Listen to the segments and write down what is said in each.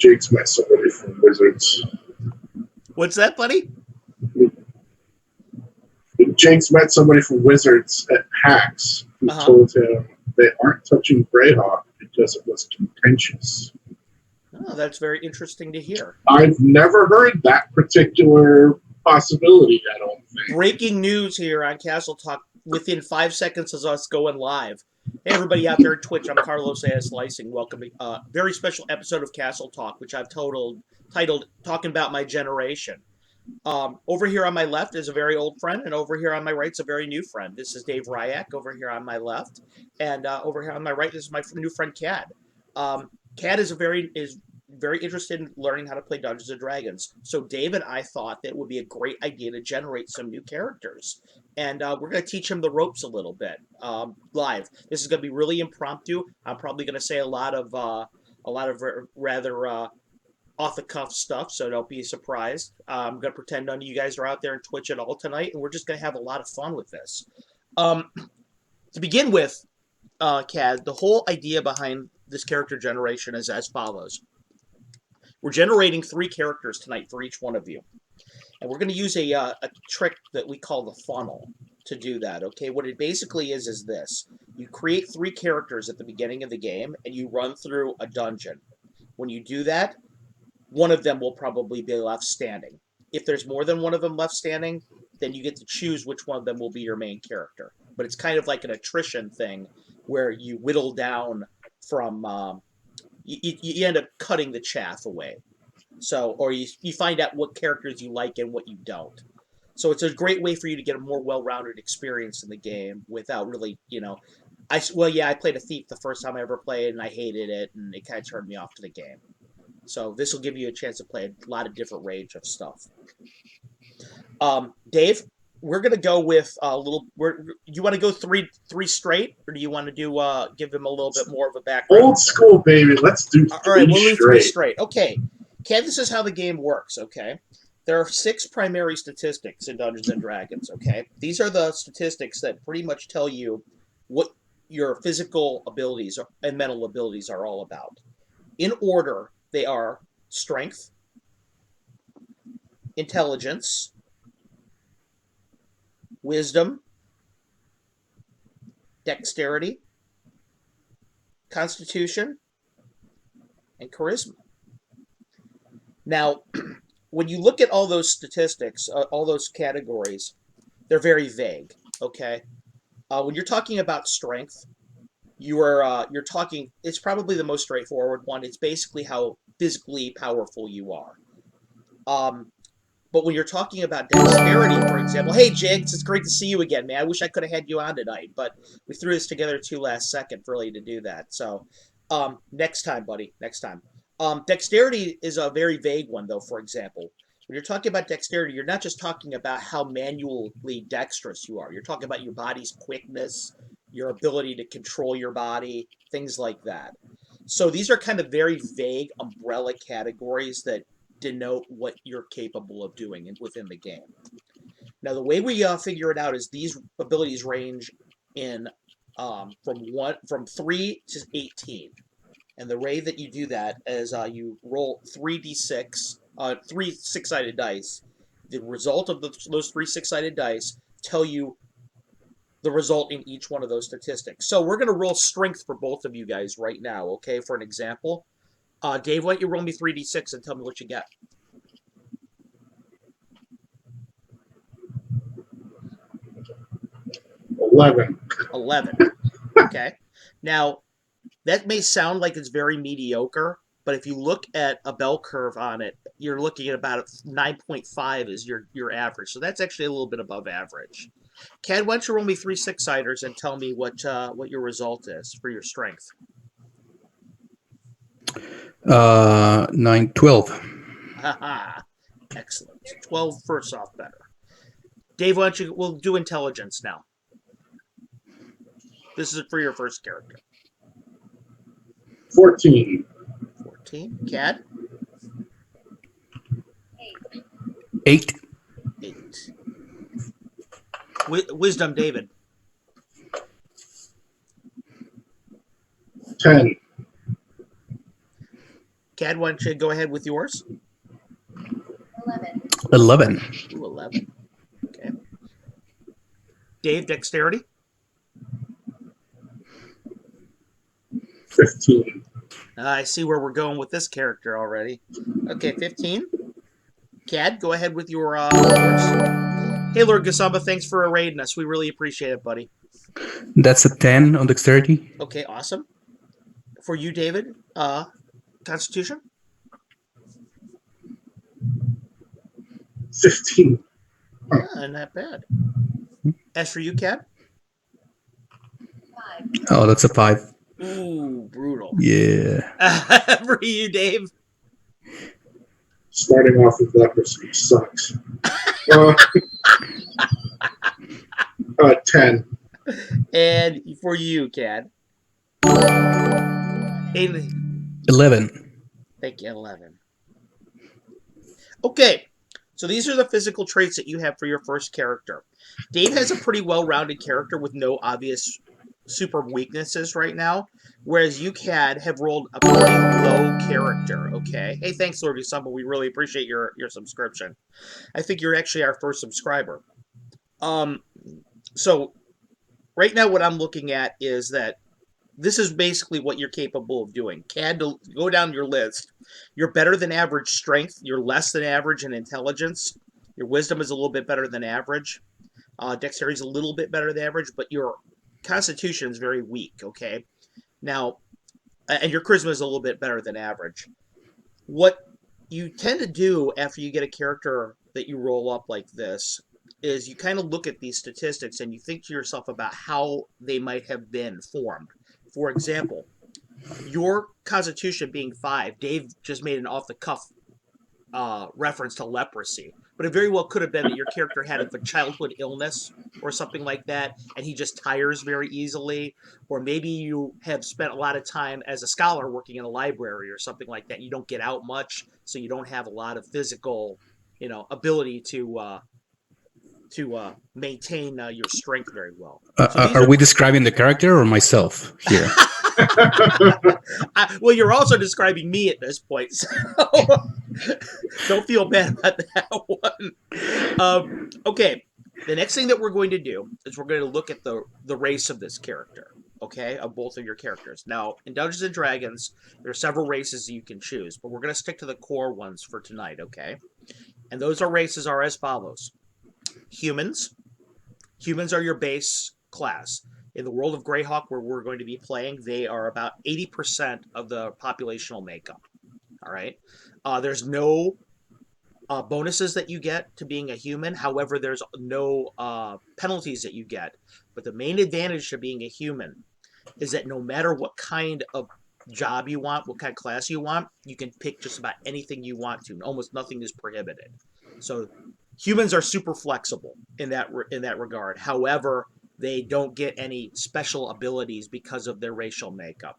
Jake's met somebody from Wizards. What's that, buddy? Jake's met somebody from Wizards at PAX who told him they aren't touching Greyhawk because it was contentious. Oh, that's very interesting to hear. I've never heard that particular possibility, I don't think. Breaking news here on caslHawk within 5 seconds of us going live. Hey, everybody out there at Twitch, I'm Carlos AS Lising. Welcome to a very special episode of caslHawk, which I've titled Talking About My Generation. Over here on my left is a very old friend, and over here on my right is a very new friend. This is Dave Ryak over here on my left, and over here on my right this is my new friend Cad. Cad is very interested in learning how to play Dungeons and Dragons. So Dave and I thought that it would be a great idea to generate some new characters, and we're going to teach him the ropes a little bit live. This is going to be really impromptu. I'm probably going to say a lot of rather off-the-cuff stuff, so don't be surprised. I'm going to pretend none of you guys are out there on Twitch at all tonight, and we're just going to have a lot of fun with this. To begin with, Cad, the whole idea behind this character generation is as follows. We're generating 3 characters tonight for each one of you, and we're going to use a trick that we call the funnel to do that, okay? What it basically is this. You create 3 characters at the beginning of the game, and you run through a dungeon. When you do that, one of them will probably be left standing. If there's more than one of them left standing, then you get to choose which one of them will be your main character. But it's kind of like an attrition thing where you whittle down from... you end up cutting the chaff away. So, or you find out what characters you like and what you don't. So it's a great way for you to get a more well-rounded experience in the game without really, I played a thief the first time I ever played, and I hated it, and it kind of turned me off to the game. So this will give you a chance to play a lot of different range of stuff. Dave, we're gonna go with a little. You want to go three straight, or do you want to do give him a little bit more of a background? Old school, baby. Let's do three. All right, we'll do 3 straight. Okay, Ken, this is how the game works. Okay, there are 6 primary statistics in Dungeons and Dragons. Okay, these are the statistics that pretty much tell you what your physical abilities and mental abilities are all about. In order, they are strength, intelligence, wisdom, dexterity, constitution, and charisma. Now, when you look at all those statistics, all those categories, they're very vague, okay? When you're talking about strength, you're talking, it's probably the most straightforward one. It's basically how physically powerful you are. But when you're talking about dexterity, for example, hey, Jigs, it's great to see you again, man. I wish I could have had you on tonight, but we threw this together too last second for really to do that. So next time, buddy, next time. Dexterity is a very vague one, though, for example. When you're talking about dexterity, you're not just talking about how manually dexterous you are. You're talking about your body's quickness, your ability to control your body, things like that. So these are kind of very vague umbrella categories that denote what you're capable of doing within the game. Now, the way we figure it out is these abilities range in from 3 to 18. And the way that you do that is you roll 3d6, 3 6-sided dice. The result of those 3 6-sided dice tell you the result in each one of those statistics. So we're going to roll strength for both of you guys right now, okay, for an example. Dave, why don't you roll me 3d6 and tell me what you get? 11. 11. Okay. Now, that may sound like it's very mediocre, but if you look at a bell curve on it, you're looking at about 9.5 is your average. So that's actually a little bit above average. Cad, why don't you roll me 3 6-siders and tell me what your result is for your strength? 9, 12. Haha. Excellent. 12 first off better. Dave, why don't you, we'll do intelligence now. This is for your first character. 14. 14. Cad? 8. 8. Wisdom, David. 10. Cad, why don't you go ahead with yours? 11. Ooh, 11. Okay. Dave, dexterity? 15. I see where we're going with this character already. Okay, 15. Cad, go ahead with yours. Hey, Lord Gasamba, thanks for raiding us. We really appreciate it, buddy. That's a 10 on dexterity. Okay, awesome. For you, David, Constitution? 15. Yeah, not bad. As for you, Cad? Oh, that's a 5. Ooh, brutal. Yeah. For you, Dave? Starting off with leprosy sucks. 10. And for you, Cad? 11. Thank you, 11. Okay, so these are the physical traits that you have for your first character. Dave has a pretty well-rounded character with no obvious super weaknesses right now, whereas you, Cad, have rolled a pretty low character, okay? Hey, thanks, Lord Summer. We really appreciate your subscription. I think you're actually our first subscriber. So right now what I'm looking at is that this is basically what you're capable of doing. Cad, to go down your list. You're better than average strength. You're less than average in intelligence. Your wisdom is a little bit better than average. Dexterity is a little bit better than average, but your constitution is very weak, okay? Now, and your charisma is a little bit better than average. What you tend to do after you get a character that you roll up like this is you kind of look at these statistics and you think to yourself about how they might have been formed. For example, your constitution being 5, Dave just made an off-the-cuff reference to leprosy. But it very well could have been that your character had a childhood illness or something like that, and he just tires very easily. Or maybe you have spent a lot of time as a scholar working in a library or something like that. You don't get out much, so you don't have a lot of physical, ability to maintain your strength very well. Are we describing the character or myself here? Well, you're also describing me at this point, so don't feel bad about that one. Okay, the next thing that we're going to do is we're going to look at the race of this character, okay, of both of your characters. Now, in Dungeons & Dragons, there are several races you can choose, but we're going to stick to the core ones for tonight, okay? And those races are as follows. Humans. Humans are your base class. In the world of Greyhawk, where we're going to be playing, they are about 80% of the populational makeup. All right. There's no bonuses that you get to being a human. However, there's no penalties that you get. But the main advantage to being a human is that no matter what kind of job you want, what kind of class you want, you can pick just about anything you want to. Almost nothing is prohibited. So humans are super flexible in that regard. However, they don't get any special abilities because of their racial makeup.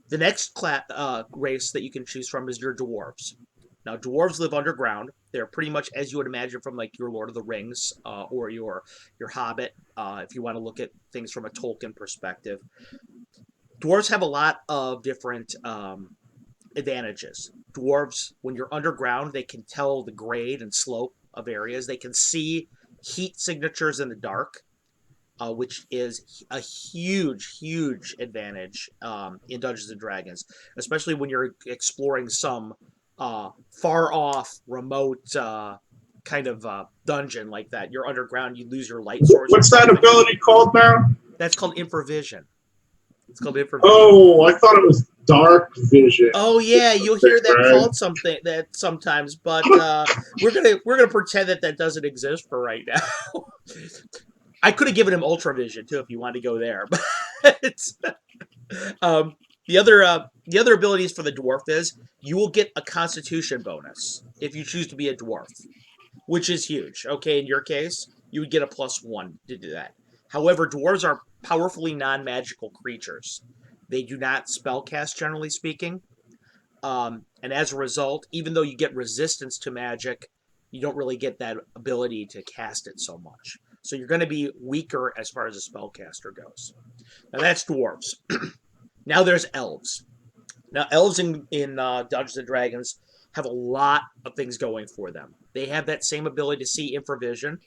The next race that you can choose from is your dwarves. Now, dwarves live underground. They're pretty much as you would imagine from like your Lord of the Rings or your Hobbit, if you want to look at things from a Tolkien perspective. Dwarves have a lot of different advantages. Dwarves, when you're underground, they can tell the grade and slope of areas. They can see heat signatures in the dark, which is a huge, huge advantage in Dungeons & Dragons, especially when you're exploring some far-off, remote kind of dungeon like that. You're underground, you lose your light source. What's that ability called now? That's called infravision. It's called infravision. Oh, I thought it was dark vision. Oh yeah, you'll hear that called something that sometimes, but we're gonna pretend that doesn't exist for right now. I could have given him ultravision too if you wanted to go there, but the other abilities for the dwarf is you will get a constitution bonus if you choose to be a dwarf, which is huge. Okay, in your case, you would get a +1 to do that. However, dwarves are powerfully non-magical creatures. They do not spellcast, generally speaking. And as a result, even though you get resistance to magic, you don't really get that ability to cast it so much. So you're going to be weaker as far as a spellcaster goes. Now that's dwarves. Now there's elves. Now, elves in Dungeons and Dragons have a lot of things going for them. They have that same ability to see infravision.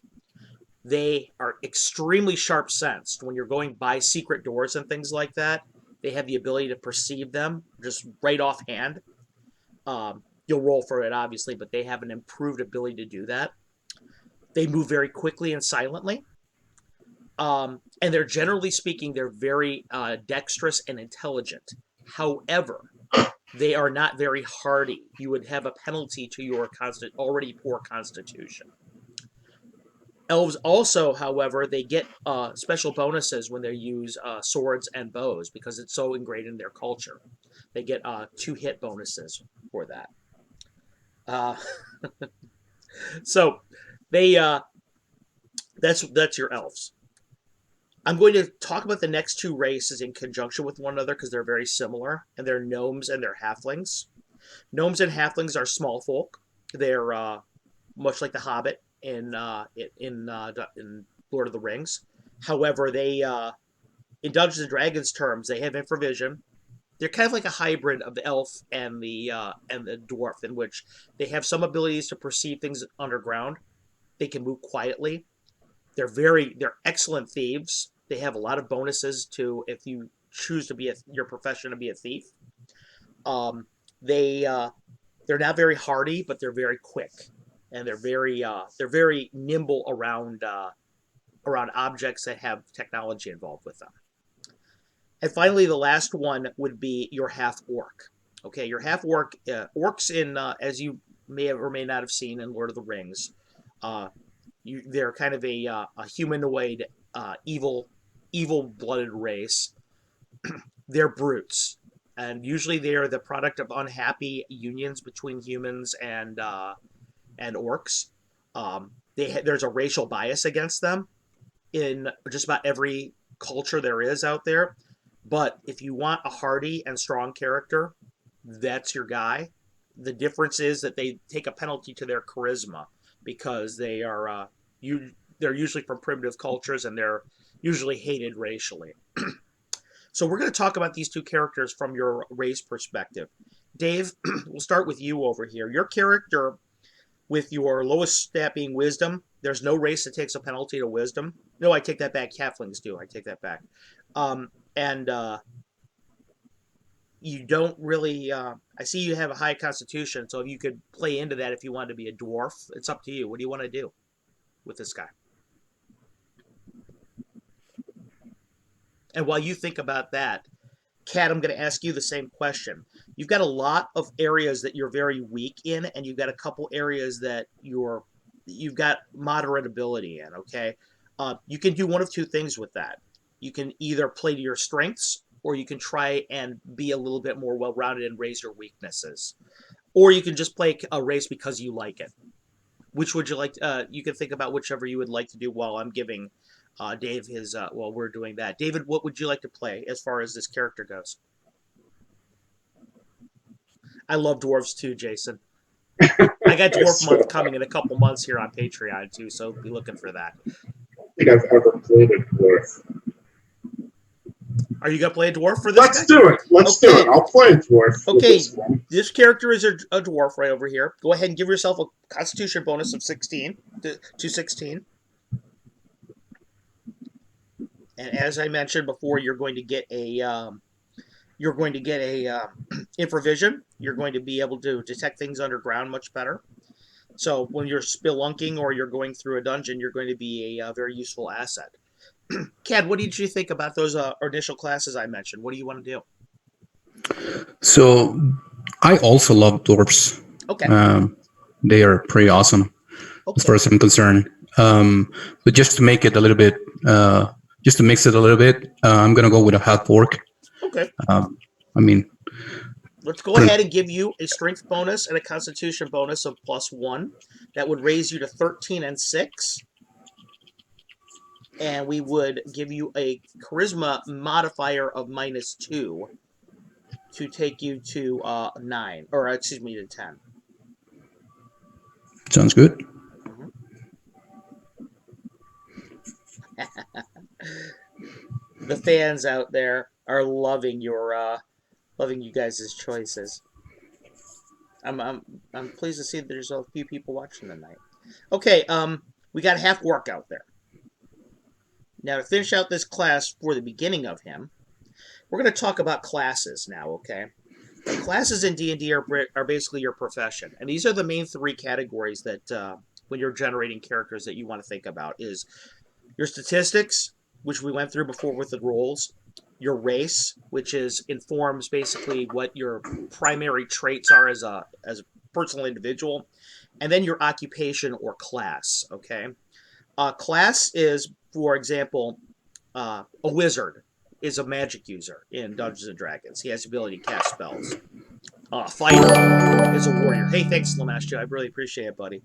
They are extremely sharp sensed when you're going by secret doors and things like that. They have the ability to perceive them just right offhand. You'll roll for it, obviously, but they have an improved ability to do that. They move very quickly and silently. And they're generally speaking, they're very dexterous and intelligent. However, they are not very hardy. You would have a penalty to your already poor constitution. Elves also, however, they get special bonuses when they use swords and bows because it's so ingrained in their culture. They get 2 hit bonuses for that. So they that's your elves. I'm going to talk about the next 2 races in conjunction with one another because they're very similar, and they're gnomes and they're halflings. Gnomes and halflings are small folk. They're much like the Hobbit in Lord of the Rings. However, they in Dungeons and Dragons terms, they have infravision. They're kind of like a hybrid of the elf and the dwarf, in which they have some abilities to perceive things underground. They can move quietly. They're excellent thieves. They have a lot of bonuses to if you choose to be your profession to be a thief. They're not very hardy, but they're very quick, and they're very nimble around objects that have technology involved with them. And finally, the last one would be your half orc. Okay, your half orc orcs in as you may have or may not have seen in Lord of the Rings. They're kind of a humanoid, evil-blooded race. They're brutes, and usually they are the product of unhappy unions between humans and orcs. There's a racial bias against them in just about every culture there is out there. But if you want a hardy and strong character, that's your guy. The difference is that they take a penalty to their charisma because they're usually from primitive cultures and they're usually hated racially. So we're going to talk about these 2 characters from your race perspective. Dave, we'll start with you over here. Your character, with your lowest stat being wisdom, there's no race that takes a penalty to wisdom. No, I take that back. Halflings do. I take that back. And you don't really... I see you have a high constitution, so if you could play into that if you wanted to be a dwarf, it's up to you. What do you want to do with this guy? And while you think about that, Kat, I'm going to ask you the same question. You've got a lot of areas that you're very weak in, and you've got a couple areas that you've got moderate ability in, okay? You can do one of 2 things with that. You can either play to your strengths, or you can try and be a little bit more well-rounded and raise your weaknesses. Or you can just play a race because you like it. Which would you like? You can think about whichever you would like to do while I'm giving Dave his... while we're doing that. David, what would you like to play as far as this character goes? I love dwarves too, Jason. I got Dwarf Month coming in a couple months here on Patreon too, so be looking for that. I think I've ever played a dwarf. Are you going to play a dwarf for this Let's guy? do it. Let's do it. I'll play a dwarf. Okay, this character is a dwarf right over here. Go ahead and give yourself a constitution bonus of 16 to 16. And as I mentioned before, you're going to get a infravision. You're going to be able to detect things underground much better. So when you're spelunking or you're going through a dungeon, you're going to be a very useful asset. Cad, what did you think about those initial classes I mentioned? What do you want to do? So I also love dwarves. Okay. They are pretty awesome as far as I'm concerned. But just to make it a little bit, just to mix it a little bit, I'm going to go with a half orc. Okay. Let's go ahead and give you a strength bonus and a constitution bonus of +1. That would raise you to 13 and 6. And we would give you a charisma modifier of -2 to take you to 9, or excuse me, to 10. Sounds good. The fans out there are loving your Loving you guys' choices. I'm pleased to see that there's a few people watching tonight. Okay, we got a half orc out there. Now to finish out this class for the beginning of him, we're going to talk about classes now. Okay, now, classes in D&D are basically your profession, and these are the main three categories that when you're generating characters that you want to think about is your statistics, which we went through before with the roles, your race, which informs basically what your primary traits are as a personal individual, and then your occupation or class. Okay, class is, for example, a wizard is a magic user in Dungeons and Dragons. He has the ability to cast spells. Fighter is a warrior. Hey, thanks, Lamashtu. I really appreciate it, buddy.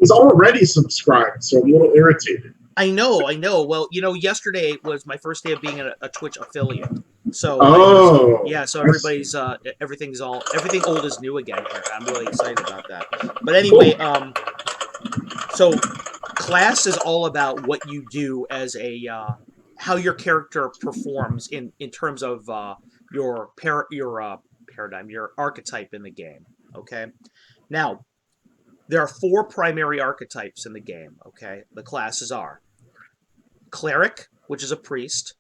He's already subscribed, so I'm a little irritated. I know. Well, yesterday was my first day of being a Twitch affiliate. So so everybody's everything old is new again here. I'm really excited about that. But anyway, so class is all about what you do as a how your character performs in terms of your paradigm, your archetype in the game. Okay, now there are 4 primary archetypes in the game. Okay, the classes are cleric, which is a priest,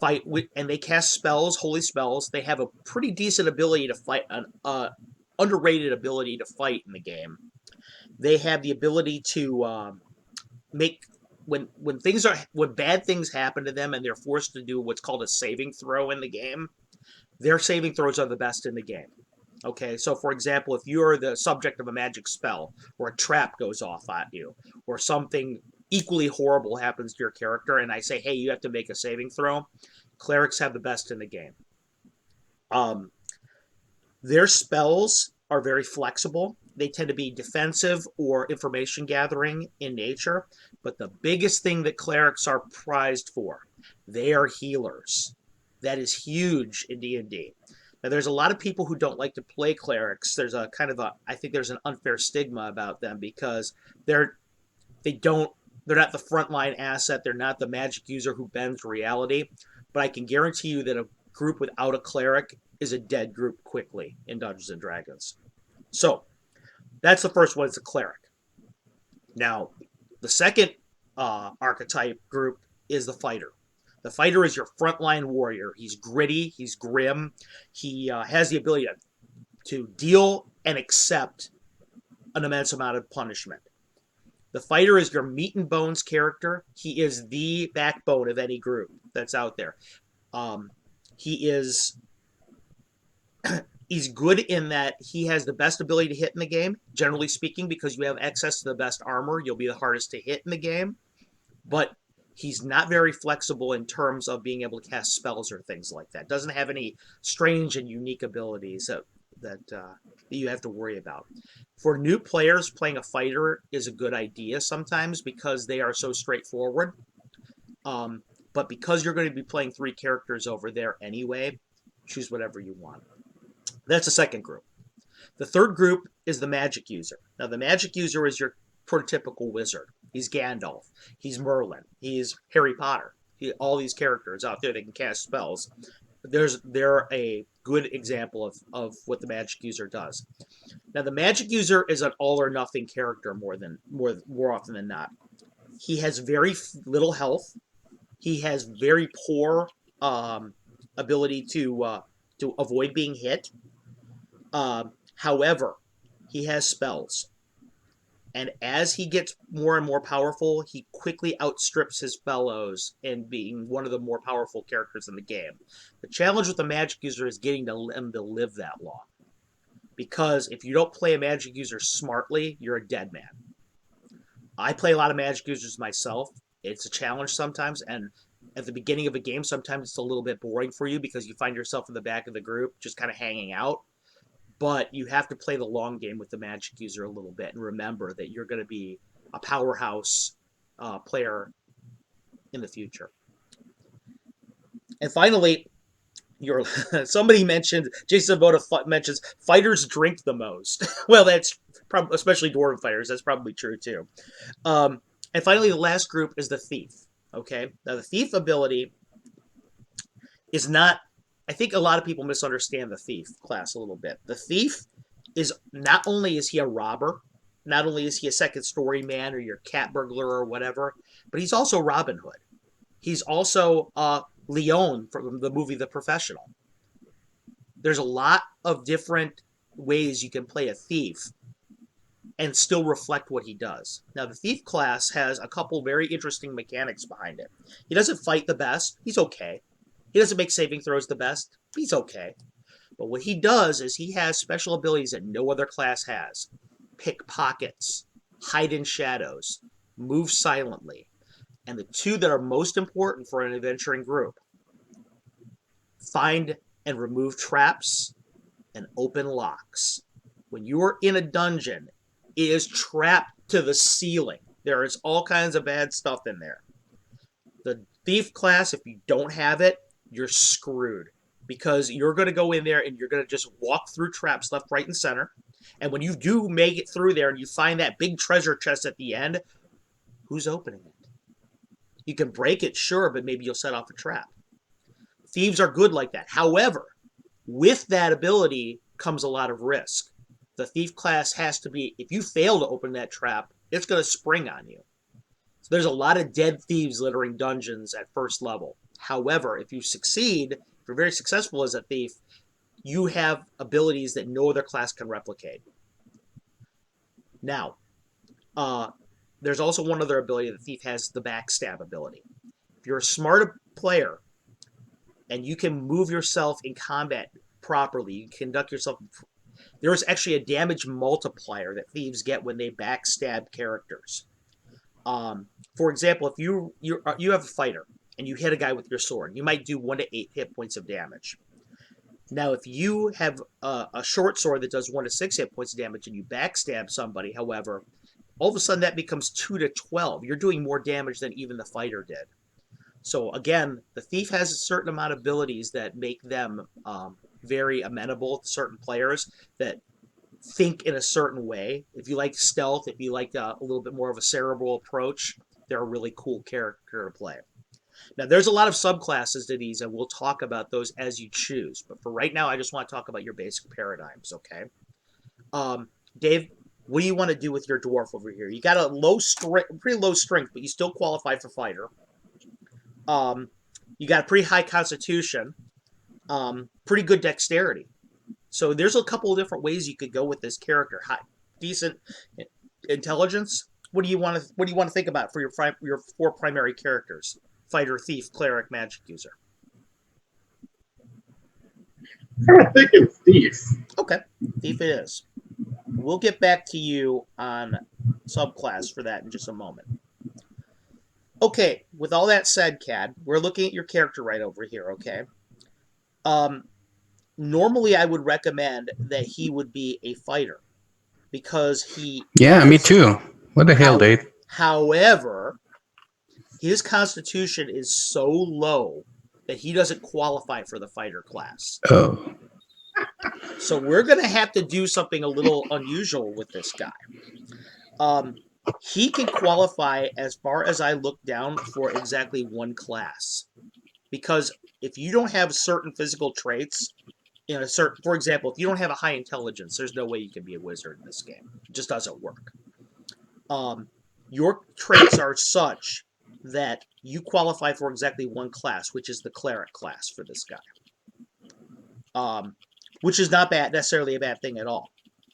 and they cast spells, holy spells. They have a pretty decent ability to fight, an underrated ability to fight in the game. They have the ability to make when bad things happen to them and they're forced to do what's called a saving throw in the game. Their saving throws are the best in the game. Okay, so for example, if you're the subject of a magic spell, or a trap goes off at you, or something equally horrible happens to your character, and I say, hey, you have to make a saving throw, clerics have the best in the game. Their spells are very flexible. They tend to be defensive or information gathering in nature, but the biggest thing that clerics are prized for, they are healers. That is huge in D&D. Now, there's a lot of people who don't like to play clerics. There's I think there's an unfair stigma about them because they're not the frontline asset. They're not the magic user who bends reality. But I can guarantee you that a group without a cleric is a dead group quickly in Dungeons and Dragons. So that's the first one. It's a cleric. Now, the second archetype group is the fighter. The fighter is your frontline warrior. He's gritty. He's grim. He has the ability to deal and accept an immense amount of punishment. The fighter is your meat and bones character. He is the backbone of any group that's out there. He's good in that he has the best ability to hit in the game, generally speaking, because you have access to the best armor. You'll be the hardest to hit in the game. But he's not very flexible in terms of being able to cast spells or things like that. Doesn't have any strange and unique abilities that you have to worry about. For new players, playing a fighter is a good idea sometimes because they are so straightforward. But because you're going to be playing 3 characters over there anyway, choose whatever you want. That's the second group. The third group is the magic user. Now, the magic user is your prototypical wizard. He's Gandalf. He's Merlin. He's Harry Potter. All these characters out there that can cast spells. They're a good example of what the magic user does. Now, the magic user is an all or nothing character more often than not. He has very little health. He has very poor ability to avoid being hit. However, he has spells. And as he gets more and more powerful, he quickly outstrips his fellows in being one of the more powerful characters in the game. The challenge with the magic user is getting them to live that long. Because if you don't play a magic user smartly, you're a dead man. I play a lot of magic users myself. It's a challenge sometimes, and at the beginning of a game, sometimes it's a little bit boring for you because you find yourself in the back of the group just kind of hanging out. But you have to play the long game with the magic user a little bit and remember that you're going to be a powerhouse player in the future. And finally, somebody mentioned, Jason Voda mentions, fighters drink the most. Well, that's probably, especially dwarven fighters, that's probably true too. And finally, the last group is the thief. Okay, now the thief ability is not I think a lot of people misunderstand the thief class a little bit. The thief is not only is he a robber, not only is he a second story man or your cat burglar or whatever, but he's also Robin Hood. He's also Leon from the movie The Professional. There's a lot of different ways you can play a thief and still reflect what he does. Now, the thief class has a couple very interesting mechanics behind it. He doesn't fight the best. He's okay. He doesn't make saving throws the best. He's okay. But what he does is he has special abilities that no other class has. Pickpockets, hide in shadows, move silently, and the two that are most important for an adventuring group: find and remove traps and open locks. When you are in a dungeon, it is trapped to the ceiling. There is all kinds of bad stuff in there. The thief class, if you don't have it, you're screwed, because you're going to go in there and you're going to just walk through traps left, right, and center. And when you do make it through there and you find that big treasure chest at the end, who's opening it? You can break it, sure, but maybe you'll set off a trap. Thieves are good like that. However, with that ability comes a lot of risk. The thief class has to be, if you fail to open that trap, it's going to spring on you. So there's a lot of dead thieves littering dungeons at first level. However, if you succeed, if you're very successful as a thief, you have abilities that no other class can replicate. Now, there's also one other ability the thief has, the backstab ability. If you're a smart player and you can move yourself in combat properly, you conduct yourself, there's actually a damage multiplier that thieves get when they backstab characters. For example, if you have a fighter and you hit a guy with your sword, you might do 1 to 8 hit points of damage. Now, if you have a short sword that does 1 to 6 hit points of damage and you backstab somebody, however, all of a sudden that becomes 2 to 12. You're doing more damage than even the fighter did. So again, the thief has a certain amount of abilities that make them very amenable to certain players that think in a certain way. If you like stealth, if you like a little bit more of a cerebral approach, they're a really cool character to play. Now, there's a lot of subclasses to these, and we'll talk about those as you choose. But for right now, I just want to talk about your basic paradigms, okay? Dave, what do you want to do with your dwarf over here? You got a pretty low strength, but you still qualify for fighter. You got a pretty high constitution, pretty good dexterity. So there's a couple of different ways you could go with this character. Decent intelligence. What do you want to think about for your 4 primary characters? Fighter, thief, cleric, magic user. I'm thinking thief. Okay, thief it is. We'll get back to you on subclass for that in just a moment. Okay, with all that said, Cad, we're looking at your character right over here, okay? Normally I would recommend that he would be a fighter, because he... Yeah, me too. What the hell, Dave? However, his constitution is so low that he doesn't qualify for the fighter class. Oh. So we're going to have to do something a little unusual with this guy. He can qualify, as far as I look down, for exactly 1 class. Because if you don't have certain physical traits, for example, if you don't have a high intelligence, there's no way you can be a wizard in this game. It just doesn't work. Your traits are such that you qualify for exactly 1 class, which is the cleric class for this guy. Which is not necessarily a bad thing at all.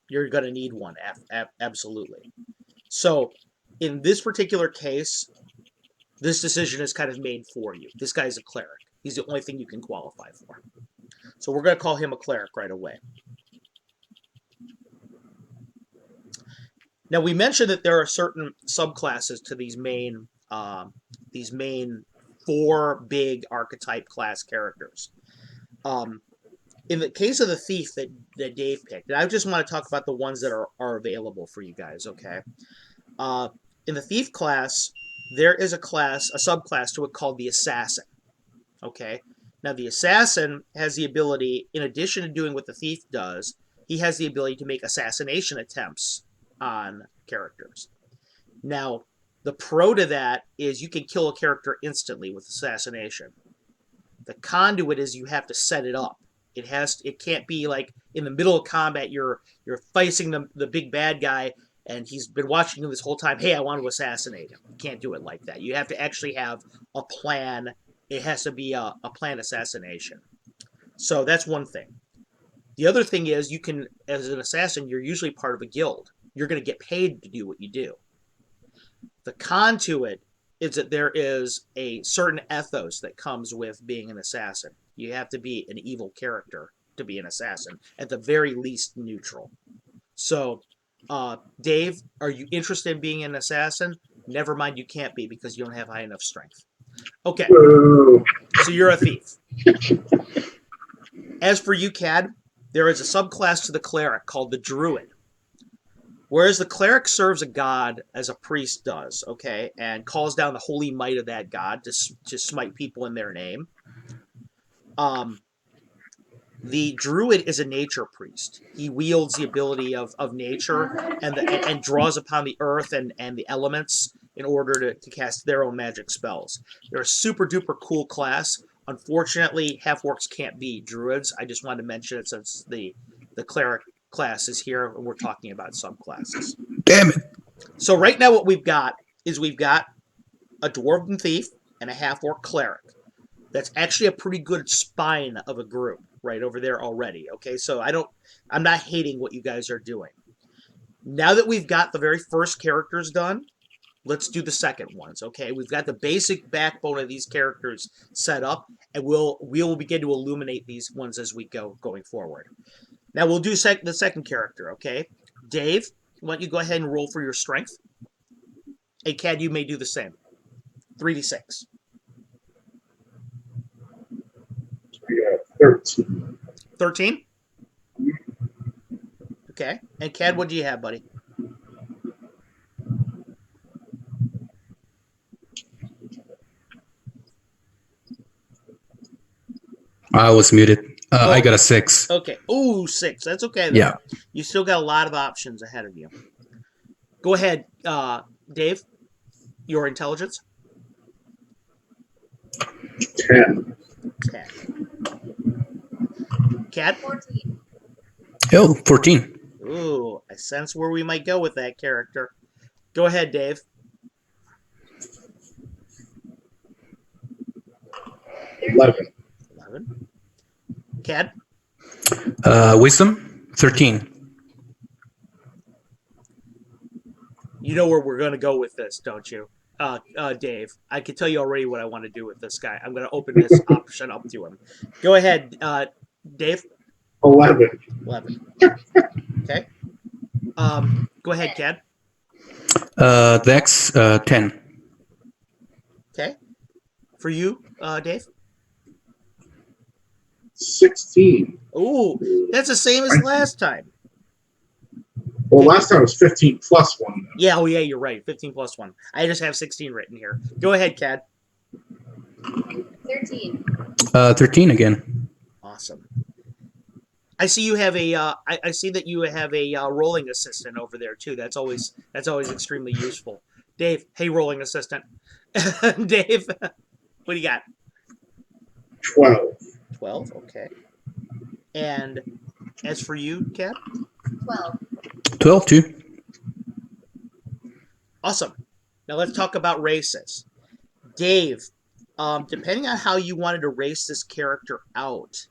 You're going to need one, absolutely. So, in this particular case, this decision is kind of made for you. This guy's a cleric. He's the only thing you can qualify for. So we're going to call him a cleric right away. Now, we mentioned that there are certain subclasses to these main 4 big archetype class characters. In the case of the thief that Dave picked, and I just want to talk about the ones that are available for you guys, okay? In the thief class, there is a subclass to it called the assassin, okay? Now, the assassin has the ability, in addition to doing what the thief does, he has the ability to make assassination attempts on characters. Now, the pro to that is you can kill a character instantly with assassination. The conduit is you have to set it up. It can't be like in the middle of combat you're facing the big bad guy and he's been watching you this whole time. Hey, I want to assassinate him. You can't do it like that. You have to actually have a plan. It has to be a planned assassination. So that's one thing. The other thing is you can, as an assassin, you're usually part of a guild. You're going to get paid to do what you do. The con to it is that there is a certain ethos that comes with being an assassin. You have to be an evil character to be an assassin, at the very least neutral. So, Dave, are you interested in being an assassin? Never mind, you can't be because you don't have high enough strength. Okay, so you're a thief. As for you, Cad, there is a subclass to the cleric called the druid. Whereas the cleric serves a god as a priest does, okay, and calls down the holy might of that god to smite people in their name. The druid is a nature priest. He wields the ability of nature and draws upon the earth and the elements in order to cast their own magic spells. They're a super duper cool class. Unfortunately, half-orcs can't be druids. I just wanted to mention it since the cleric class is here and we're talking about subclasses. Damn it. So right now what we've got is we've got a dwarven thief and a half-orc cleric. That's actually a pretty good spine of a group right over there already. Okay, so I'm not hating what you guys are doing. Now that we've got the very first characters done, let's do the second ones. Okay, we've got the basic backbone of these characters set up, and we'll begin to illuminate these ones as we go going forward. Now we'll do the second character. Okay, Dave, why don't you go ahead and roll for your strength? Hey, Cad, you may do the same. 3d6. Yeah, 13. 13? Okay. And Cad, what do you have, buddy? I was muted. I got a 6. Okay. Ooh, 6. That's okay, though. Yeah. You still got a lot of options ahead of you. Go ahead, Dave. Your intelligence? 10. 10. Cad? 14. Oh, 14. Ooh, I sense where we might go with that character. Go ahead, Dave. 11. 11. Cad? Wisdom, 13. You know where we're going to go with this, don't you? Dave, I can tell you already what I want to do with this guy. I'm going to open this option up to him. Go ahead, Dave. 11. 11. Okay. Go ahead, Cad. Dex, 10. Okay. For you, Dave? 16. Ooh, that's the same as last time. Well, last time it was 15 plus 1. Though. Yeah, oh yeah, you're right. 15 plus 1. I just have 16 written here. Go ahead, Cad. 13. 13 again. Awesome. I see you have a. I see that you have a rolling assistant over there too. That's always extremely useful. Dave, hey, rolling assistant. Dave, what do you got? 12. 12. Okay. And as for you, Cad? 12. 12 too. Awesome. Now let's talk about races. Dave, depending on how you wanted to race this character out,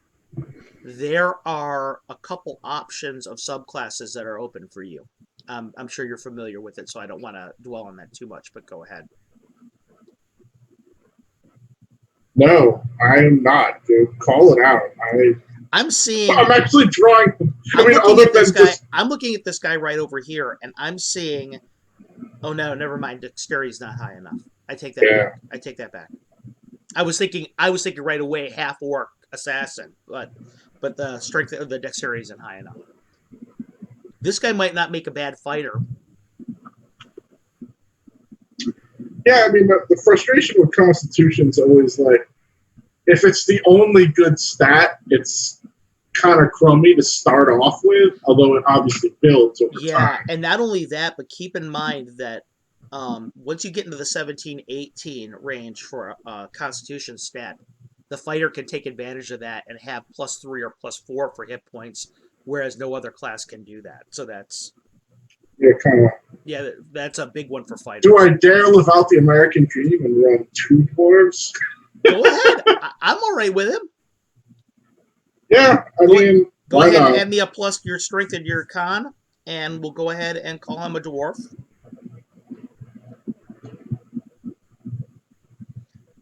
there are a couple options of subclasses that are open for you. I'm sure you're familiar with it, so I don't want to dwell on that too much, but go ahead. No, I am not, dude. Call it out. I'm actually drawing. I'm looking at this guy right over here, and I'm seeing. Oh no, never mind. Dexterity's not high enough. I take that back. I take that back. I was thinking right away half orc assassin, but the strength of the dexterity isn't high enough. This guy might not make a bad fighter. Yeah, I mean, the frustration with Constitution is always like, if it's the only good stat, it's kind of crummy to start off with, although it obviously builds over time. Yeah, and not only that, but keep in mind that once you get into the 17-18 range for a Constitution stat, the fighter can take advantage of that and have +3 or +4 for hit points, whereas no other class can do that. So that's that's a big one for fighters. Do I dare live out the American dream and run 2 dwarves? Go ahead. I'm all right with him. Yeah, go ahead and add me a plus your strength and your con, and we'll go ahead and call him a dwarf.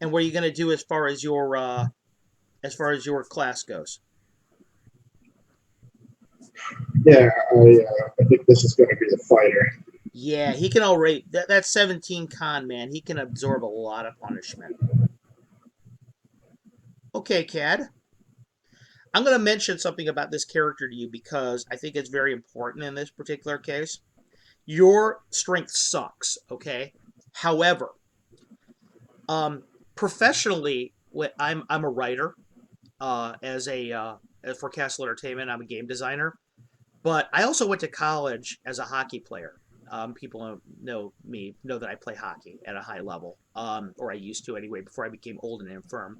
And what are you going to do as far as your class goes? Yeah, I think this is going to be the fighter. Yeah, he can already. That's 17 con, man. He can absorb a lot of punishment. Okay, Cad. I'm going to mention something about this character to you because I think it's very important in this particular case. Your strength sucks, okay? However, professionally, I'm a writer for Casl Entertainment. I'm a game designer, but I also went to college as a hockey player. People know that I play hockey at a high level, or I used to anyway before I became old and infirm.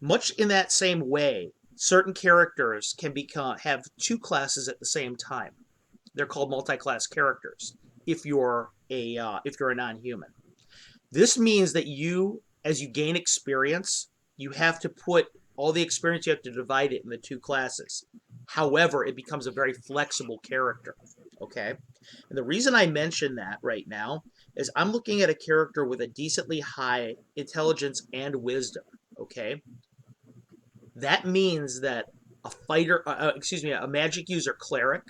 Much in that same way, certain characters can have 2 classes at the same time. They're called multi-class characters if you're a non-human. This means that as you gain experience, you have to put all the experience, you have to divide it in the 2 classes. However, it becomes a very flexible character, okay? And the reason I mention that right now is I'm looking at a character with a decently high intelligence and wisdom, okay? That means that a magic user cleric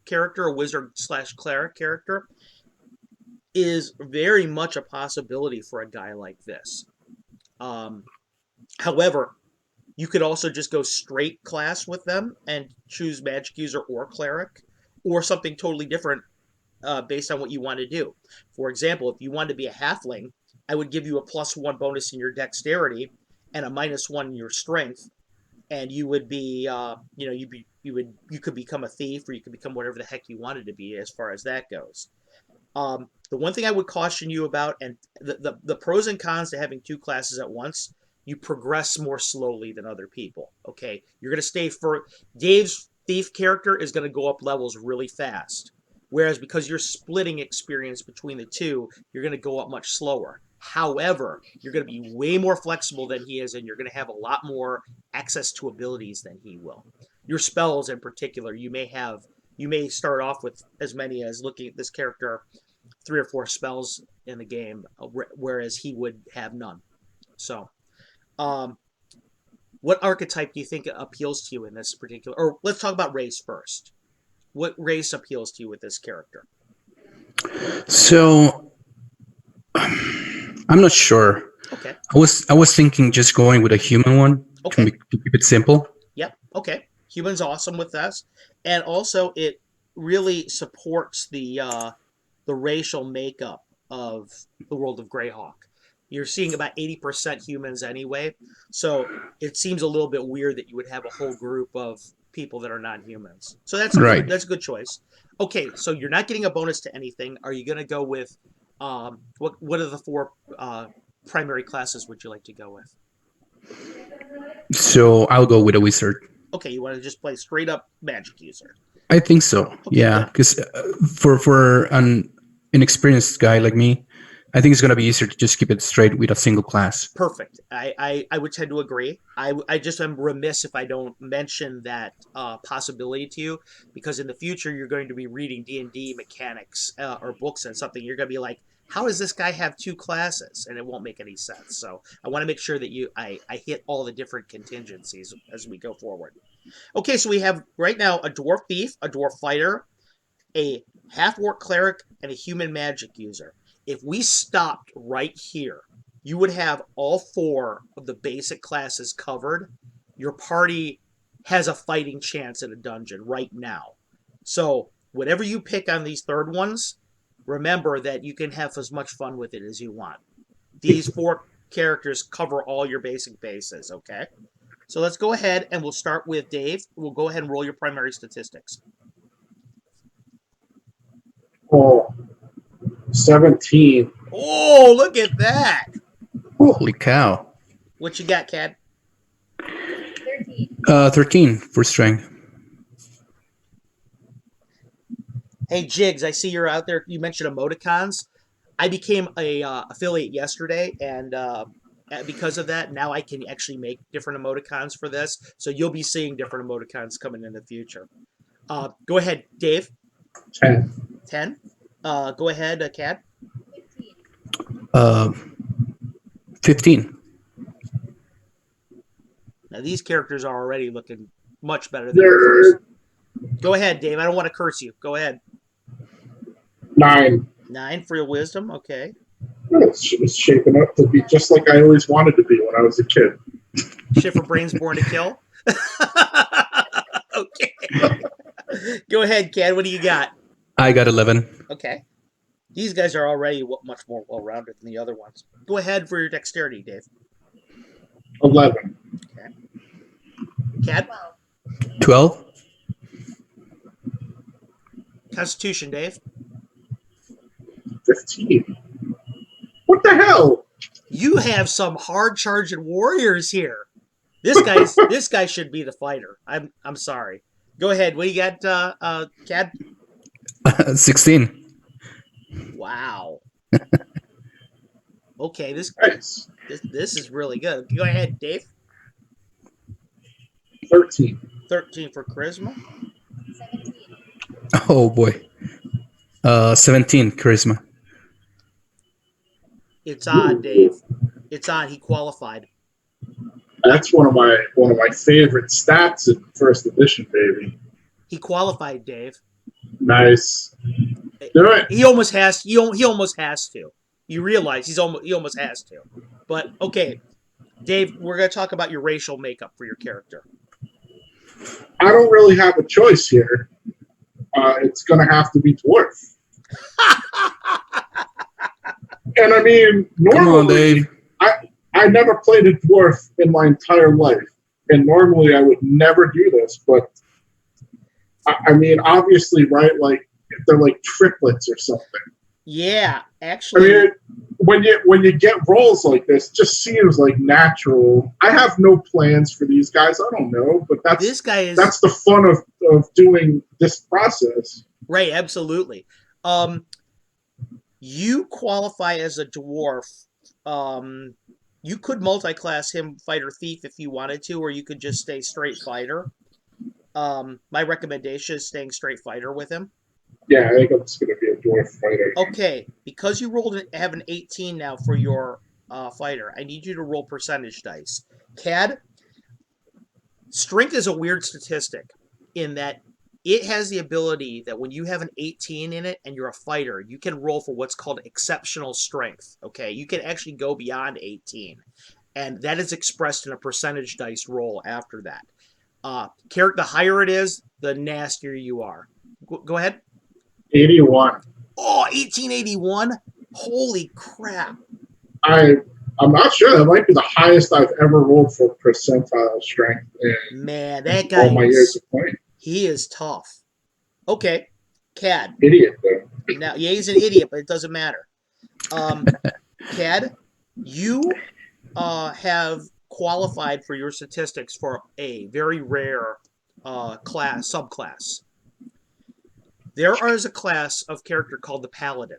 character, a wizard/cleric character, is very much a possibility for a guy like this. However, you could also just go straight class with them and choose magic user or cleric, or something totally different based on what you want to do. For example, if you wanted to be a halfling, I would give you a +1 bonus in your dexterity and a -1 in your strength, and you would be, you could become a thief, or you could become whatever the heck you wanted to be as far as that goes. The one thing I would caution you about, and the pros and cons to having 2 classes at once, you progress more slowly than other people. Okay, you're going to stay for Dave's thief character is going to go up levels really fast, whereas because you're splitting experience between the 2, you're going to go up much slower. However, you're going to be way more flexible than he is, and you're going to have a lot more access to abilities than he will. Your spells, in particular, you may start off with as many as, looking at this character, 3 or 4 spells in the game, whereas he would have none. So, what archetype do you think appeals to you in this particular? Or let's talk about race first. What race appeals to you with this character? So, I'm not sure. Okay. I was thinking just going with a human one. Okay. To keep it simple. Yep. Okay. Human's awesome with us, and also it really supports the racial makeup of the world of Greyhawk. You're seeing about 80% humans anyway, so it seems a little bit weird that you would have a whole group of people that are not humans. So that's right. That's a good choice. Okay, so you're not getting a bonus to anything. Are you going to go with what are the 4 primary classes would you like to go with? So I'll go with a wizard. Okay, you want to just play straight up magic user. I think so. Okay, yeah, because for an inexperienced guy like me, I think it's going to be easier to just keep it straight with a single class. Perfect. I would tend to agree. I just am remiss if I don't mention that possibility to you, because in the future you're going to be reading D&D mechanics or books and something. You're going to be like, how does this guy have 2 classes? And it won't make any sense. So I want to make sure that I hit all the different contingencies as we go forward. Okay, so we have right now a dwarf thief, a dwarf fighter, a half-orc cleric, and a human magic user. If we stopped right here, you would have all 4 of the basic classes covered. Your party has a fighting chance in a dungeon right now. So whatever you pick on these third ones, remember that you can have as much fun with it as you want. These 4 characters cover all your basic bases, okay? So let's go ahead and we'll start with Dave. We'll go ahead and roll your primary statistics. 17. Oh, look at that. Holy cow. What you got, Cad? 13 for strength. Hey, Jigs, I see you're out there. You mentioned emoticons. I became a affiliate yesterday, and because of that, now I can actually make different emoticons for this. So you'll be seeing different emoticons coming in the future. Go ahead, Dave. 10. 10. Go ahead, Cad. 15. Now these characters are already looking much better than the first. Go ahead, Dave. I don't want to curse you. Go ahead. 9. 9 for your wisdom. Okay. It's shaping up to be just like I always wanted to be when I was a kid. Shit for brains born to kill. Okay. Go ahead, Cad. What do you got? I got 11. Okay. These guys are already much more well-rounded than the other ones. Go ahead for your dexterity, Dave. 11. Okay. Cad? 12. Constitution, Dave. 15. What the hell? You have some hard-charging warriors here. This guy should be the fighter. I'm sorry. Go ahead. What do you got, Cad? 16. Wow. Okay, this Nice. is really good. Go ahead, Dave. 13. 13 for charisma. Oh boy. 17 charisma. It's on, Dave. It's on. He qualified. That's one of my favorite stats in first edition, baby. He qualified, Dave. Nice. Do it. He almost has. He almost has to. You realize he almost has to. But okay, Dave, we're gonna talk about your racial makeup for your character. I don't really have a choice here. It's gonna have to be dwarf. And I mean, normally, Come on, Dave. I never played a dwarf in my entire life, and normally I would never do this. But I mean, obviously, right? Like they're like triplets or something. Yeah, I actually. mean, when you get roles like this, it just seems like natural. I have no plans for these guys. I don't know, but that's the fun of doing this process. Right, absolutely. You qualify as a dwarf. You could multi-class him fighter thief if you wanted to, or you could just stay straight fighter. My recommendation is staying straight fighter with him. Yeah, I think I'm just going to be a dwarf fighter. Okay, because you have an 18 now for your fighter, I need you to roll percentage dice. Cad, strength is a weird statistic in that it has the ability that when you have an 18 in it and you're a fighter, you can roll for what's called exceptional strength. Okay, you can actually go beyond 18, and that is expressed in a percentage dice roll after that. The higher it is, the nastier you are. Go ahead. 81. Oh, 1881? Holy crap. I'm not sure. That might be the highest I've ever rolled for percentile strength in Man, that guy all my years of playing. He is tough. Okay, Cad. Idiot, though. Now, yeah, he's an idiot, but it doesn't matter. Cad, you have qualified for your statistics for a very rare subclass. There is a class of character called the Paladin.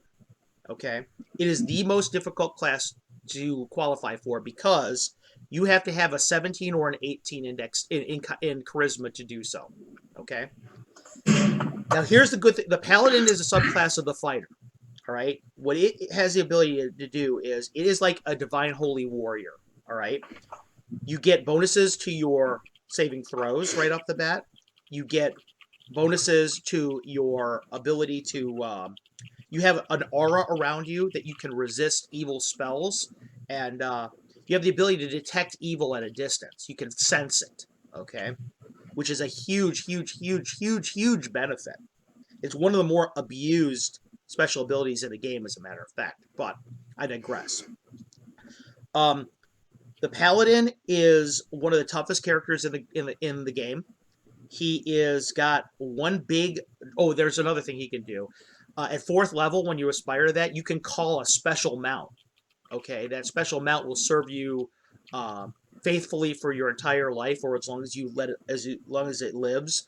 Okay, it is the most difficult class to qualify for because you have to have a 17 or an 18 index in charisma to do so. Okay. Now here's the good thing: the Paladin is a subclass of the fighter. All right. What it has the ability to do is it is like a divine holy warrior. All right. You get bonuses to your saving throws right off the bat. You get bonuses to your ability to. You have an aura around you that you can resist evil spells, and you have the ability to detect evil at a distance. You can sense it. Okay. Which is a huge, huge, huge, huge, huge benefit. It's one of the more abused special abilities in the game, as a matter of fact. But I digress. The Paladin is one of the toughest characters in the game. He is got one big. Oh, there's another thing he can do. At 4th level, when you aspire to that, you can call a special mount. Okay, that special mount will serve you faithfully for your entire life, or as long as you let it, long as it lives.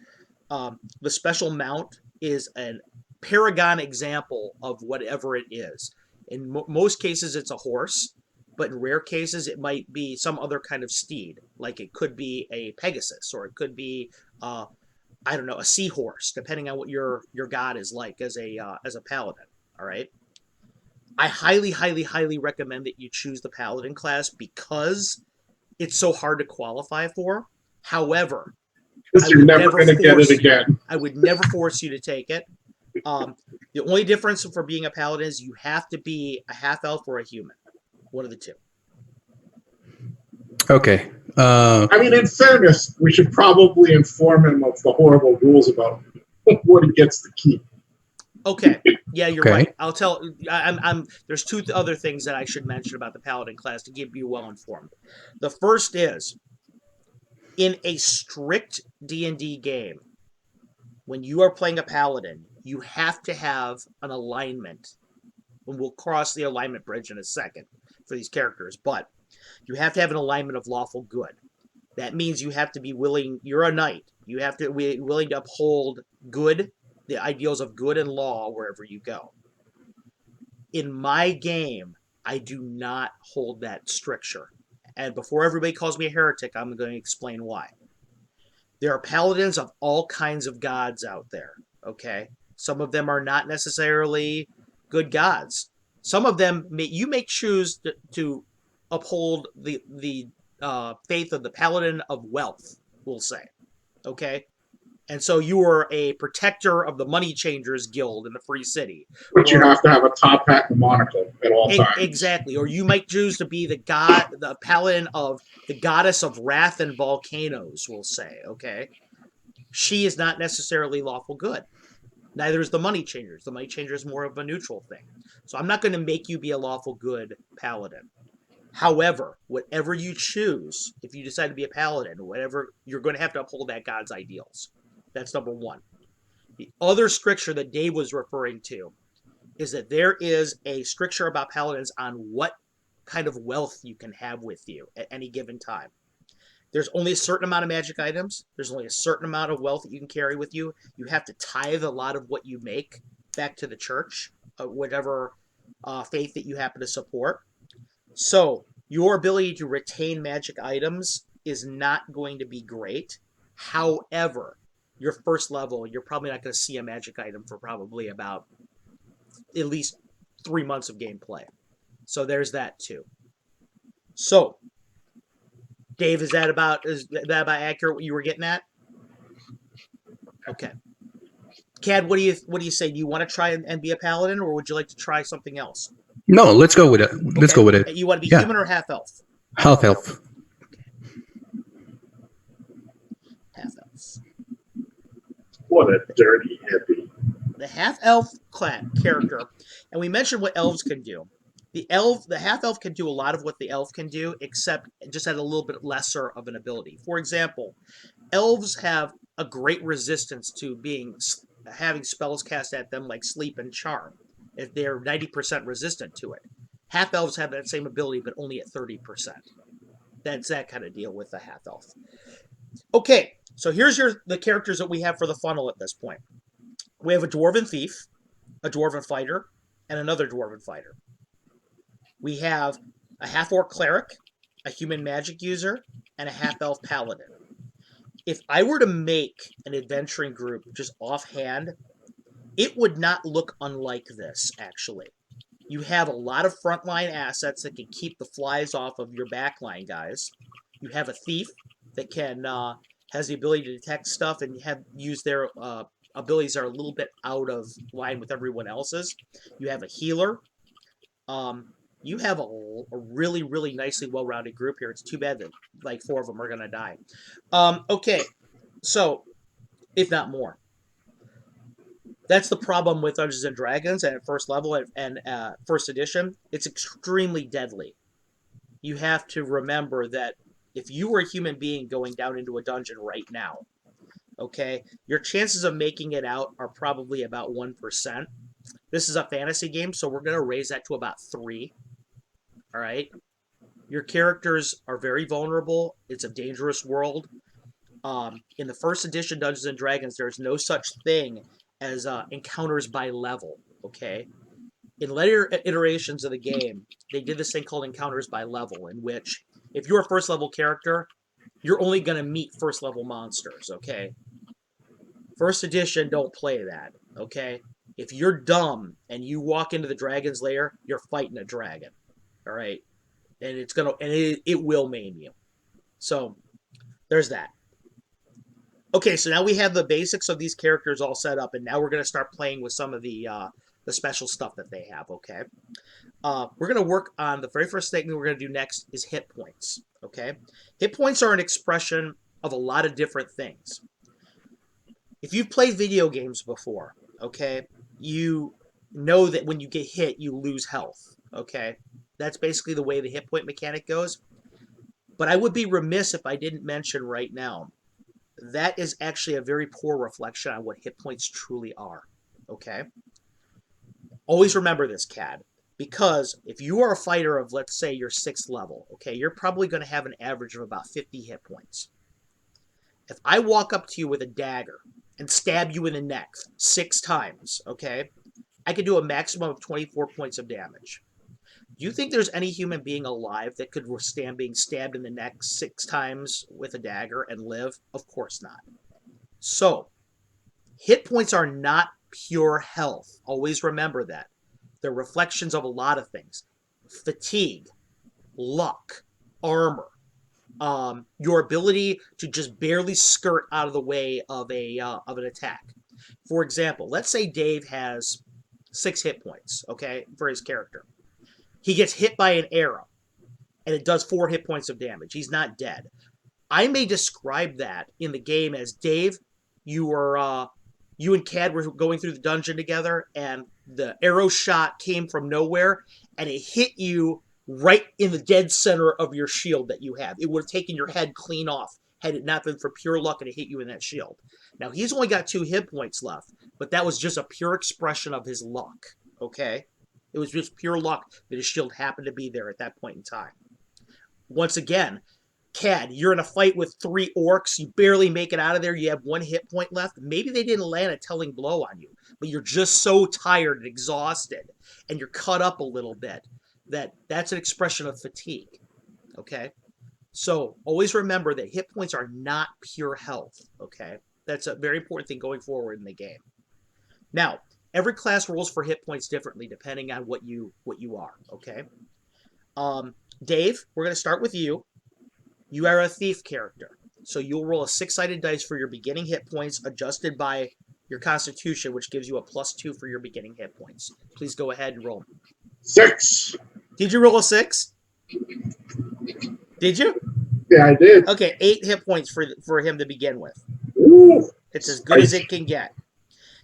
The special mount is a paragon example of whatever it is. In most cases, it's a horse, but in rare cases, it might be some other kind of steed. Like it could be a Pegasus, or it could be I don't know, a seahorse, depending on what your god is like as a paladin. All right. I highly, highly, highly recommend that you choose the paladin class because it's so hard to qualify for. However, Because you're never going to get it again. I would never force you to take it. The only difference for being a paladin is you have to be a half elf or a human, one of the two. Okay. I mean, in fairness, we should probably inform him of the horrible rules about what he gets to keep. Okay. Yeah, you're Okay. right. I'll tell. There's two other things that I should mention about the paladin class to keep you well informed. The first is, in a strict D&D game, when you are playing a paladin, you have to have an alignment. And we'll cross the alignment bridge in a second for these characters, but you have to have an alignment of lawful good. That means you have to be willing. You're a knight. You have to be willing to uphold good, the ideals of good and law wherever you go. In my game, I do not hold that stricture. And before everybody calls me a heretic, I'm going to explain why. There are paladins of all kinds of gods out there, okay? Some of them are not necessarily good gods. Some of them, you may choose to uphold the faith of the paladin of wealth, we'll say, okay? And so you are a protector of the Money Changers Guild in the Free City. But you have to have a top hat and monocle at all times. Exactly. Or you might choose to be the paladin of the goddess of wrath and volcanoes, we'll say, okay? She is not necessarily lawful good. Neither is the Money Changers. The Money Changer is more of a neutral thing. So I'm not going to make you be a lawful good paladin. However, whatever you choose, if you decide to be a paladin, whatever, you're going to have to uphold that god's ideals. That's number one. The other stricture that Dave was referring to is that there is a stricture about paladins on what kind of wealth you can have with you at any given time. There's only a certain amount of magic items. There's only a certain amount of wealth that you can carry with you. You have to tithe a lot of what you make back to the church, whatever faith that you happen to support. So your ability to retain magic items is not going to be great. However, your first level, you're probably not going to see a magic item for probably about at least 3 months of gameplay. So there's that too. So, Dave, is that about accurate what you were getting at? Okay. Cad, what do you say? Do you want to try and be a paladin, or would you like to try something else? No, let's go with it. Let's go with it. You want to be human or half elf? Half elf. Half elf. What a dirty hippie. The half elf character, and we mentioned what elves can do. The half elf can do a lot of what the elf can do, except just at a little bit lesser of an ability. For example, elves have a great resistance to having spells cast at them like sleep and charm, if they're 90% resistant to it. Half elves have that same ability, but only at 30%. That's that kind of deal with the half elf. Okay, so here's the characters that we have for the funnel at this point. We have a dwarven thief, a dwarven fighter, and another dwarven fighter. We have a half-orc cleric, a human magic user, and a half-elf paladin. If I were to make an adventuring group just offhand, it would not look unlike this, actually. You have a lot of frontline assets that can keep the flies off of your backline guys. You have a thief that has the ability to detect stuff and use their abilities that are a little bit out of line with everyone else's. You have a healer. You have a really, really nicely well-rounded group here. It's too bad that like 4 of them are going to die. Okay, so if not more. That's the problem with Dungeons & Dragons and at first level and first edition. It's extremely deadly. You have to remember that if you were a human being going down into a dungeon right now, okay, your chances of making it out are probably about 1%. This is a fantasy game, so we're going to raise that to about 3. All right. Your characters are very vulnerable. It's a dangerous world. In the first edition Dungeons and Dragons, there's no such thing as encounters by level. Okay. In later iterations of the game, they did this thing called encounters by level, in which if you're a first level character, you're only going to meet first level monsters. Okay. First edition, don't play that. Okay. If you're dumb and you walk into the dragon's lair, you're fighting a dragon. All right. And it will maim you. So there's that. Okay, so now we have the basics of these characters all set up, and now we're going to start playing with some of the special stuff that they have. Okay, we're going to work on the very first thing we're going to do next is hit points. Okay, hit points are an expression of a lot of different things. If you've played video games before, okay, you know that when you get hit, you lose health. Okay, that's basically the way the hit point mechanic goes. But I would be remiss if I didn't mention right now that is actually a very poor reflection on what hit points truly are. Okay? Always remember this, CAD, because if you are a fighter of, let's say, your 6th level, okay, you're probably going to have an average of about 50 hit points. If I walk up to you with a dagger and stab you in the neck 6 times, okay, I could do a maximum of 24 points of damage. Do you think there's any human being alive that could withstand being stabbed in the neck 6 times with a dagger and live? Of course not. So, hit points are not pure health. Always remember that. They're reflections of a lot of things. Fatigue, luck, armor, your ability to just barely skirt out of the way of an attack. For example, let's say Dave has 6 hit points, okay, for his character. He gets hit by an arrow, and it does 4 hit points of damage. He's not dead. I may describe that in the game as, Dave, you and Cad were going through the dungeon together, and the arrow shot came from nowhere, and it hit you right in the dead center of your shield that you have. It would have taken your head clean off had it not been for pure luck and it hit you in that shield. Now, he's only got 2 hit points left, but that was just a pure expression of his luck, okay? It was just pure luck that his shield happened to be there at that point in time. Once again, Cad, you're in a fight with 3 orcs. You barely make it out of there. You have 1 hit point left. Maybe they didn't land a telling blow on you, but you're just so tired and exhausted, and you're cut up a little bit, that's an expression of fatigue. Okay? So always remember that hit points are not pure health. Okay? That's a very important thing going forward in the game. Now, every class rolls for hit points differently depending on what you are, okay? Dave, we're going to start with you. You are a thief character. So you'll roll a 6-sided dice for your beginning hit points adjusted by your constitution, which gives you a +2 for your beginning hit points. Please go ahead and roll. 6. Did you roll a 6? Did you? Yeah, I did. Okay, 8 hit points for him to begin with. Ooh. It's as good as it can get.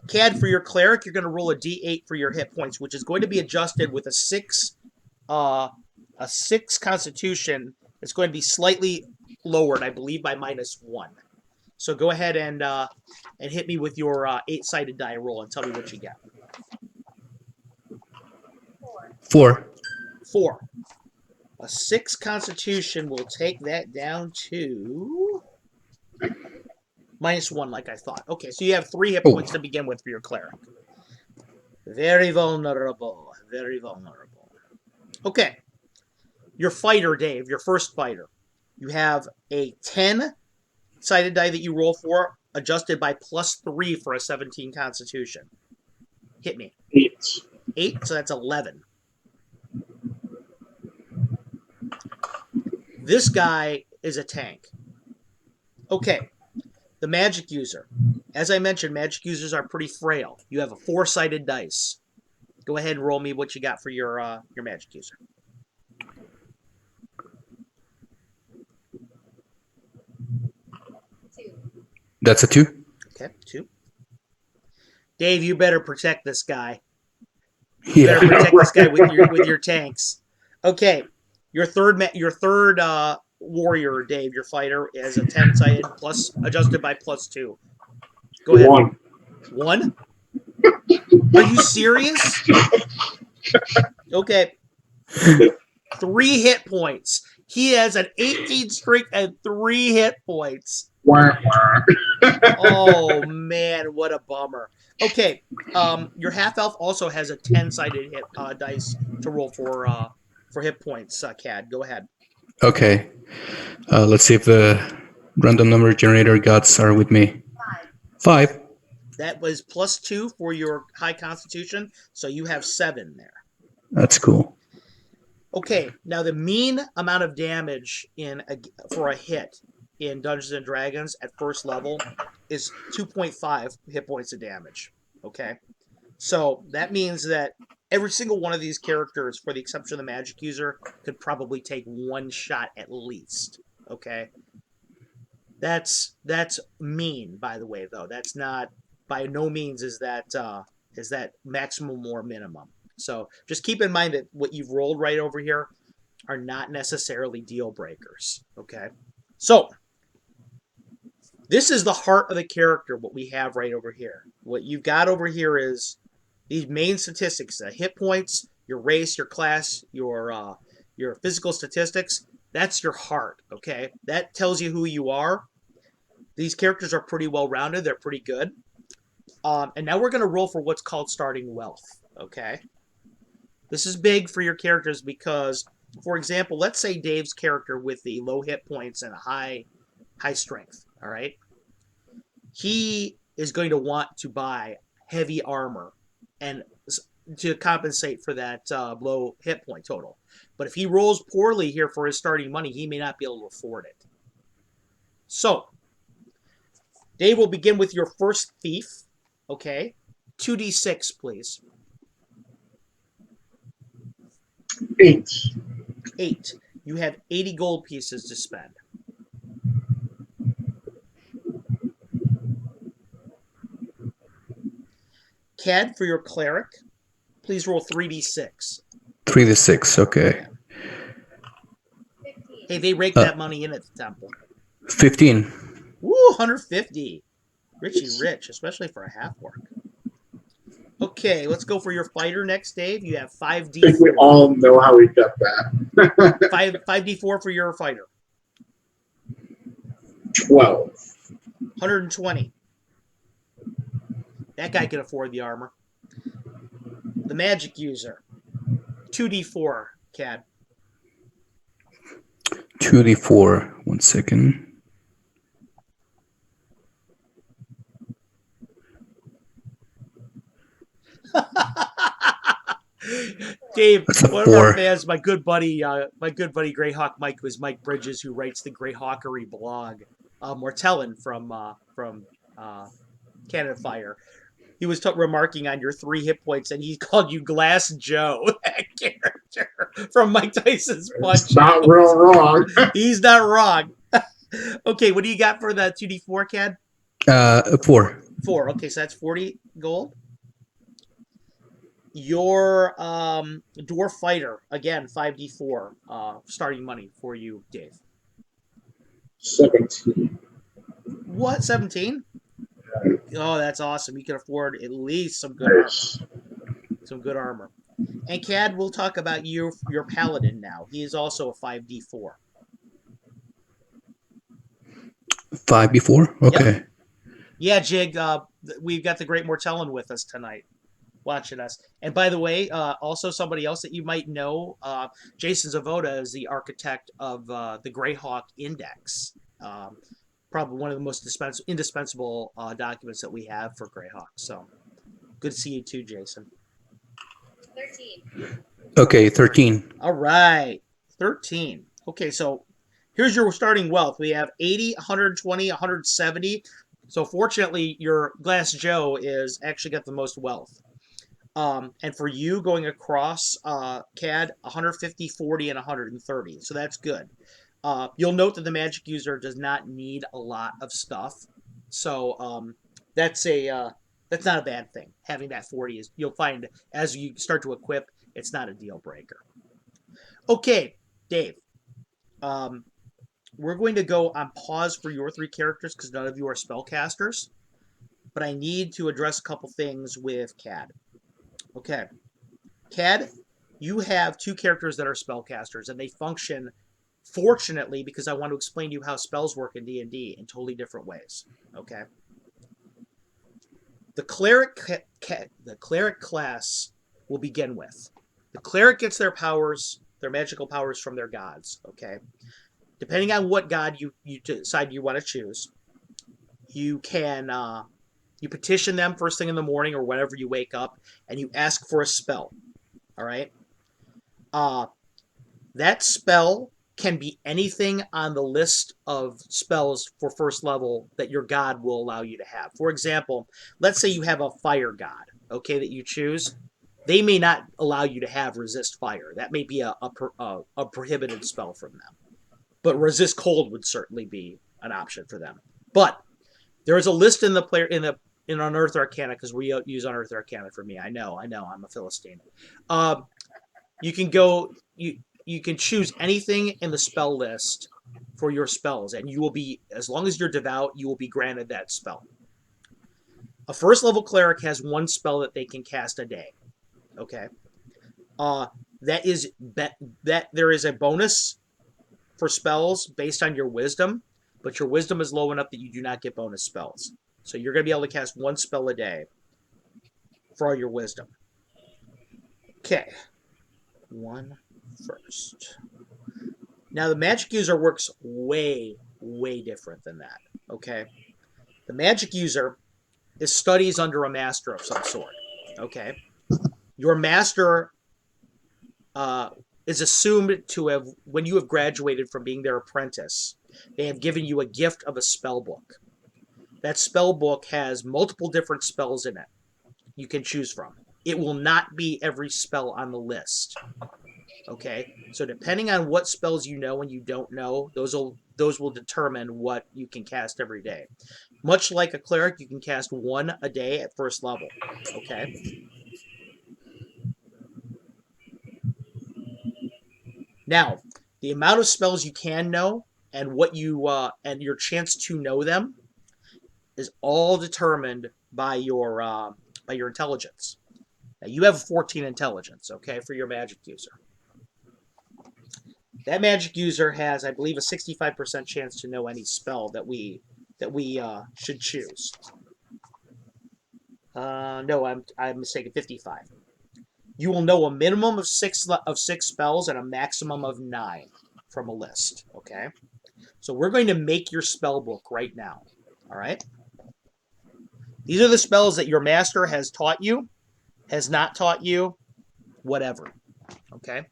Cad, for your cleric, you're going to roll a d8 for your hit points, which is going to be adjusted with a 6 constitution. It's going to be slightly lowered, I believe, by -1. So go ahead and hit me with your 8-sided die roll and tell me what you get. 4. 4. A 6 constitution will take that down to -1, like I thought. Okay, so you have 3 hit points to begin with for your cleric. Very vulnerable. Very vulnerable. Okay. Your fighter, Dave, your first fighter. You have a 10-sided die that you roll for, adjusted by +3 for a 17 constitution. Hit me. 8. 8, so that's 11. This guy is a tank. Okay. The magic user. As I mentioned, magic users are pretty frail. You have a 4-sided dice. Go ahead and roll me what you got for your magic user. That's a 2. Okay, 2. Dave, you better protect this guy. You Yeah. better protect this guy with your tanks. Okay, your third warrior, Dave, your fighter, is a 10-sided plus adjusted by +2. Go ahead. 1. 1? Are you serious? Okay. 3 hit points. He has an 18 strength and 3 hit points. Wah, wah. Oh man, what a bummer. Okay, your half elf also has a 10-sided hit dice to roll for hit points. Cad, go ahead. Okay. Let's see if the random number generator gods are with me. 5. That was +2 for your high constitution, so you have 7 there. That's cool. Okay, now the mean amount of damage for a hit in Dungeons and Dragons at first level is 2.5 hit points of damage. Okay, so that means that every single one of these characters, for the exception of the magic user, could probably take 1 shot at least. Okay, that's mean, by the way, though. That's not, by no means is that maximum or minimum. So just keep in mind that what you've rolled right over here are not necessarily deal breakers. Okay, so this is the heart of the character. What we have right over here. What you've got over here is these main statistics: the hit points, your race, your class, your physical statistics. That's your heart. Okay, that tells you who you are. These characters are pretty well rounded. They're pretty good. And now we're going to roll for what's called starting wealth. Okay. This is big for your characters because, for example, let's say Dave's character with the low hit points and a high strength, all right? He is going to want to buy heavy armor and to compensate for that low hit point total. But if he rolls poorly here for his starting money, he may not be able to afford it. So, Dave will begin with your first thief, okay? 2d6, please. 8. 8. You have 80 gold pieces to spend. Cad, for your cleric, please roll 3d6. 3d6. Okay. Hey, they rake that money in at the temple. 15. Woo, 150. Richie rich, especially for a half-orc. Okay, let's go for your fighter next, Dave. You have 5d4. I think we all know how we got that. 5d4 for your fighter. 12. 120. That guy can afford the armor. The magic user. 2d4, Cad. 2d4. 1 second. Dave, That's a one of our 4. fans, my good buddy Greyhawk Mike, was Mike Bridges, who writes the Greyhawkery blog. Mortellin from Cannon Fire. He was remarking on your 3 hit points, and he called you Glass Joe, that character from Mike Tyson's Punch. It's not real wrong. He's not wrong. Okay, what do you got for the 2d4, Cad? 4. 4. Okay, so that's 40 gold. Your dwarf fighter, again, 5d4 starting money for you, Dave. 17. What, 17? Oh, that's awesome. You can afford at least some good armor. Some good armor. And Cad, we'll talk about your paladin now. He is also a 5d4. 5d4? Okay. Yep. Yeah, Jig, we've got the great Mortellin with us tonight, watching us. And by the way, also somebody else that you might know, Jason Zavoda is the architect of the Greyhawk Index. Probably one of the most indispensable documents that we have for Greyhawk. So good to see you too, Jason. 13. Okay, 13. All right, 13. Okay, so here's your starting wealth. We have 80, 120, 170. So fortunately, your Glass Joe is actually got the most wealth. And for you going across, Cad, 150, 40, and 130. So that's good. You'll note that the magic user does not need a lot of stuff. So that's not a bad thing. Having that 40 is, you'll find as you start to equip, it's not a deal breaker. Okay, Dave. We're going to go on pause for your 3 characters because none of you are spellcasters. But I need to address a couple things with Cad. Okay. Cad, you have two characters that are spellcasters, and they function, fortunately, because I want to explain to you how spells work in D&D in totally different ways. Okay. The cleric class will begin with. The cleric gets their powers, their magical powers, from their gods. Okay. Depending on what god you decide you want to choose, you can you petition them first thing in the morning or whenever you wake up, and you ask for a spell. All right. That spell can be anything on the list of spells for first level that your god will allow you to have. For example, let's say you have a fire god, okay, that you choose. They may not allow you to have resist fire. That may be a prohibited spell from them. But resist cold would certainly be an option for them. But there is a list in the player in Unearthed Arcana, because we use Unearthed Arcana for me. I know, I'm a Philistine. You can go. You can choose anything in the spell list for your spells, and you will be, as long as you're devout, you will be granted that spell. A first level cleric has one spell that they can cast a day. Okay. That there is a bonus for spells based on your wisdom, but your wisdom is low enough that you do not get bonus spells. So you're going to be able to cast one spell a day for all your wisdom. Okay. One first. Now, the magic user works way, way different than that. Okay? The magic user is studies under a master of some sort. Okay? Your master is assumed to have, when you have graduated from being their apprentice, they have given you a gift of a spell book. That spell book has multiple different spells in it you can choose from. It will not be every spell on the list. Okay, so depending on what spells you know and you don't know, those will determine what you can cast every day. Much like a cleric, you can cast one a day at first level. Okay. Now, the amount of spells you can know and what you and your chance to know them is all determined by your intelligence. Now, you have 14 intelligence, okay, for your magic user. That magic user has, I believe, a 65% chance to know any spell that we should choose. No, I'm mistaken. 55. You will know a minimum of six spells and a maximum of 9 from a list. Okay, so we're going to make your spell book right now. All right. These are the spells that your master has taught you, has not taught you, whatever. Okay.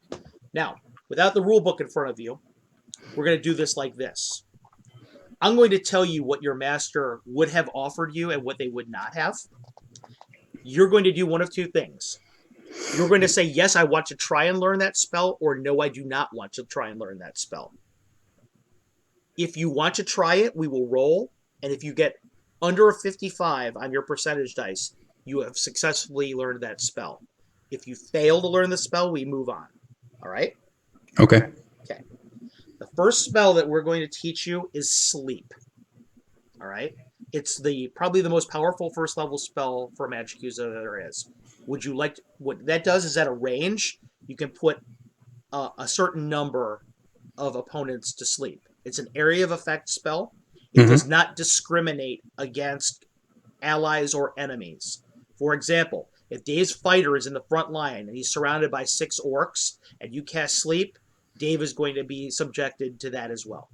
Now, without the rule book in front of you, we're going to do this like this. I'm going to tell you what your master would have offered you and what they would not have. You're going to do one of two things. You're going to say, yes, I want to try and learn that spell, or no, I do not want to try and learn that spell. If you want to try it, we will roll, and if you get under a 55 on your percentage dice, you have successfully learned that spell. If you fail to learn the spell, we move on. All right? Okay. Okay. The first spell that we're going to teach you is Sleep. All right? It's probably the most powerful first level spell for a magic user that there is. Would you like to, what that does is at a range, you can put a certain number of opponents to sleep. It's an area of effect spell. It does not discriminate against allies or enemies. For example, if Dave's fighter is in the front line and he's surrounded by 6 orcs and you cast Sleep, Dave is going to be subjected to that as well.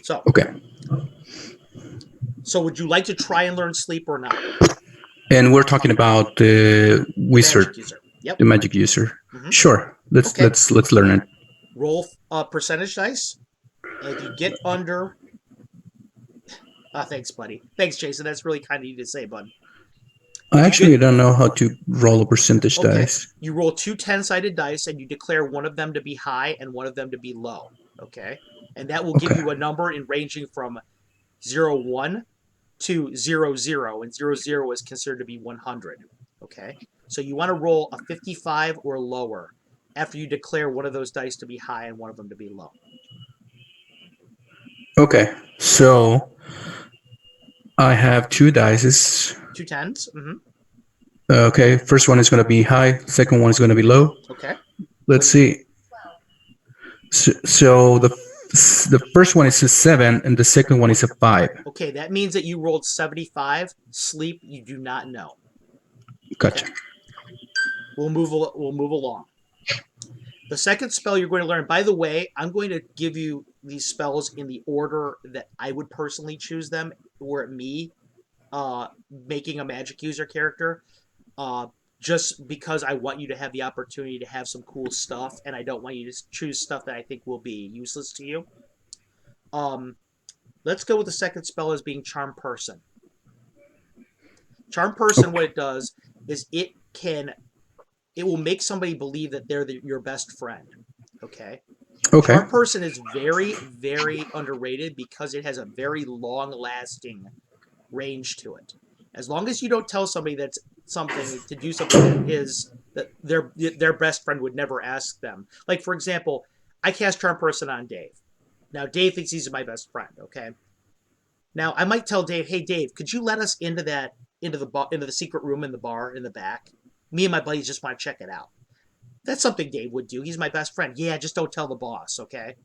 So, okay. So would you like to try and learn Sleep or not? And we're talking about the wizard, magic user. Yep. The magic user. Sure. Let's learn it. Roll percentage dice. And if you get under... thanks, buddy. Thanks, Jason. That's really kind of you to say, bud. I actually don't know how to roll a percentage dice. You roll 2 10-sided dice, and you declare one of them to be high and one of them to be low. Okay? And that will give you a number in ranging from 0-1 to 0-0, and 0-0 is considered to be 100. Okay? So you want to roll a 55 or lower after you declare one of those dice to be high and one of them to be low. Okay. So I have 2 dice. 2 10s? Mm-hmm. Okay, first one is going to be high. Second one is going to be low. Okay. Let's see. So the first one is a 7, and the second one is a 5. Okay, that means that you rolled 75. Sleep, you do not know. Gotcha. Okay. We'll move along. The second spell you're going to learn, by the way, I'm going to give you these spells in the order that I would personally choose them, were it me making a magic user character, just because I want you to have the opportunity to have some cool stuff, and I don't want you to choose stuff that I think will be useless to you. Let's go with the second spell as being Charm Person. Charm Person, what it does is it will make somebody believe that they're your best friend. Okay. Okay. Charm Person is very, very underrated because it has a very long-lasting range to it. As long as you don't tell somebody that's something to do something that their best friend would never ask them. Like, for example, I cast Charm Person on Dave. Now Dave thinks he's my best friend. Okay. Now I might tell Dave, "Hey Dave, could you let us into the secret room in the bar in the back? Me and my buddies just want to check it out." That's something Dave would do. He's my best friend. Yeah, just don't tell the boss, okay?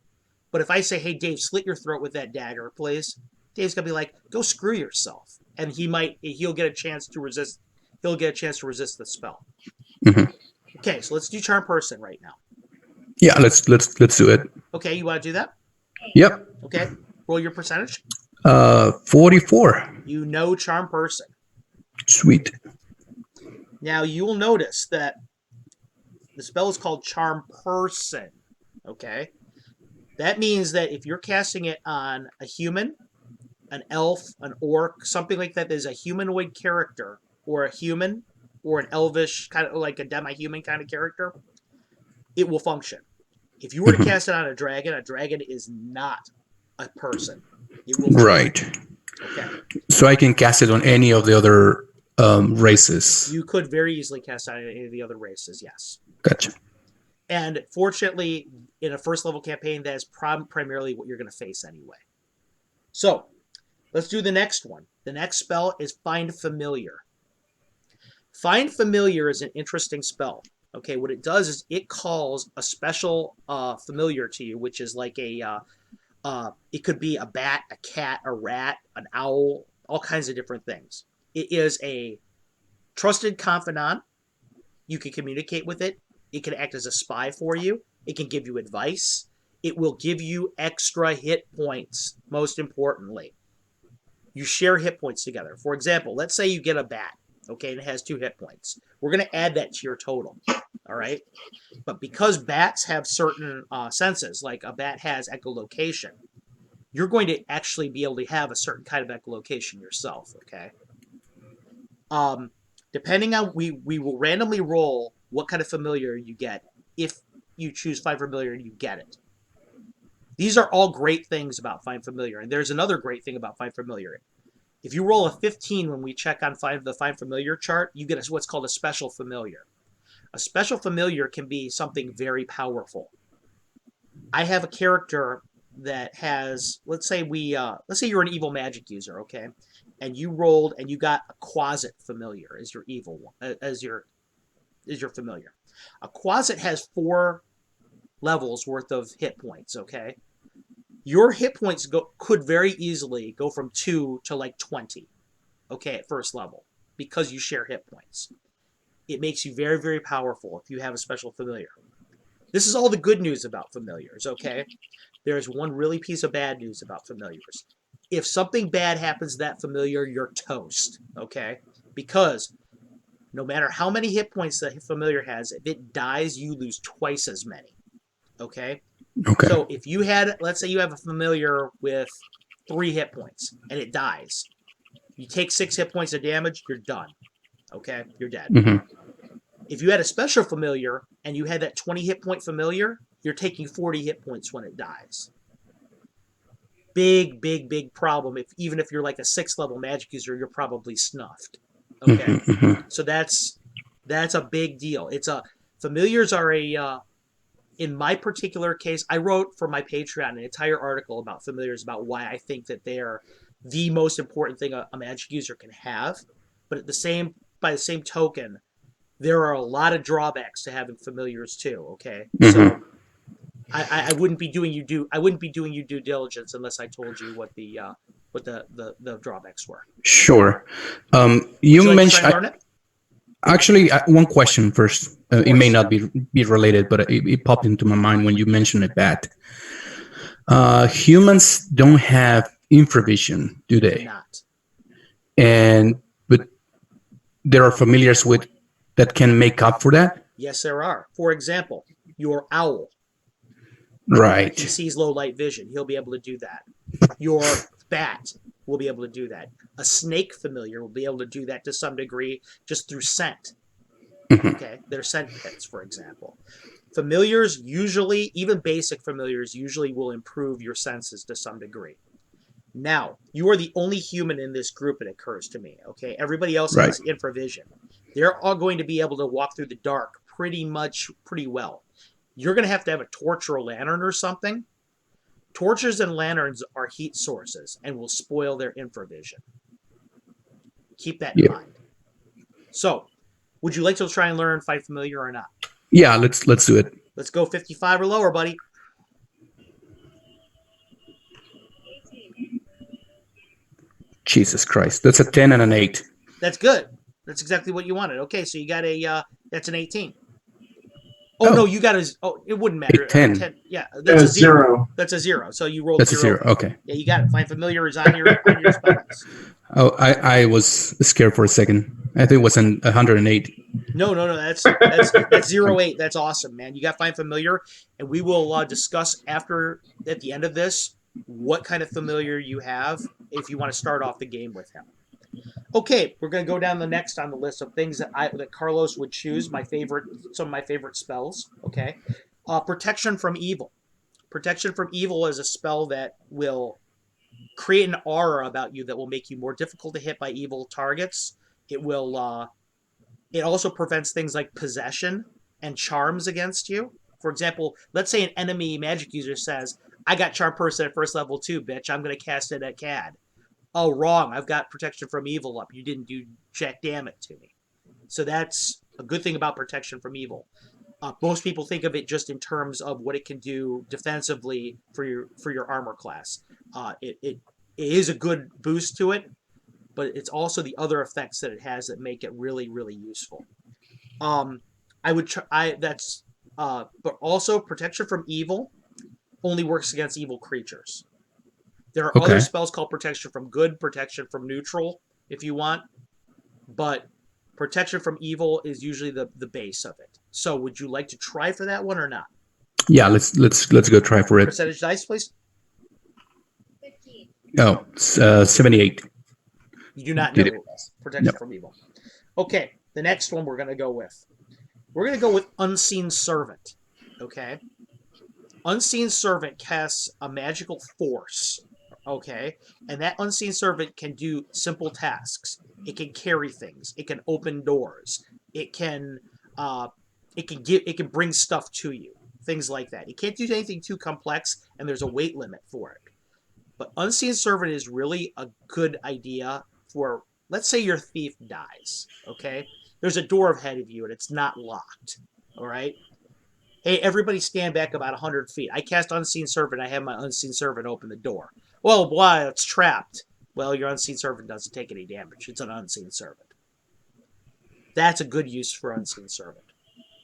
But if I say, "Hey Dave, slit your throat with that dagger, please," Dave's gonna be like, "Go screw yourself," and he'll get a chance to resist. He'll get a chance to resist the spell. Mm-hmm. Okay, so let's do Charm Person right now. Yeah, let's do it. Okay, you want to do that? Yep. Okay, roll your percentage. 44. You know Charm Person. Sweet. Now you will notice that the spell is called Charm Person. Okay, that means that if you're casting it on a human, an elf, an orc, something like that, there's a humanoid character, or a human, or an elvish kind of like a demi-human kind of character, it will function. If you were to cast it on a dragon is not a person. It will Right. Okay. So I can cast it on any of the other races. You could very easily cast it on any of the other races, yes. Gotcha. And fortunately, in a first level campaign, that is primarily what you're going to face anyway. So, let's do the next one. The next spell is Find Familiar. Find Familiar is an interesting spell. Okay, what it does is it calls a special familiar to you, which is like it could be a bat, a cat, a rat, an owl, all kinds of different things. It is a trusted confidant. You can communicate with it. It can act as a spy for you. It can give you advice. It will give you extra hit points, most importantly. You share hit points together. For example, let's say you get a bat, okay, and it has 2 hit points. We're going to add that to your total, all right? But because bats have certain senses, like a bat has echolocation, you're going to actually be able to have a certain kind of echolocation yourself, okay? Depending on, we will randomly roll what kind of familiar you get if you choose Find Familiar and you get it. These are all great things about Find Familiar, and there's another great thing about Find Familiar. If you roll a 15 when we check on the Find Familiar chart, you get what's called a Special Familiar. A Special Familiar can be something very powerful. I have a character that has, let's say you're an evil magic user, okay? And you rolled and you got a Quasit Familiar as your evil one, as your familiar. A Quasit has 4 levels worth of hit points, okay? Your hit points could very easily go from 2 to like 20, okay, at first level, because you share hit points. It makes you very, very powerful if you have a special familiar. This is all the good news about familiars, okay? There's one really piece of bad news about familiars. If something bad happens to that familiar, you're toast, okay? Because no matter how many hit points the familiar has, if it dies, you lose twice as many, okay? Okay. So if you had, let's say you have a familiar with 3 hit points and it dies, you take 6 hit points of damage, you're done. Okay, you're dead. Mm-hmm. If you had a special familiar and you had that 20 hit point familiar, you're taking 40 hit points when it dies. Big, big, big problem. Even if you're like a 6th level magic user, you're probably snuffed. Okay, so that's a big deal. Familiars are in my particular case, I wrote for my Patreon an entire article about familiars, about why I think that they are the most important thing a magic user can have. But at the same by the same token, there are a lot of drawbacks to having familiars too. Okay, Mhm. so I wouldn't be doing you due diligence unless I told you what the drawbacks were. Sure. Would You you like to try mentioned and learn it? actually one question first. It may course. not be related, but it popped into my mind when you mentioned it. That humans don't have infravision, do Do they? not. And but there are familiars with that can make up for that. Yes, there are. For example, your owl. Right. He sees low light vision. He'll be able to do that. Your bat will be able to do that. A snake familiar will be able to do that to some degree just through scent. Mhm. Okay, they're scent pits, for example. Familiars usually, even basic familiars, usually will improve your senses to some degree. Now, you are the only human in this group, it occurs to me. Okay, everybody else Right. has infravision. They're all going to be able to walk through the dark pretty well. You're going to have a torch or a lantern or something. Torches and lanterns are heat sources and will spoil their infravision. Keep that in Yeah. mind. So, would you like to try and learn Fight Familiar or not? Yeah, let's do it. Let's go 55 or lower, buddy. Jesus Christ, that's a 10 and an 8. That's good. That's exactly what you wanted. Okay, so you got that's an 18. Oh, Oh. no, you got it wouldn't matter. 10. Yeah, that's a 0. 0. That's a 0. So you rolled That's a 0. Okay. Yeah, you got it. Find Familiar is on your spell list. Oh, I was scared for a second. I think it was an 108. No. That's 08. That's awesome, man. You got Find Familiar, and we will discuss at the end of this what kind of familiar you have if you want to start off the game with him. Okay, we're going to go down the next on the list of things that Carlos would choose. Some of my favorite spells. Okay, Protection from Evil. Protection from Evil is a spell that will create an aura about you that will make you more difficult to hit by evil targets. It will. It also prevents things like possession and charms against you. For example, let's say an enemy magic user says, "I got Charm Person at first level too, bitch. I'm going to cast it at CAD." Oh, wrong. I've got Protection from Evil up. You didn't do jack damn it to me. So that's a good thing about Protection from Evil. Most people think of it just in terms of what it can do defensively for your armor class. It is a good boost to it, but it's also the other effects that it has that make it really, really useful. But also Protection from Evil only works against evil creatures. There are other spells called Protection from Good, Protection from Neutral, if you want, but Protection from Evil is usually the base of it. So, would you like to try for that one or not? Yeah, let's go try for it. Percentage dice, please. 15. Oh, 78. You do not know Did it. Protection No. from Evil. Okay, the next one we're going to go with. We're going to go with Unseen Servant. Okay? Unseen Servant casts a magical force. Okay? And that Unseen Servant can do simple tasks. It can carry things. It can open doors. It can bring stuff to you. Things like that. It can't do anything too complex, and there's a weight limit for it. But Unseen Servant is really a good idea for, let's say your thief dies, okay? There's a door ahead of you, and it's not locked, all right? Hey, everybody stand back about 100 feet. I cast Unseen Servant. I have my Unseen Servant open the door. Well, why? It's trapped. Well, your Unseen Servant doesn't take any damage. It's an Unseen Servant. That's a good use for Unseen Servant.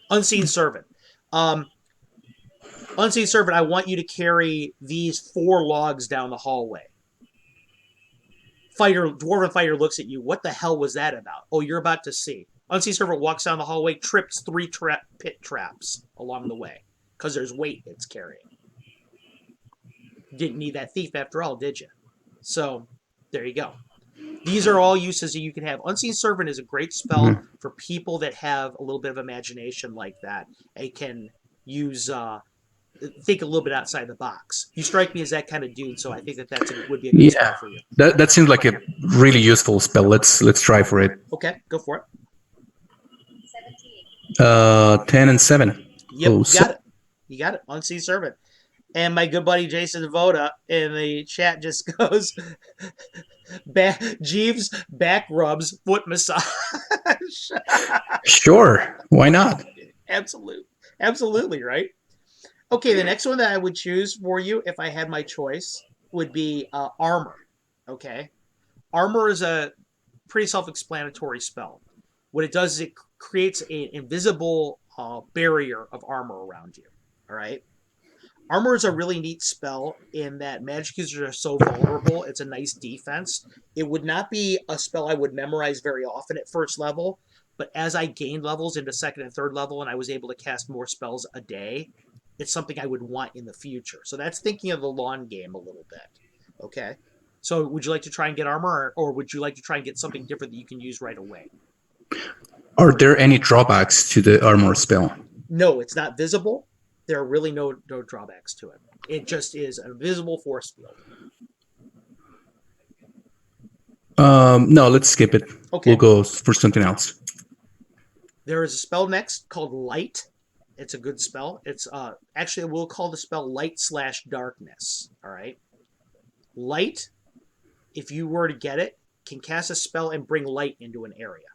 Unseen Servant. Unseen Servant, I want you to carry these 4 logs down the hallway. Dwarven fighter looks at you. What the hell was that about? Oh, you're about to see. Unseen Servant walks down the hallway, trips 3 pit traps along the way because there's weight it's carrying. Didn't need that thief after all, did you? So, there you go. These are all uses that you can have. Unseen Servant is a great spell for people that have a little bit of imagination like that. It can use, think a little bit outside the box. You strike me as that kind of dude, so I think that would be a good spell for you. That seems like a really useful spell. Let's try for it. Okay, go for it. 17. 10 and 7. Yep, Oh, you got it. You got it. Unseen Servant. And my good buddy Jason Devoda in the chat just goes, Jeeves back rubs foot massage. Sure, why not? Absolutely, right? Okay, the next one that I would choose for you, if I had my choice, would be armor. Okay, armor is a pretty self-explanatory spell. What it does is it creates an invisible barrier of armor around you. All right. Armor is a really neat spell in that magic users are so vulnerable. It's a nice defense. It would not be a spell I would memorize very often at first level, but as I gained levels into second and third level and I was able to cast more spells a day, it's something I would want in the future. So that's thinking of the long game a little bit. Okay. So would you like to try and get armor, or would you like to try and get something different that you can use right away? Are there any drawbacks to the armor spell? No, it's not visible. There are really no drawbacks to it. It just is a visible force field. No, let's skip it. Okay. We'll go for something else. There is a spell next called Light. It's a good spell. It's actually we'll call the spell Light/Darkness. All right. Light, if you were to get it, can cast a spell and bring light into an area.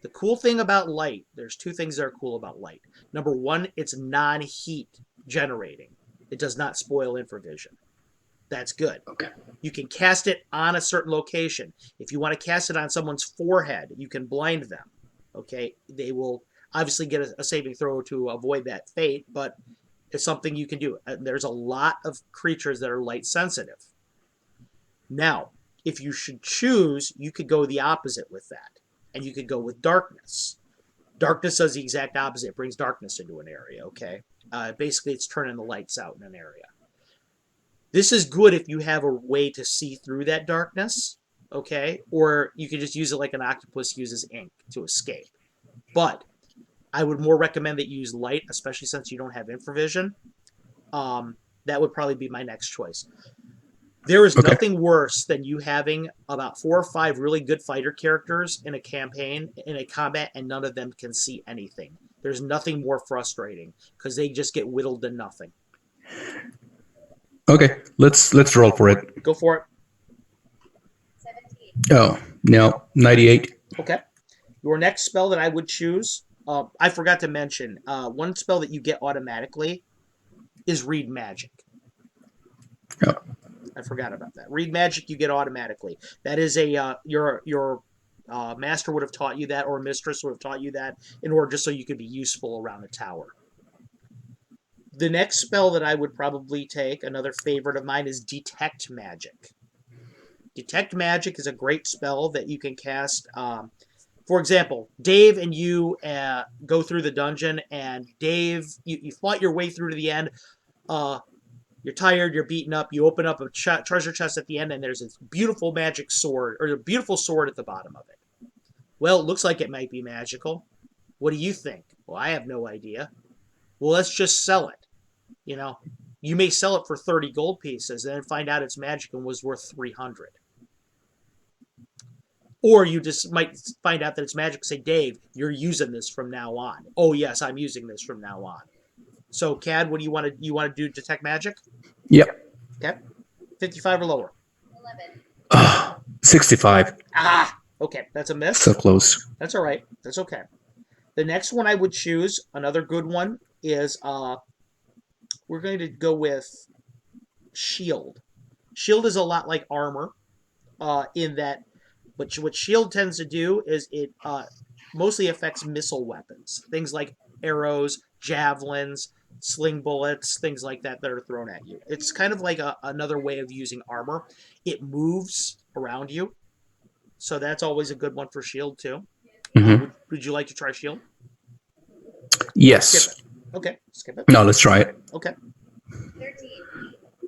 The cool thing about light, there's two things that are cool about light. Number one, it's non-heat generating. It does not spoil infravision. That's good. Okay. You can cast it on a certain location. If you want to cast it on someone's forehead, you can blind them. Okay, they will obviously get a saving throw to avoid that fate, but it's something you can do. There's a lot of creatures that are light sensitive. Now, if you should choose, you could go the opposite with that. And you could go with darkness. Darkness does the exact opposite. It brings darkness into an area, okay? Basically, it's turning the lights out in an area. This is good if you have a way to see through that darkness, okay? Or you can just use it like an octopus uses ink to escape. But I would more recommend that you use light, especially since you don't have infravision. That would probably be my next choice. There is nothing worse than you having about 4 or 5 really good fighter characters in a campaign, in a combat, and none of them can see anything. There's nothing more frustrating because they just get whittled to nothing. Okay, let's roll for it. Go for it. 17. Oh, no, 98. Okay. Your next spell that I would choose, I forgot to mention, one spell that you get automatically is Read Magic. Oh. I forgot about that. Read Magic you get automatically. That is a your master would have taught you that, or mistress would have taught you that, in order just so you could be useful around the tower. The next spell that I would probably take, another favorite of mine, is Detect Magic. Detect Magic is a great spell that you can cast. For example, Dave and you go through the dungeon, and Dave, you fought your way through to the end. You're tired, you're beaten up, you open up a treasure chest at the end, and there's this beautiful magic sword, or a beautiful sword at the bottom of it. Well, it looks like it might be magical. What do you think? Well, I have no idea. Well, let's just sell it. You know, you may sell it for 30 gold pieces and then find out it's magic and was worth 300. Or you just might find out that it's magic and say, Dave, you're using this from now on. Oh, yes, I'm using this from now on. So, Cad, what do you want to do? Detect Magic? Yep. Okay. 55 or lower? 11. 65. Okay. That's a miss. So close. That's all right. That's okay. The next one I would choose, another good one, is we're going to go with Shield. Shield is a lot like armor in that what Shield tends to do is it mostly affects missile weapons. Things like arrows, javelins, sling bullets, things like that are thrown at you. It's kind of like another way of using armor. It moves around you. So that's always a good one for Shield, too. Mm-hmm. Would you like to try Shield? Yes. Skip it. Okay, skip it. No, let's try it. Okay. 13.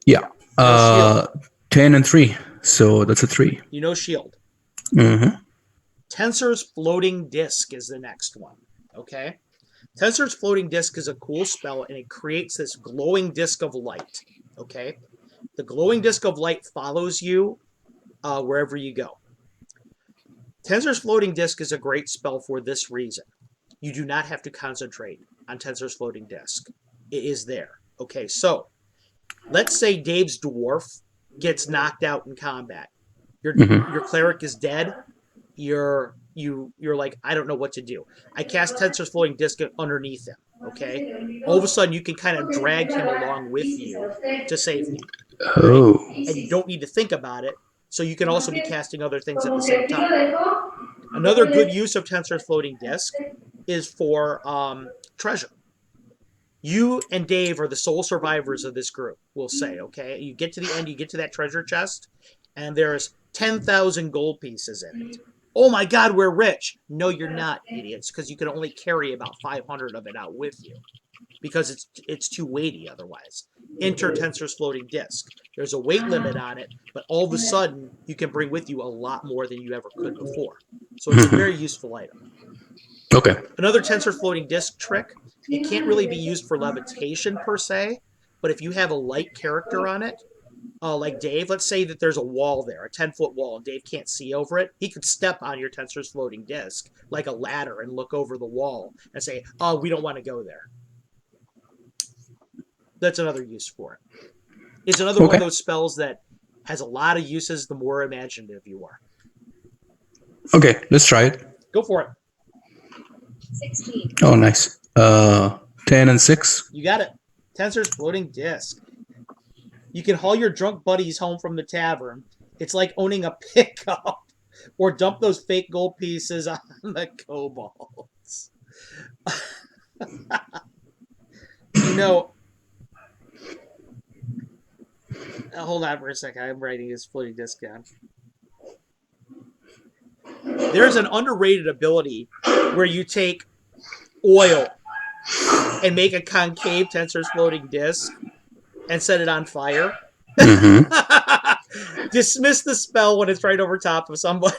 Yeah. No 10 and 3. So that's a 3. You know Shield. Mm-hmm. Tensor's Floating Disc is the next one. Okay? Tensor's Floating Disc is a cool spell, and it creates this glowing disc of light. Okay? The glowing disc of light follows you wherever you go. Tensor's Floating Disc is a great spell for this reason. You do not have to concentrate on Tensor's Floating Disc. It is there. Okay, so let's say Dave's dwarf gets knocked out in combat. Your cleric is dead. You're like, I don't know what to do. I cast Tensor's floating disc underneath him. Okay, all of a sudden you can kind of drag him along with you to safety. All right, Oh. and you don't need to think about it. So you can also be casting other things at the same time. Another good use of Tensor's floating disc is for treasure. You and Dave are the sole survivors of this group, we'll say, okay? You get to the end, you get to that treasure chest, and there's 10,000 gold pieces in it. Oh my god, we're rich! No, you're not, idiots, because you can only carry about 500 of it out with you. Because it's too weighty otherwise. Enter Tensor's floating disc. There's a weight limit on it, but all of a sudden, you can bring with you a lot more than you ever could before. So it's a very useful item. Okay. Another Tensor floating disc trick, it can't really be used for levitation per se, but if you have a light character on it, like Dave, let's say that there's a wall there, a 10-foot wall, and Dave can't see over it, he could step on your Tensor's floating disc like a ladder and look over the wall and say, oh, we don't want to go there. That's another use for it. It's another one of those spells that has a lot of uses the more imaginative you are. Okay, let's try it. Go for it. 16. Oh, nice. 10 and 6. You got it. Tensor's floating disc. You can haul your drunk buddies home from the tavern. It's like owning a pickup. Or dump those fake gold pieces on the kobolds. You know... hold on for a second. I'm writing his floating disc down. There's an underrated ability where you take oil and make a concave Tensor's floating disc and set it on fire. Mm-hmm. Dismiss the spell when it's right over top of somebody.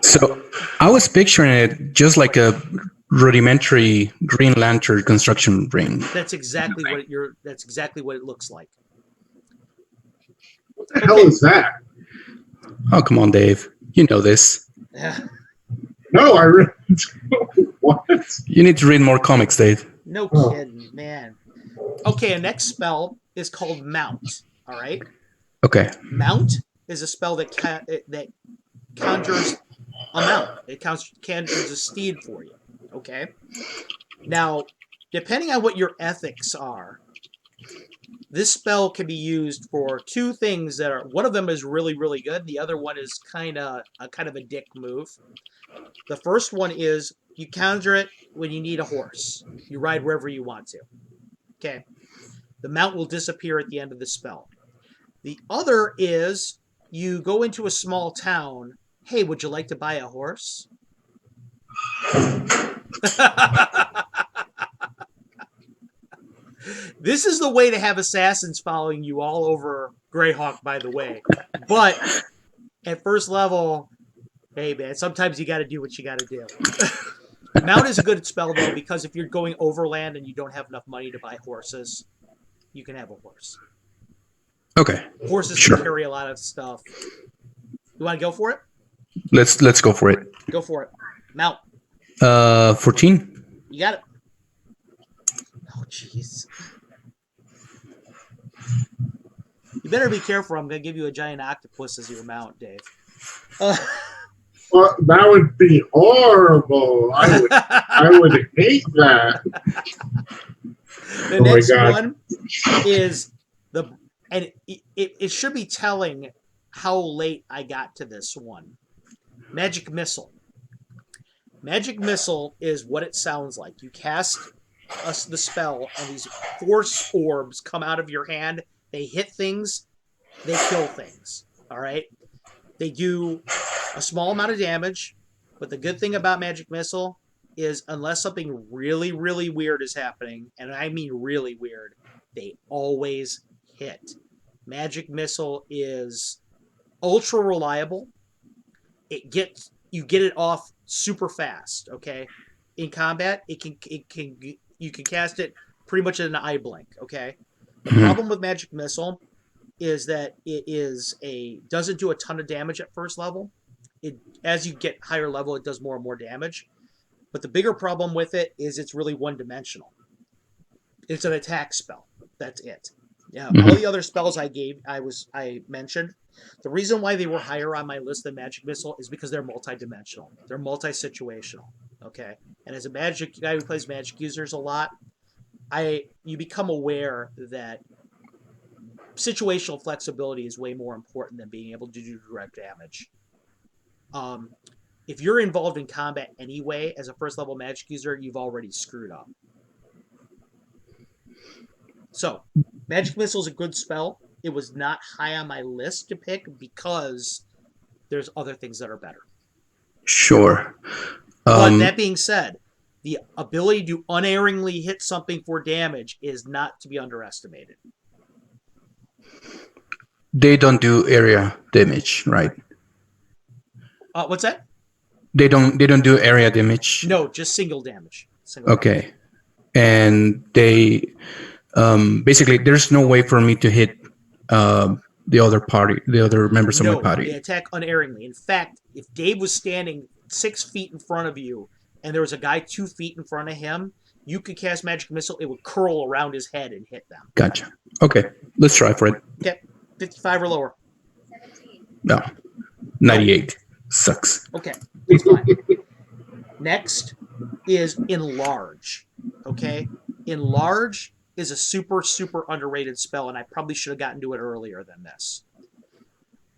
So I was picturing it just like a rudimentary Green Lantern construction ring. That's exactly what it looks like. What the hell is that? Oh, come on, Dave. You know this. Yeah. No, I really don't. What? You need to read more comics, Dave. No kidding, man. Okay, a next spell is called Mount. All right? Okay. Mount is a spell that conjures a mount. It conjures a steed for you. Okay? Now, depending on what your ethics are, this spell can be used for two things that are... one of them is really, really good. The other one is kind of a dick move. The first one is you conjure it when you need a horse. You ride wherever you want to. Okay? The mount will disappear at the end of the spell. The other is you go into a small town. Hey, would you like to buy a horse? This is the way to have assassins following you all over Greyhawk, by the way. But at first level, hey man, sometimes you got to do what you got to do. Mount is a good spell though, because if you're going overland and you don't have enough money to buy horses, you can have a horse. Okay. Horses Sure. can carry a lot of stuff. You want to go for it? Let's go for it. Go for it. Mount. 14. You got it. Oh, jeez. You better be careful. I'm going to give you a giant octopus as your mount, Dave. Well, that would be horrible. I would hate that. The next one is and it should be telling how late I got to this one. Magic Missile. Magic Missile is what it sounds like. You cast the spell, and these force orbs come out of your hand. They hit things. They kill things. All right? They do a small amount of damage, but the good thing about Magic Missile is unless something really, really weird is happening, and I mean really weird, they always hit. Magic Missile is ultra reliable. You get it off super fast, okay? In combat, you can cast it pretty much in an eye blink, okay? The problem with Magic Missile is that it doesn't do a ton of damage at first level. As you get higher level, it does more and more damage. But the bigger problem with it is it's really one-dimensional. It's an attack spell. That's it. Yeah, Mhm. all the other spells I mentioned, the reason why they were higher on my list than Magic Missile is because they're multi-dimensional. They're multi-situational. Okay, and as a Magic guy who plays Magic users a lot, you become aware that situational flexibility is way more important than being able to do direct damage. Um, if you're involved in combat anyway as a first level Magic user, you've already screwed up. So, Magic Missile is a good spell. It was not high on my list to pick because there's other things that are better. Sure. But that being said, the ability to unerringly hit something for damage is not to be underestimated. They don't do area damage, right? What's that? They don't do area damage. No, just single damage. Single Okay. damage. And they basically there's no way for me to hit the other members of my No, they party. attack unerringly. In fact, if Dave was standing 6 feet in front of you and there was a guy 2 feet in front of him, you could cast Magic Missile. It would curl around his head and hit them. Gotcha. Okay, let's try for it. Okay, 55 or lower. 17. No, 98 sucks. Okay, it's fine. Next is Enlarge. Okay, Enlarge is a super, super underrated spell, and I probably should have gotten to it earlier than this.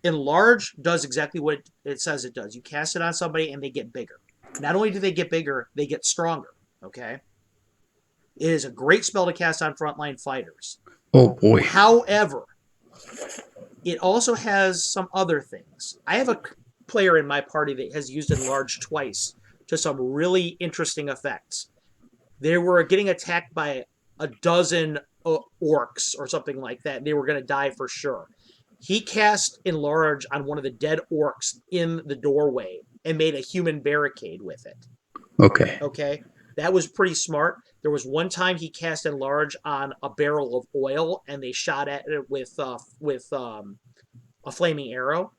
Enlarge does exactly what it says it does. You cast it on somebody and they get bigger. Not only do they get bigger, they get stronger. Okay? It is a great spell to cast on frontline fighters. Oh boy. However, it also has some other things. I have a player in my party that has used Enlarge twice to some really interesting effects. They were getting attacked by a dozen orcs or something like that. They were going to die for sure. He cast Enlarge on one of the dead orcs in the doorway and made a human barricade with it. Okay. Okay? That was pretty smart. There was one time he cast Enlarge on a barrel of oil and they shot at it with a flaming arrow,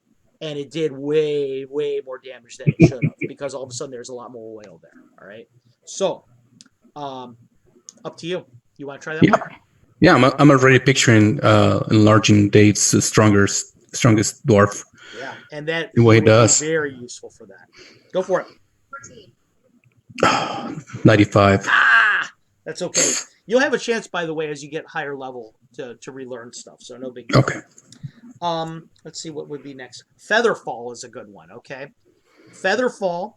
and it did way, way more damage than it should have because all of a sudden there's a lot more oil there. All right? So, up to you. You want to try that Yeah. one? Yeah, I'm already picturing enlarging Dave's strongest dwarf. Yeah, and that The way he it would does. be very useful for that. Go for it. 14. 95. Ah, that's okay. You'll have a chance, by the way, as you get higher level to relearn stuff. So no big deal. Okay. Let's see what would be next. Featherfall is a good one. Okay, Featherfall.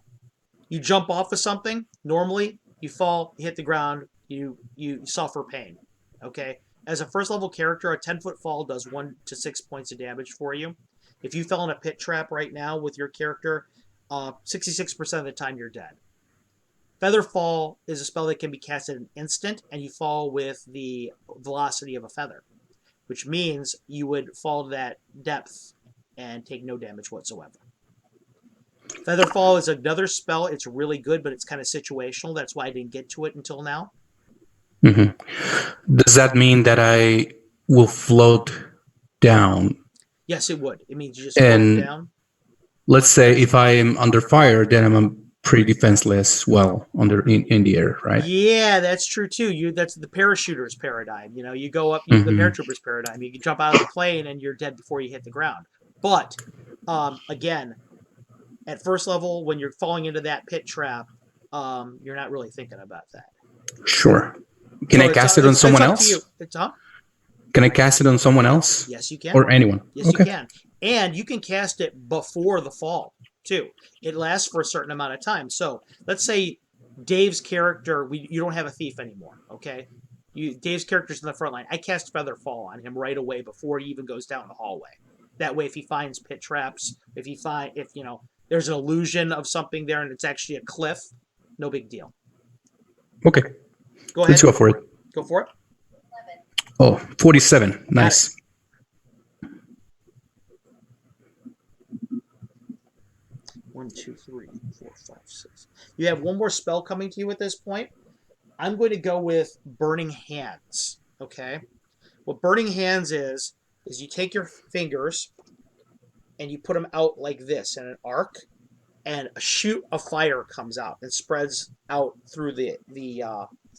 You jump off of something. Normally, you fall, you hit the ground, you suffer pain. Okay. As a first level character, a 10-foot fall does 1 to 6 points of damage for you. If you fell in a pit trap right now with your character, 66% of the time you're dead. Featherfall is a spell that can be cast at an instant, and you fall with the velocity of a feather, which means you would fall to that depth and take no damage whatsoever. Featherfall is another spell. It's really good, but it's kind of situational. That's why I didn't get to it until now. Hmm. Does that mean that I will float down? Yes, it would. It means you just float And down. let's say if I am under fire, then I'm pretty defenseless. Well, in the air, right? Yeah, that's true too. That's the parachuter's paradigm. You go up, the paratrooper's paradigm. You can jump out of the plane and you're dead before you hit the ground. But again, at first level, when you're falling into that pit trap, you're not really thinking about that. Sure. Can I cast it on someone it's up else? To you. It's up. Can I cast it on someone else? Yes, you can. Or anyone? Yes, Okay. you can. And you can cast it before the fall, too. It lasts for a certain amount of time. So let's say Dave's character, you don't have a thief anymore, okay? Dave's character's in the front line. I cast Featherfall on him right away before he even goes down the hallway. That way, if he finds pit traps, if there's an illusion of something there and it's actually a cliff, no big deal. Okay. Go ahead. Let's go for it. Go for it. Oh, 11. 47. Nice. One, two, three, 4, 5, 6. You have one more spell coming to you at this point. I'm going to go with Burning Hands. Okay. What Burning Hands is you take your fingers and you put them out like this in an arc, and a shoot of fire comes out and spreads out through the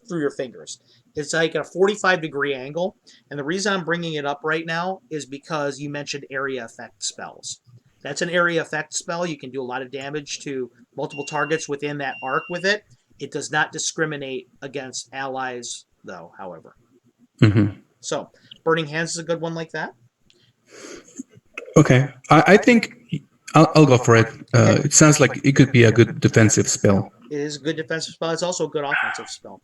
through your fingers. It's like a 45-degree angle. And the reason I'm bringing it up right now is because you mentioned area effect spells. That's an area effect spell. You can do a lot of damage to multiple targets within that arc with it. It does not discriminate against allies, though, however. Mm-hmm. So, Burning Hands is a good one like that. Okay, I think I'll go for it. It sounds like it could be a good defensive spell. It is a good defensive spell. It's also a good offensive spell.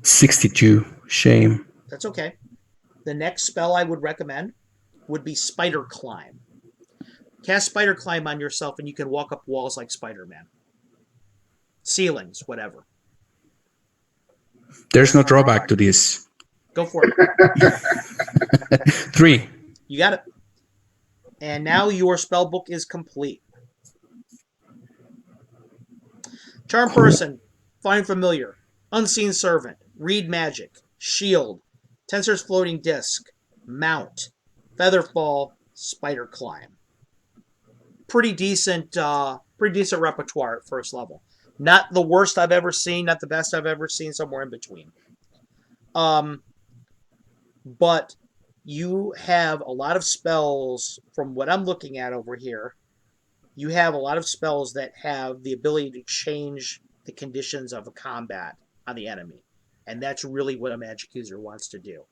62. Shame. That's okay. The next spell I would recommend would be Spider Climb. Cast Spider Climb on yourself and you can walk up walls like Spider-Man. Ceilings, whatever. There's no drawback to this. Go for it. 3. You got it. And now your spell book is complete. Charm Person, Find Familiar, Unseen Servant, Read Magic, Shield, Tensor's Floating Disc, Mount, Featherfall, Spider Climb. Pretty decent repertoire at first level. Not the worst I've ever seen, not the best I've ever seen, somewhere in between. But you have a lot of spells, from what I'm looking at over here, you have a lot of spells that have the ability to change the conditions of a combat on the enemy. And that's really what a magic user wants to do,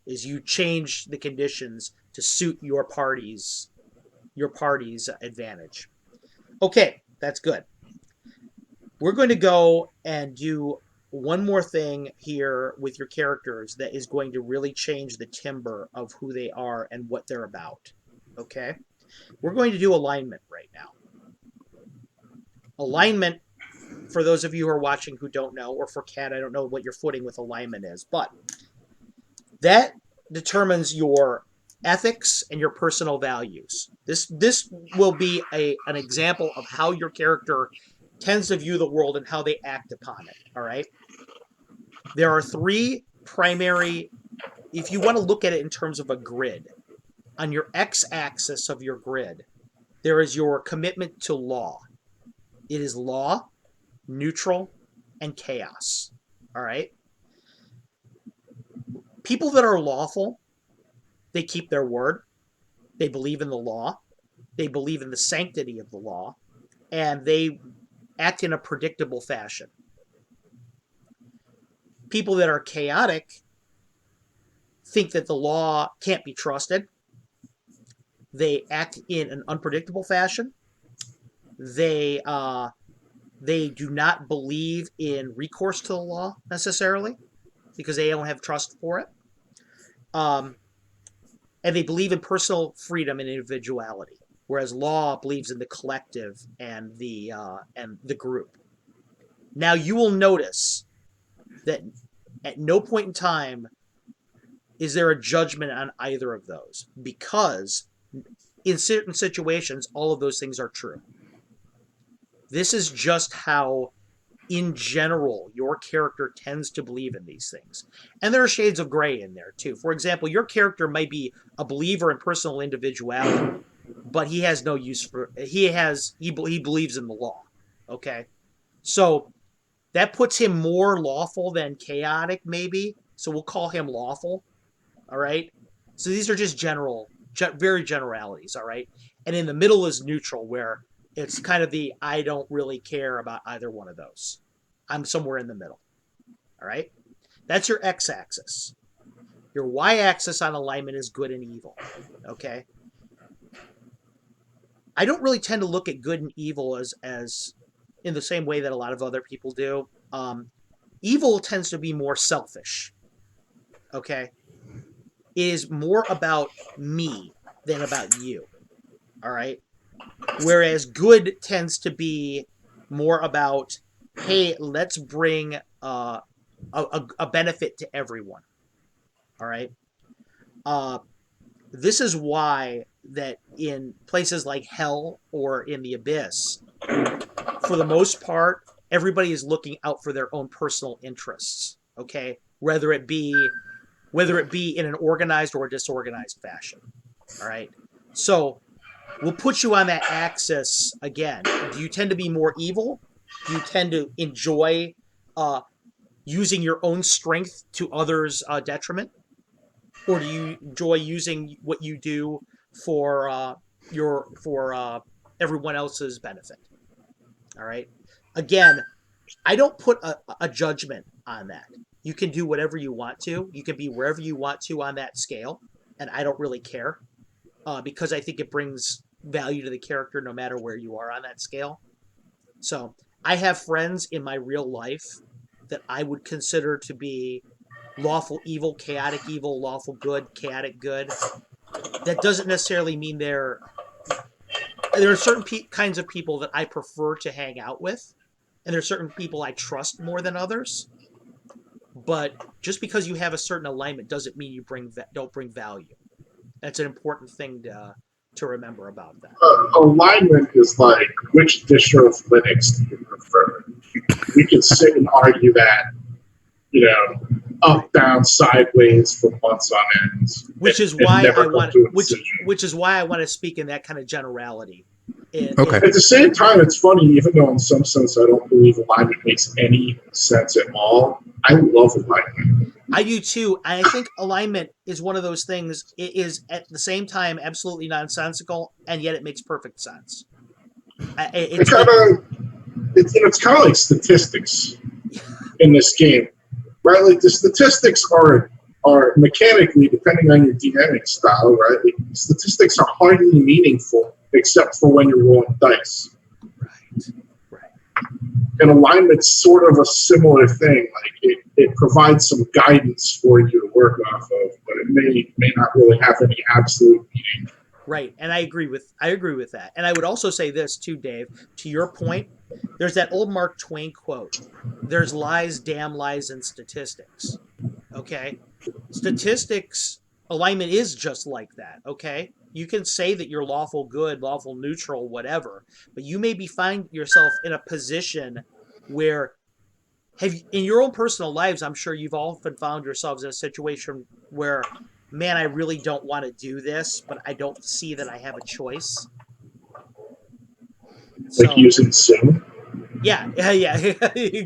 is you change the conditions to suit your party's advantage. Okay, that's good. We're going to go and do one more thing here with your characters that is going to really change the timbre of who they are and what they're about. Okay? We're going to do alignment right now. Alignment, for those of you who are watching who don't know, or for Kat, I don't know what your footing with alignment is, but that determines your ethics and your personal values. This will be an example of how your character tends to view the world and how they act upon it, all right? There are 3 primary, if you want to look at it in terms of a grid, on your x-axis of your grid, there is your commitment to law. It is law, neutral, and chaos, all right? People that are lawful, they keep their word, they believe in the law, they believe in the sanctity of the law, and they act in a predictable fashion. People that are chaotic think that the law can't be trusted. They act in an unpredictable fashion. They do not believe in recourse to the law necessarily because they don't have trust for it. And they believe in personal freedom and individuality, whereas law believes in the collective and the group. Now you will notice that at no point in time is there a judgment on either of those, because in certain situations all of those things are true. This is just how, in general, your character tends to believe in these things. And there are shades of gray in there, too. For example, your character might be a believer in personal individuality, but he has no use for... He believes in the law, okay? So that puts him more lawful than chaotic, maybe. So we'll call him lawful, all right? So these are just very generalities, all right? And in the middle is neutral, where it's kind of the I don't really care about either one of those. I'm somewhere in the middle. All right? That's your x-axis. Your y-axis on alignment is good and evil. Okay? I don't really tend to look at good and evil as in the same way that a lot of other people do. Evil tends to be more selfish. Okay? It is more about me than about you. All right? Whereas good tends to be more about, hey, let's bring a benefit to everyone. All right? This is why that in places like Hell or in the Abyss, for the most part, everybody is looking out for their own personal interests. Okay? Whether it be in an organized or a disorganized fashion. All right? So we'll put you on that axis again. Do you tend to be more evil? Do you tend to enjoy using your own strength to others' detriment, or do you enjoy using what you do for everyone else's benefit? All right. Again, I don't put a judgment on that. You can do whatever you want to. You can be wherever you want to on that scale, and I don't really care because I think it brings value to the character no matter where you are on that scale. So I have friends in my real life that I would consider to be lawful evil, chaotic evil, lawful good, chaotic good. That doesn't necessarily mean there are certain kinds of people that I prefer to hang out with, and there are certain people I trust more than others. But just because you have a certain alignment doesn't mean you don't bring value. That's an important thing to remember about that. Alignment is like, which distro of Linux do you prefer? We can sit and argue that, up, down, sideways for months on end. Which is why I want to speak in that kind of generality. Okay. At the same time, it's funny, even though in some sense I don't believe alignment makes any sense at all, I love alignment. I do too. And I think alignment is one of those things. It is at the same time absolutely nonsensical, and yet it makes perfect sense. It's kind of like statistics in this game, right? Like the statistics are mechanically, depending on your DMing style, right? Like, statistics are hardly meaningful except for when you're rolling dice. Right. And alignment's sort of a similar thing. Like it provides some guidance for you to work off of, but it may not really have any absolute meaning. Right, and I agree with that. And I would also say this too, Dave. To your point, there's that old Mark Twain quote: "There's lies, damn lies, and statistics." Okay, statistics alignment is just like that. Okay, you can say that you're lawful good, lawful neutral, whatever, but you may find yourself in a position where in your own personal lives, I'm sure you've often found yourselves in a situation where, man, I really don't want to do this, but I don't see that I have a choice. Like using Zoom? Yeah, exactly.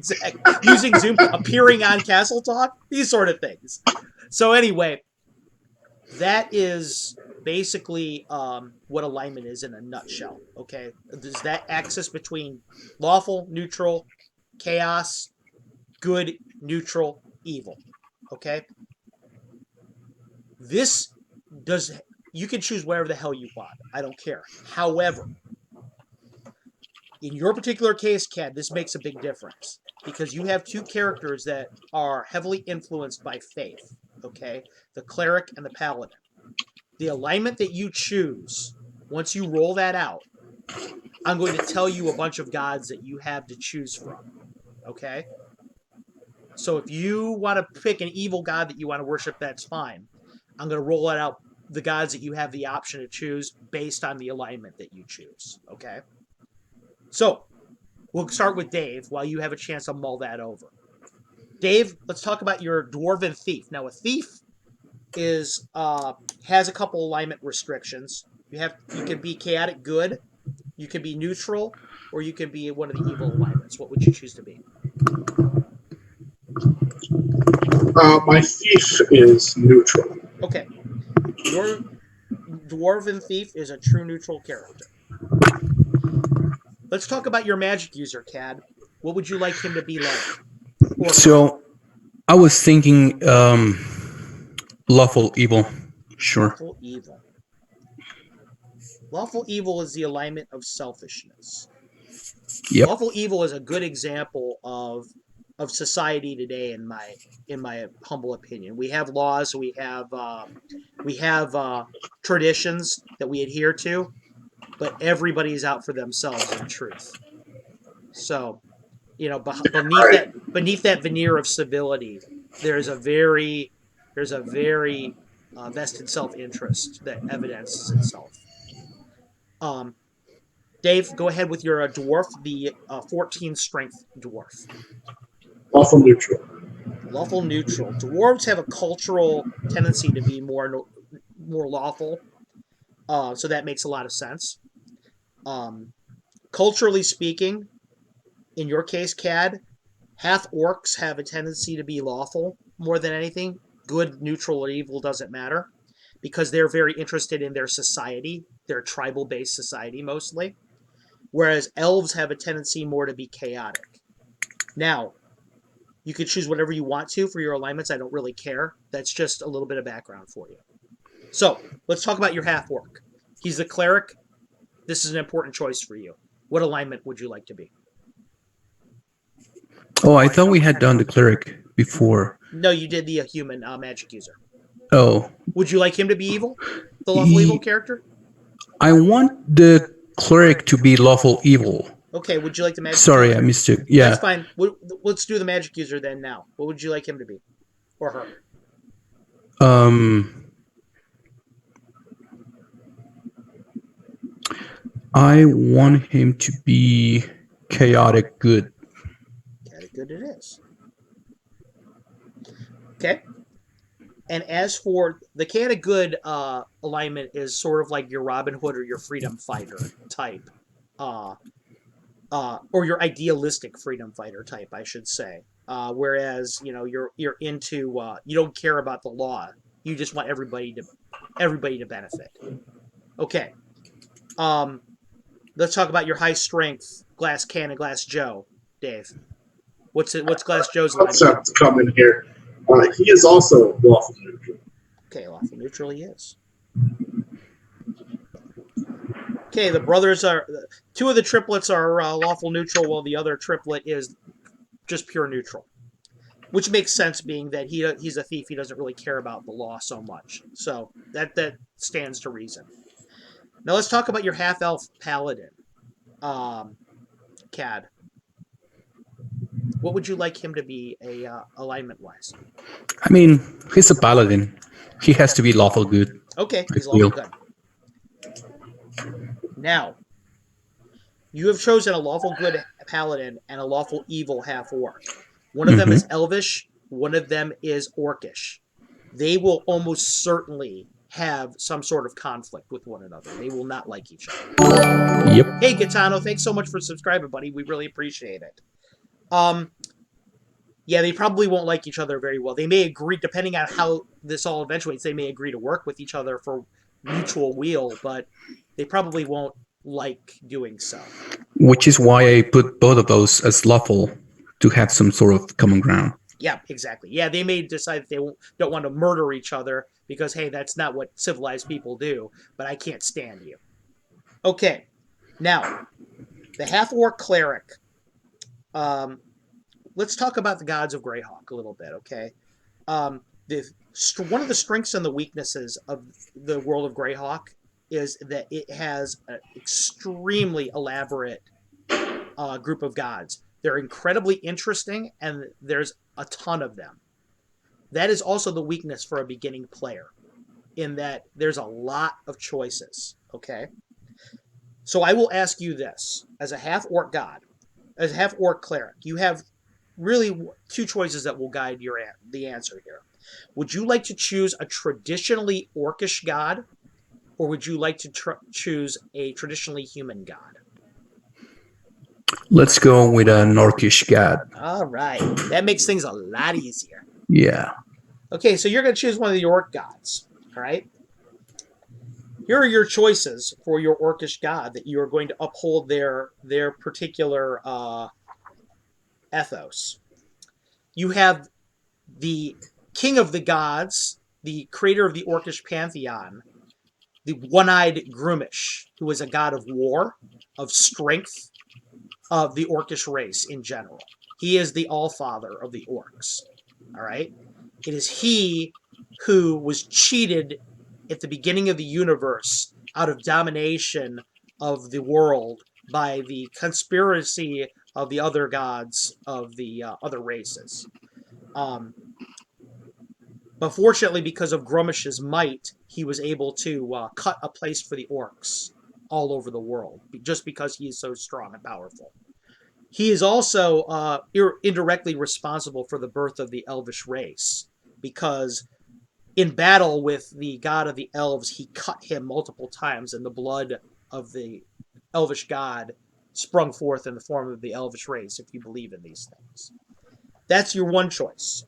Using Zoom, appearing on caslHawk, these sort of things. So anyway, that is basically what alignment is in a nutshell, okay? There's that axis between lawful, neutral, chaos, good, neutral, evil, okay? You can choose whatever the hell you want. I don't care. However, in your particular case, Cad, this makes a big difference because you have two characters that are heavily influenced by faith, okay? The cleric and the paladin. The alignment that you choose, once you roll that out, I'm going to tell you a bunch of gods that you have to choose from, okay? So if you want to pick an evil god that you want to worship, that's fine. I'm going to roll it out, the gods that you have the option to choose based on the alignment that you choose, okay? So we'll start with Dave while you have a chance to mull that over. Dave, let's talk about your dwarven thief. Now, a thief has a couple alignment restrictions. You can be chaotic good, you can be neutral, or you can be one of the evil alignments. What would you choose to be? My thief is neutral. Okay. Your dwarven thief is a true neutral character. Let's talk about your magic user, Cad. What would you like him to be like? So, I was thinking lawful evil. Sure. Lawful evil. Lawful evil is the alignment of selfishness. Yep. Lawful evil is a good example of society today, in my humble opinion. We have laws, we have traditions that we adhere to, but everybody's out for themselves in truth. So, beneath that veneer of civility, there's a very vested self-interest that evidences itself. Dave, go ahead with your dwarf, the 14 strength dwarf. Lawful neutral. Lawful neutral. Dwarves have a cultural tendency to be more lawful, so that makes a lot of sense. Culturally speaking, in your case, Cad, Half orcs have a tendency to be lawful more than anything. Good, neutral, or evil doesn't matter because they're very interested in their society, their tribal based society mostly. Whereas elves have a tendency more to be chaotic. Now, you can choose whatever you want to for your alignments. I don't really care. That's just a little bit of background for you. So, let's talk about your half orc. He's the cleric. This is an important choice for you. What alignment would you like to be? Oh, I thought we had done the cleric before. No, you did the human magic user. Oh, Would you like him to be evil? The lawful evil Ye- character? I want the cleric to be lawful evil. Okay, would you like the magic Sorry, user? I missed it. That's Yeah. fine. Let's do the magic user then now. What would you like him to be? Or her? I want him to be chaotic good. Chaotic good it is. Okay. And as for the chaotic good alignment is sort of like your Robin Hood or your freedom fighter type. Or your idealistic freedom fighter type, I should say. Whereas, you're into you don't care about the law. You just want everybody to benefit. Okay. Let's talk about your high strength glass cannon, glass Joe, Dave. What's glass Joe's alignment? Concept coming here. He is also lawful neutral. Okay, lawful neutral he is. Okay, the brothers are two of the triplets are lawful neutral, while the other triplet is just pure neutral, which makes sense, being that he's a thief. He doesn't really care about the law so much, so that stands to reason. Now let's talk about your half elf paladin, Cad. What would you like him to be, alignment wise? I mean, he's a paladin. He has to be lawful good. Okay, he's I lawful feel. good. Now, you have chosen a lawful good paladin and a lawful evil half orc. One of them is elvish, one of them is orcish. They will almost certainly have some sort of conflict with one another. They will not like each other. Yep. Hey, Gitano, thanks so much for subscribing, buddy. We really appreciate it. Yeah, they probably won't like each other very well. They may agree, depending on how this all eventuates, they may agree to work with each other for mutual weal, but they probably won't like doing so. Which is why I put both of those as lawful to have some sort of common ground. Yeah, exactly. Yeah, they may decide that they don't want to murder each other because, hey, that's not what civilized people do, but I can't stand you. Okay, now, the half-orc cleric. Let's talk about the gods of Greyhawk a little bit, okay? One of the strengths and the weaknesses of the world of Greyhawk is that it has an extremely elaborate group of gods. They're incredibly interesting, and there's a ton of them. That is also the weakness for a beginning player, in that there's a lot of choices, okay? So I will ask you this. As a half-orc god, as a half-orc cleric, you have really two choices that will guide the answer here. Would you like to choose a traditionally orcish god, or would you like to choose a traditionally human god? Let's go with an orcish god. All right. That makes things a lot easier. Yeah. Okay, so you're going to choose one of the orc gods, all right? Here are your choices for your orcish god that you are going to uphold their particular ethos. You have the king of the gods, the creator of the orcish pantheon, the one-eyed Grumish, who is a god of war, of strength, of the orcish race in general. He is the all-father of the orcs. All right? It is he who was cheated at the beginning of the universe out of domination of the world by the conspiracy of the other gods of the other races. But fortunately, because of Grumish's might, he was able to cut a place for the orcs all over the world, just because he is so strong and powerful. He is also indirectly responsible for the birth of the elvish race, because in battle with the god of the elves, he cut him multiple times, and the blood of the elvish god sprung forth in the form of the elvish race, if you believe in these things. That's your one choice.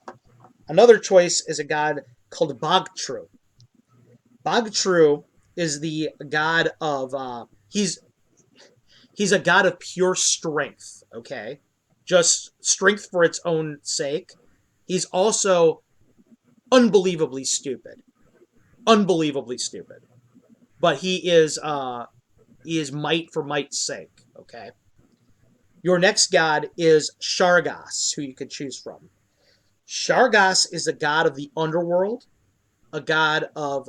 Another choice is a god called Bogtru. Bogtru is the god of he's a god of pure strength, okay? Just strength for its own sake. He's also unbelievably stupid. Unbelievably stupid. But he is might for might's sake, okay? Your next god is Shargas, who you can choose from. Shargas is a god of the underworld, a god of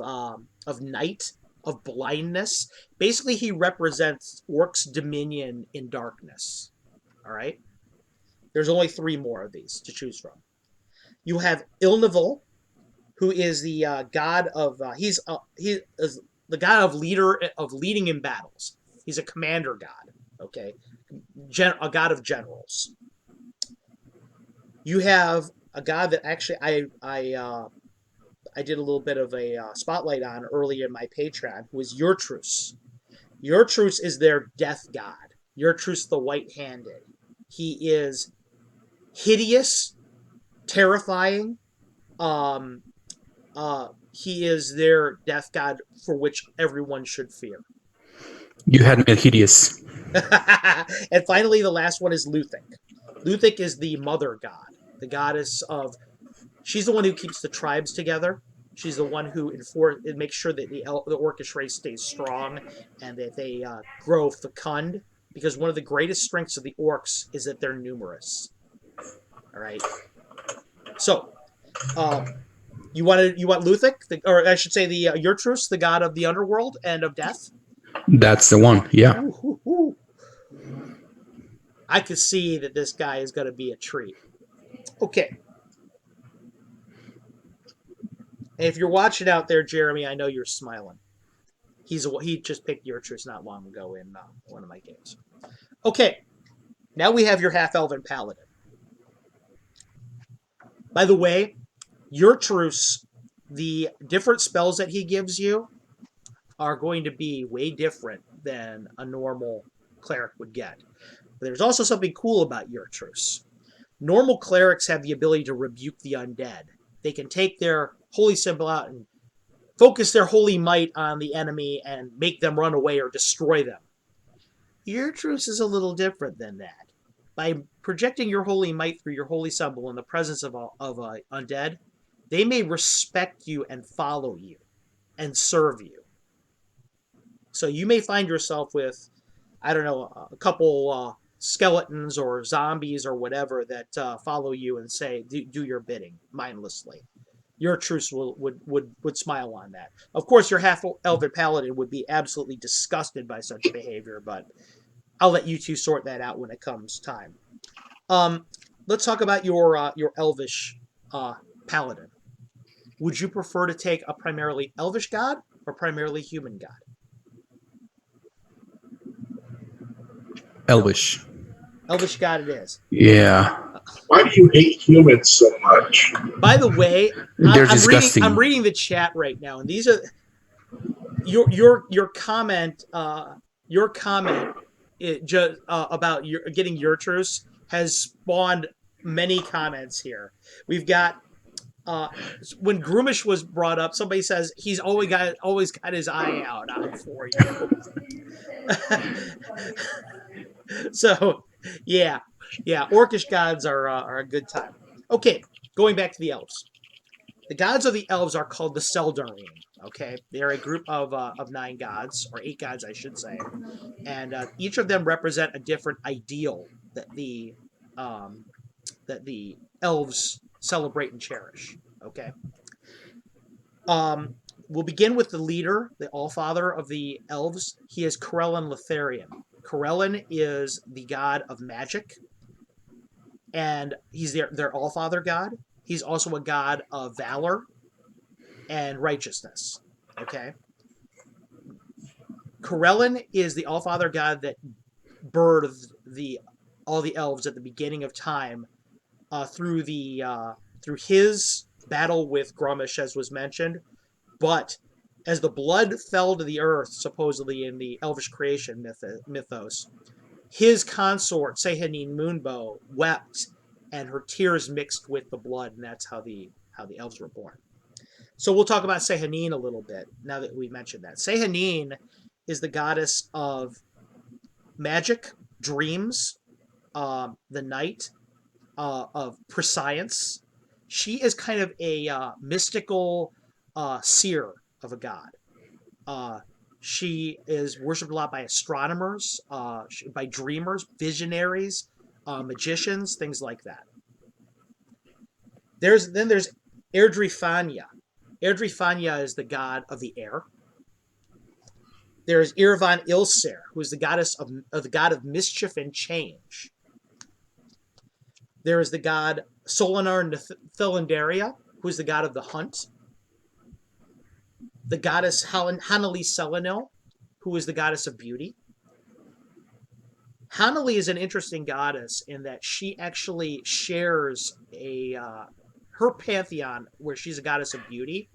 night, of blindness. Basically, he represents orcs' dominion in darkness. All right. There's only 3 more of these to choose from. You have Ilnival, who is the god of he is the god of leading in battles. He's a commander god. Okay, a god of generals. You have a god that actually I did a little bit of a spotlight on earlier in my Patreon, who is Yurtrus. Yurtrus is their death god. Yurtrus the White-Handed. He is hideous, terrifying. He is their death god for which everyone should fear. You had me at hideous. And finally, the last one is Luthik. Luthik is the mother god, the goddess of. She's the one who keeps the tribes together. She's the one who makes sure that the Orcish race stays strong and that they grow fecund. Because one of the greatest strengths of the orcs is that they're numerous. All right. So, you want Luthik, or I should say the Yurtrus, the god of the underworld and of death. That's the one. Yeah. Ooh. I could see that this guy is going to be a treat. Okay. And if you're watching out there, Jeremy, I know you're smiling. He just picked Yurtrus not long ago in one of my games. Okay. Now we have your half-elven paladin. By the way, Yurtrus, the different spells that he gives you are going to be way different than a normal cleric would get. But there's also something cool about Yurtrus. Normal clerics have the ability to rebuke the undead. They can take their holy symbol out and focus their holy might on the enemy and make them run away or destroy them. Yurtrus is a little different than that. By projecting your holy might through your holy symbol in the presence of a undead, they may respect you and follow you and serve you. So you may find yourself with, I don't know, a couple skeletons or zombies or whatever that follow you and say, do your bidding mindlessly. Yurtrus would smile on that. Of course, your half-elven paladin would be absolutely disgusted by such behavior, but I'll let you two sort that out when it comes time. Let's talk about your elvish paladin. Would you prefer to take a primarily elvish god or primarily human god? Elvish. Elvish god it is. Yeah. Why do you hate humans so much? By the way, They're disgusting. I'm reading the chat right now, and these are your comment. Your comment about getting Yurtrus has spawned many comments here. We've got when Groomish was brought up, somebody says he's always got his eye out on for you. So, yeah, Orcish gods are a good time. Okay, going back to the elves. The gods of the elves are called the Seldarian. Okay, they're a group of 9 gods, or 8 gods, I should say, and each of them represent a different ideal that the elves celebrate and cherish. Okay. We'll begin with the leader, the Allfather of the elves. He is Corellin Lotharian. Corellin is the god of magic, and he's their Allfather god. He's also a god of valor and righteousness. Okay. Corellin is the Allfather god that birthed all the elves at the beginning of time through his battle with Grummish, as was mentioned. But as the blood fell to the earth, supposedly in the Elvish creation mythos, his consort, Sehanin Moonbow, wept and her tears mixed with the blood, and that's how the elves were born. So we'll talk about Sehanine a little bit now that we mentioned that. Sehanine is the goddess of magic, dreams, the night, of prescience. She is kind of a mystical seer of a god. She is worshipped a lot by astronomers, by dreamers, visionaries, magicians, things like that. There's Erdrifania. Erdrifania is the god of the air. There's Irvan Ilser, who is the goddess of the god of mischief and change. There is the god Solinar Thilandaria, who is the god of the hunt. The goddess Hanali Selenil, who is the goddess of beauty. Hanali is an interesting goddess in that she actually shares her pantheon where she's a goddess of beauty.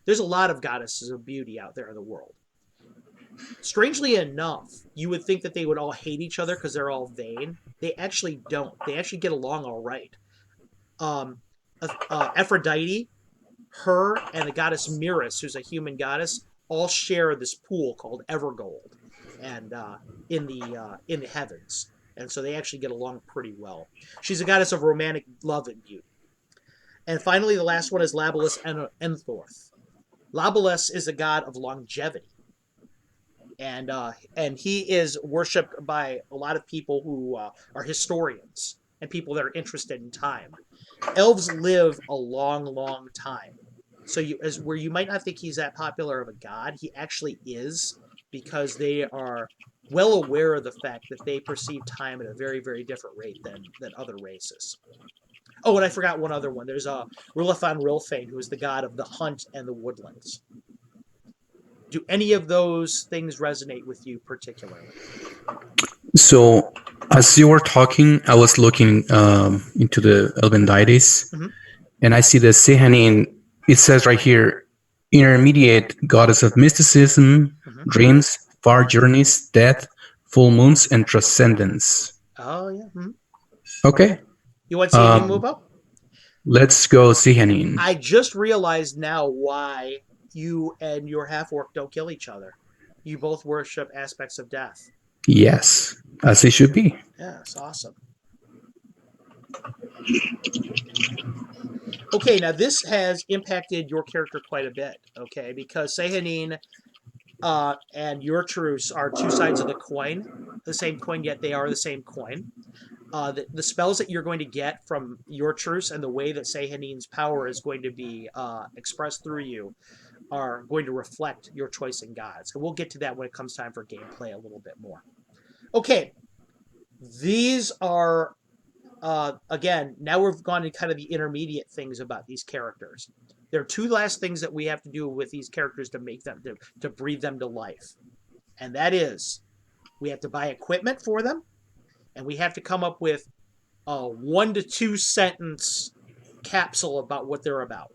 There's a lot of goddesses of beauty out there in the world. Strangely enough, you would think that they would all hate each other because they're all vain. They actually don't. They actually get along all right. Aphrodite, her, and the goddess Miras, who's a human goddess, all share this pool called Evergold, and in the heavens, and so they actually get along pretty well. She's a goddess of romantic love and beauty. And finally, the last one is Labalus Enthorth. Labalus is a god of longevity, and he is worshipped by a lot of people who are historians and people that are interested in time. Elves live a long, long time. So where you might not think he's that popular of a god, he actually is, because they are well aware of the fact that they perceive time at a very, very different rate than other races. Oh, and I forgot one other one. There's Rulafan Rilfane, who is the god of the hunt and the woodlands. Do any of those things resonate with you particularly? So, as you were talking, I was looking into the Elven deities, and I see the Sehanine. It says right here, intermediate goddess of mysticism, dreams, far journeys, death, full moons, and transcendence. Oh, yeah. Okay. You want to see him move up? Let's go Sehanine. I just realized now why you and your half-orc don't kill each other. You both worship aspects of death. Yes, as it should be. Yeah, it's awesome. Okay, now this has impacted your character quite a bit, okay? Because Sehanine and your truce are two sides of the coin. The same coin, yet they are the same coin. The spells that you're going to get from your truce and the way that Sehanine's power is going to be expressed through you are going to reflect your choice in gods. And we'll get to that when it comes time for gameplay a little bit more. Okay, these are, again, now we've gone to kind of the intermediate things about these characters. There are two last things that we have to do with these characters to make them, to breathe them to life. And that is, we have to buy equipment for them, and we have to come up with a 1 to 2 sentence capsule about what they're about.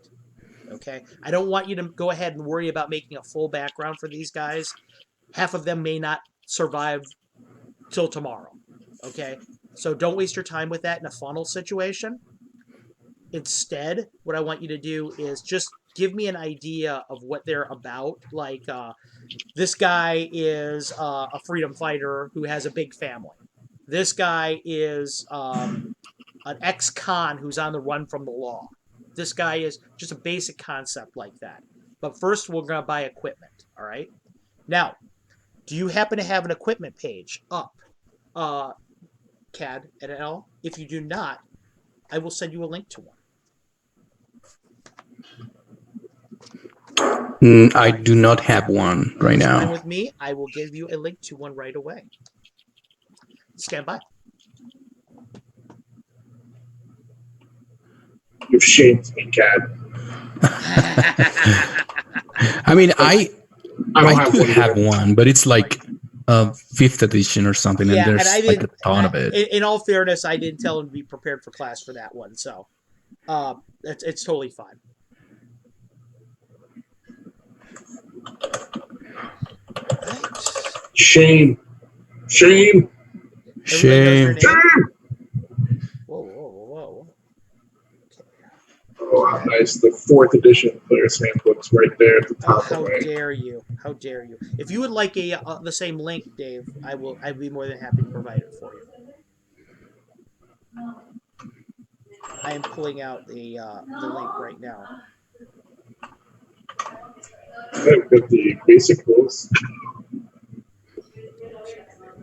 Okay? I don't want you to go ahead and worry about making a full background for these guys. Half of them may not survive till tomorrow. Okay? So don't waste your time with that in a funnel situation. Instead, what I want you to do is just give me an idea of what they're about. Like, this guy is a freedom fighter who has a big family. This guy is an ex-con who's on the run from the law. This guy is just a basic concept like that. But first, we're going to buy equipment, all right? Now, do you happen to have an equipment page up, CAD et al? If you do not, I will send you a link to one. I do not have one right now. Fine with me. I will give you a link to one right away. Stand by. You've shamed me, Cad. I mean, I don't have one, but it's like a 5th edition or something, Yeah, and there's and I like a didn't. ton of it. In all fairness, I didn't tell him to be prepared for class for that one, so it's totally fine. Shame. Shame. Shame. Everybody knows your name? Whoa. Oh, nice. The 4th edition Player's Handbook's right there at the Oh, top how of it. dare you? How dare you? If you would like the same link, Dave, I'd be more than happy to provide it for you. I am pulling out the link right now. I've got the basic rules.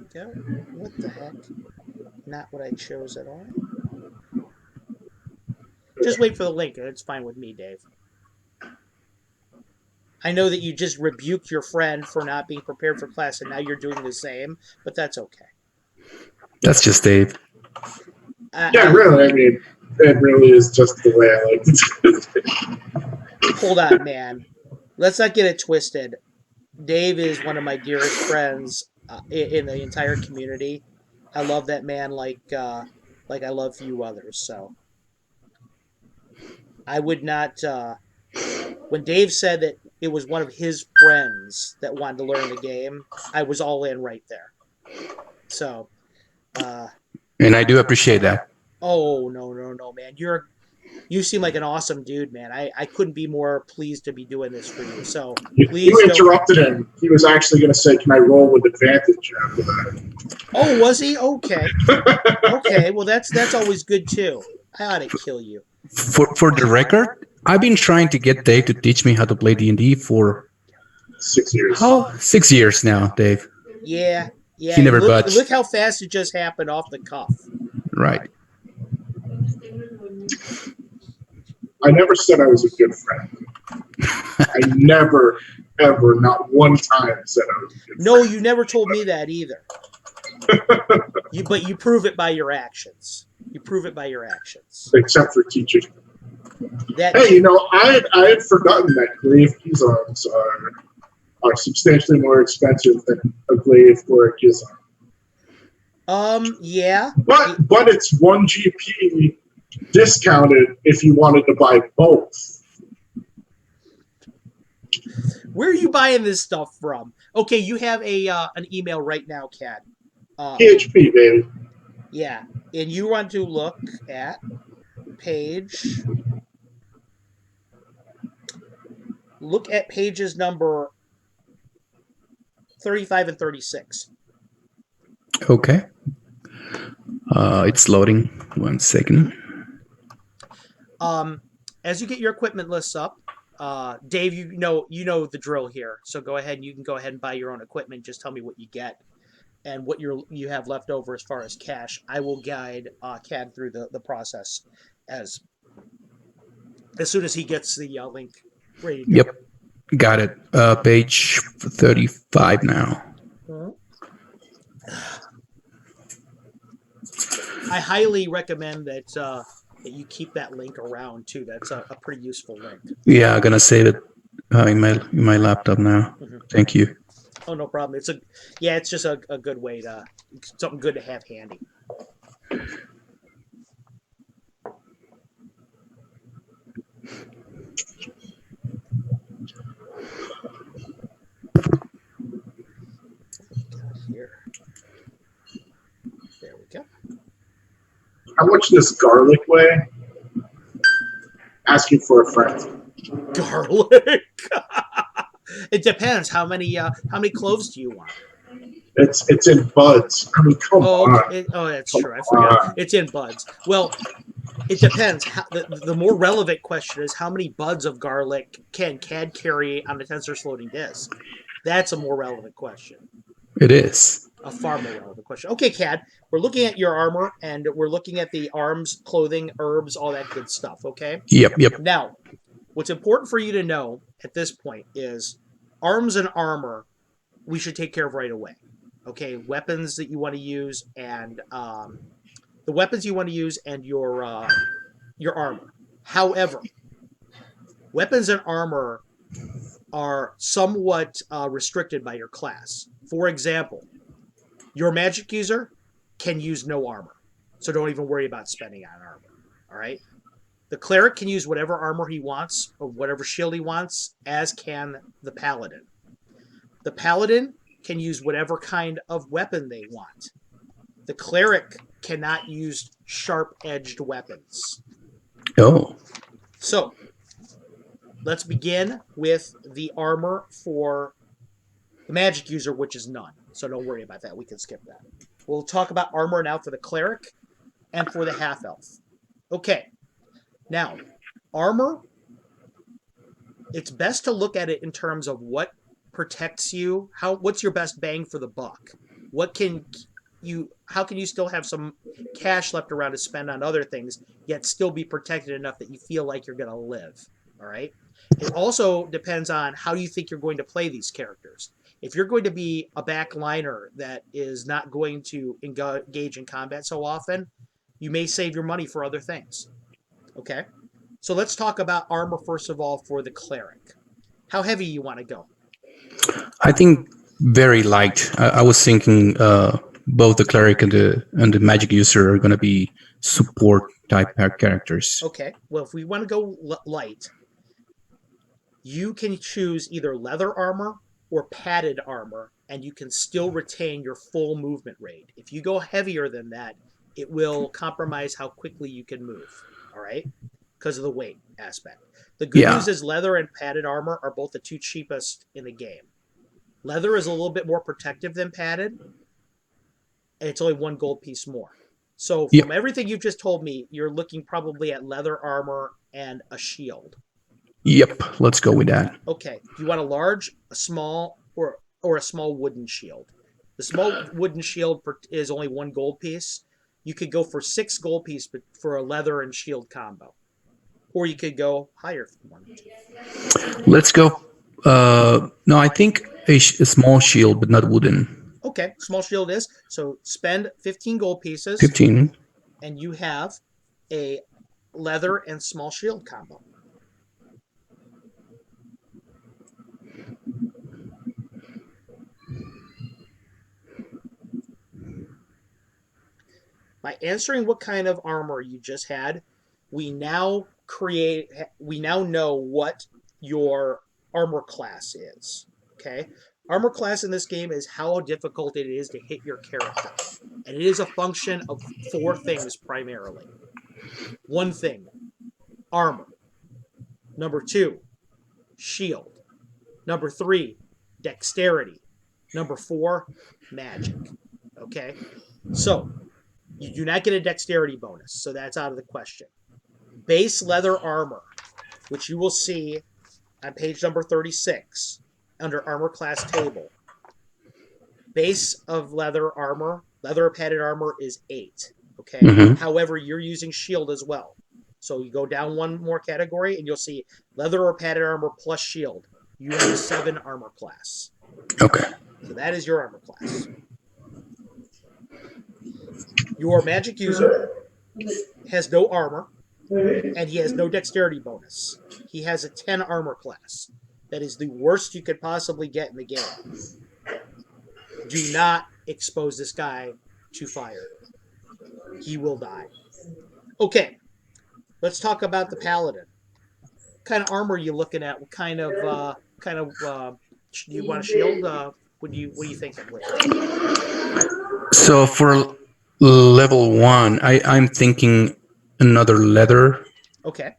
Okay, there we go. What the heck? Not what I chose at all. Just wait for the link. It's fine with me, Dave. I know that you just rebuked your friend for not being prepared for class, and now you're doing the same, but that's okay. That's just Dave. Yeah, really. I mean, it really is just the way I like it. Hold on, man. Let's not get it twisted. Dave is one of my dearest friends in the entire community. I love that man like I love few others. So I would not. When Dave said that it was one of his friends that wanted to learn the game, I was all in right there. So. And I do appreciate that. Oh no, man! You seem like an awesome dude, man. I couldn't be more pleased to be doing this for you. So please you interrupted him. He was actually going to say, "Can I roll with advantage?" After that. Oh, was he? Okay. Okay. Well, that's always good too. I ought to kill you. For the record, I've been trying to get Dave to teach me how to play D&D for 6 years. 6 years now, Dave. Yeah. He never budged. Look how fast it just happened off the cuff. Right. I never said I was a good friend. I never, ever, not one time said I was a good friend. No, you never told me that either. But you prove it by your actions. You prove it by your actions. Except for teaching. That Hey, you know, I had forgotten that glaive arms are substantially more expensive than a glaive or a gizarm. Yeah. But it's 1 GP discounted if you wanted to buy both. Where are you buying this stuff from? Okay, you have an email right now, Kat. PHP, baby. Yeah, and you want to look at page. Look at pages number 35 and 36. Okay. It's loading. 1 second. As you get your equipment lists up, Dave, you know the drill here. So go ahead and you can go ahead and buy your own equipment. Just tell me what you get and what you have left over as far as cash. I will guide CAD through the process as soon as he gets the link ready to go. Yep. Got it. Page 35 now. I highly recommend that you keep that link around too. That's a pretty useful link. Yeah, I'm gonna save it in my laptop now. Mm-hmm. Thank you. Oh, no problem. It's just a good way something good to have handy. Here. There we go. How much this garlic weigh? Asking for a friend. Garlic. It depends. How many cloves do you want? It's in buds. I mean, come on. Okay. That's true. I forgot. It's in buds. Well, it depends. The more relevant question is how many buds of garlic can CAD carry on the tensor's floating disk? That's a more relevant question. It is. A far more relevant question. Okay, CAD, we're looking at your armor, and we're looking at the arms, clothing, herbs, all that good stuff, okay? Yep. Now, what's important for you to know at this point is arms and armor we should take care of right away. Okay, weapons that you want to use and the weapons you want to use and your armor. However, weapons and armor are somewhat restricted by your class. For example, your magic user can use no armor, so don't even worry about spending on armor. All right. The cleric can use whatever armor he wants or whatever shield he wants, as can the paladin. The paladin can use whatever kind of weapon they want. The cleric cannot use sharp-edged weapons. Oh. So let's begin with the armor for the magic user, which is none. So don't worry about that. We can skip that. We'll talk about armor now for the cleric and for the half elf. Okay. Now, armor, it's best to look at it in terms of what protects you. What's your best bang for the buck? How can you still have some cash left around to spend on other things, yet still be protected enough that you feel like you're going to live? All right. It also depends on how you think you're going to play these characters. If you're going to be a backliner that is not going to engage in combat so often, you may save your money for other things. Okay. So let's talk about armor first of all for the cleric. How heavy you want to go? I think very light. I was thinking both the cleric and the magic user are going to be support type characters. Okay. Well, if we want to go light, you can choose either leather armor or padded armor, and you can still retain your full movement rate. If you go heavier than that, it will compromise how quickly you can move. All right? Because of the weight aspect. The good news is leather and padded armor are both the two cheapest in the game. Leather is a little bit more protective than padded, and it's only 1 gold piece more. So from everything you've just told me, you're looking probably at leather armor and a shield. Yep, let's go with that. Okay. Do you want a large, a small, or a small wooden shield? The small wooden shield is only 1 gold piece. You could go for 6 gold piece for a leather and shield combo. Or you could go higher if you wanted to. Let's go. No, I think a small shield, but not wooden. Okay, small shield is. So spend 15 gold pieces. 15. And you have a leather and small shield combo. By answering what kind of armor you just had, we now know what your armor class is. Okay? Armor class in this game is how difficult it is to hit your character. And it is a function of 4 things primarily. 1 thing, armor. Number 2, shield. Number 3, dexterity. Number 4, magic. Okay? So, you do not get a dexterity bonus, so that's out of the question. Base leather armor, which you will see on page number 36 under armor class table. Base of leather armor, leather padded armor is 8. Okay. Mm-hmm. However, you're using shield as well. So you go down 1 more category and you'll see leather or padded armor plus shield. You have a 7 armor class. Okay. So that is your armor class. Your magic user has no armor, and he has no dexterity bonus. He has a 10 armor class. That is the worst you could possibly get in the game. Do not expose this guy to fire. He will die. Okay, let's talk about the paladin. What kind of armor are you looking at? What kind of do you want a shield? What do you think of it? So for level 1, I'm thinking another leather. Okay.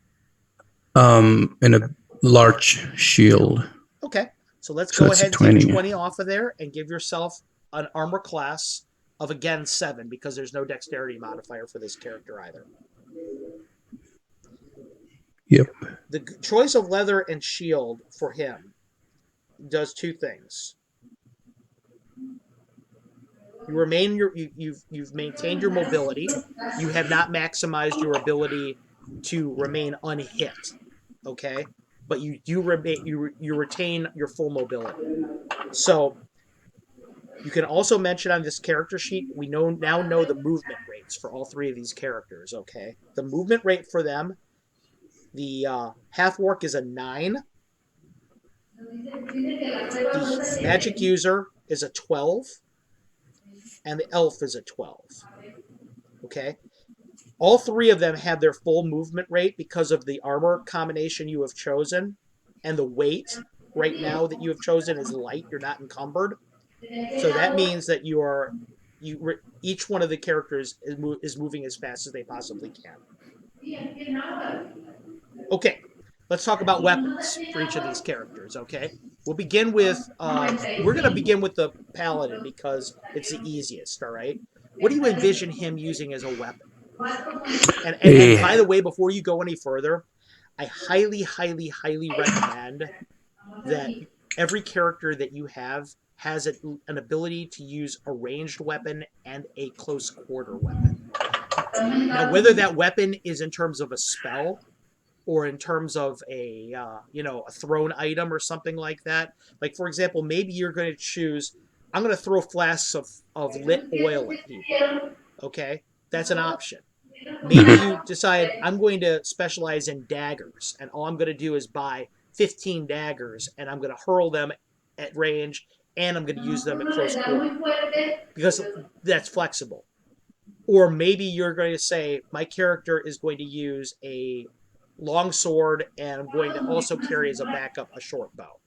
And a large shield. Okay. So let's go ahead and take 20 off of there and give yourself an armor class of, again, 7 because there's no dexterity modifier for this character either. Yep. The choice of leather and shield for him does 2 things. You've maintained your mobility. You have not maximized your ability to remain unhit. Okay? But you retain your full mobility. So you can also mention on this character sheet, we now know the movement rates for all 3 of these characters, okay? The movement rate for them, the half-orc is a 9. The magic user is a 12. And the elf is a 12. Okay? All 3 of them have their full movement rate because of the armor combination you have chosen. And the weight right now that you have chosen is light. You're not encumbered. So that means that each one of the characters is moving as fast as they possibly can. Okay, let's talk about weapons for each of these characters, okay? We'll begin with, we're going to begin with the Paladin because it's the easiest, all right? What do you envision him using as a weapon? And by the way, before you go any further, I highly, highly, highly recommend that every character that you have has an ability to use a ranged weapon and a close quarter weapon. Now, whether that weapon is in terms of a spell or in terms of a a thrown item or something like that. Like, for example, maybe you're going to choose, I'm going to throw flasks of lit oil at people. Okay, that's an option. Maybe you decide I'm going to specialize in daggers, and all I'm going to do is buy 15 daggers, and I'm going to hurl them at range, and I'm going to use them at close quarter because that's flexible. Or maybe you're going to say my character is going to use a long sword, and I'm going to also carry as a backup a short bow.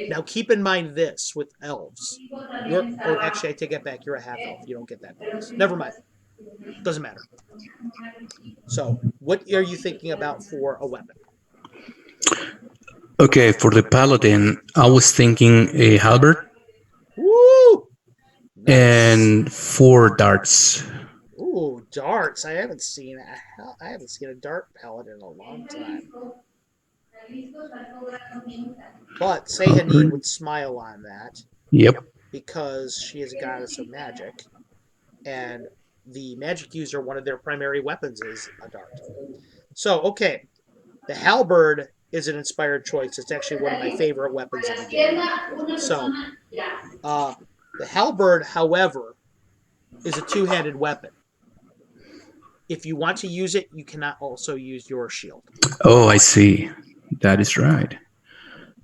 Now, keep in mind this with elves. Actually, I take it back. You're a half elf. You don't get that bonus. Never mind. Doesn't matter. So, what are you thinking about for a weapon? Okay, for the Paladin, I was thinking a halberd. Woo! Nice. And 4 darts. Ooh, darts! I haven't seen a dart paladin in a long time. But Sehanine would smile on that. Yep. Because she is a goddess of magic, and the magic user, one of their primary weapons is a dart. So, okay, the halberd is an inspired choice. It's actually one of my favorite weapons in the game. So, the halberd, however, is a two-handed weapon. If you want to use it, you cannot also use your shield. Oh, I see. That is right.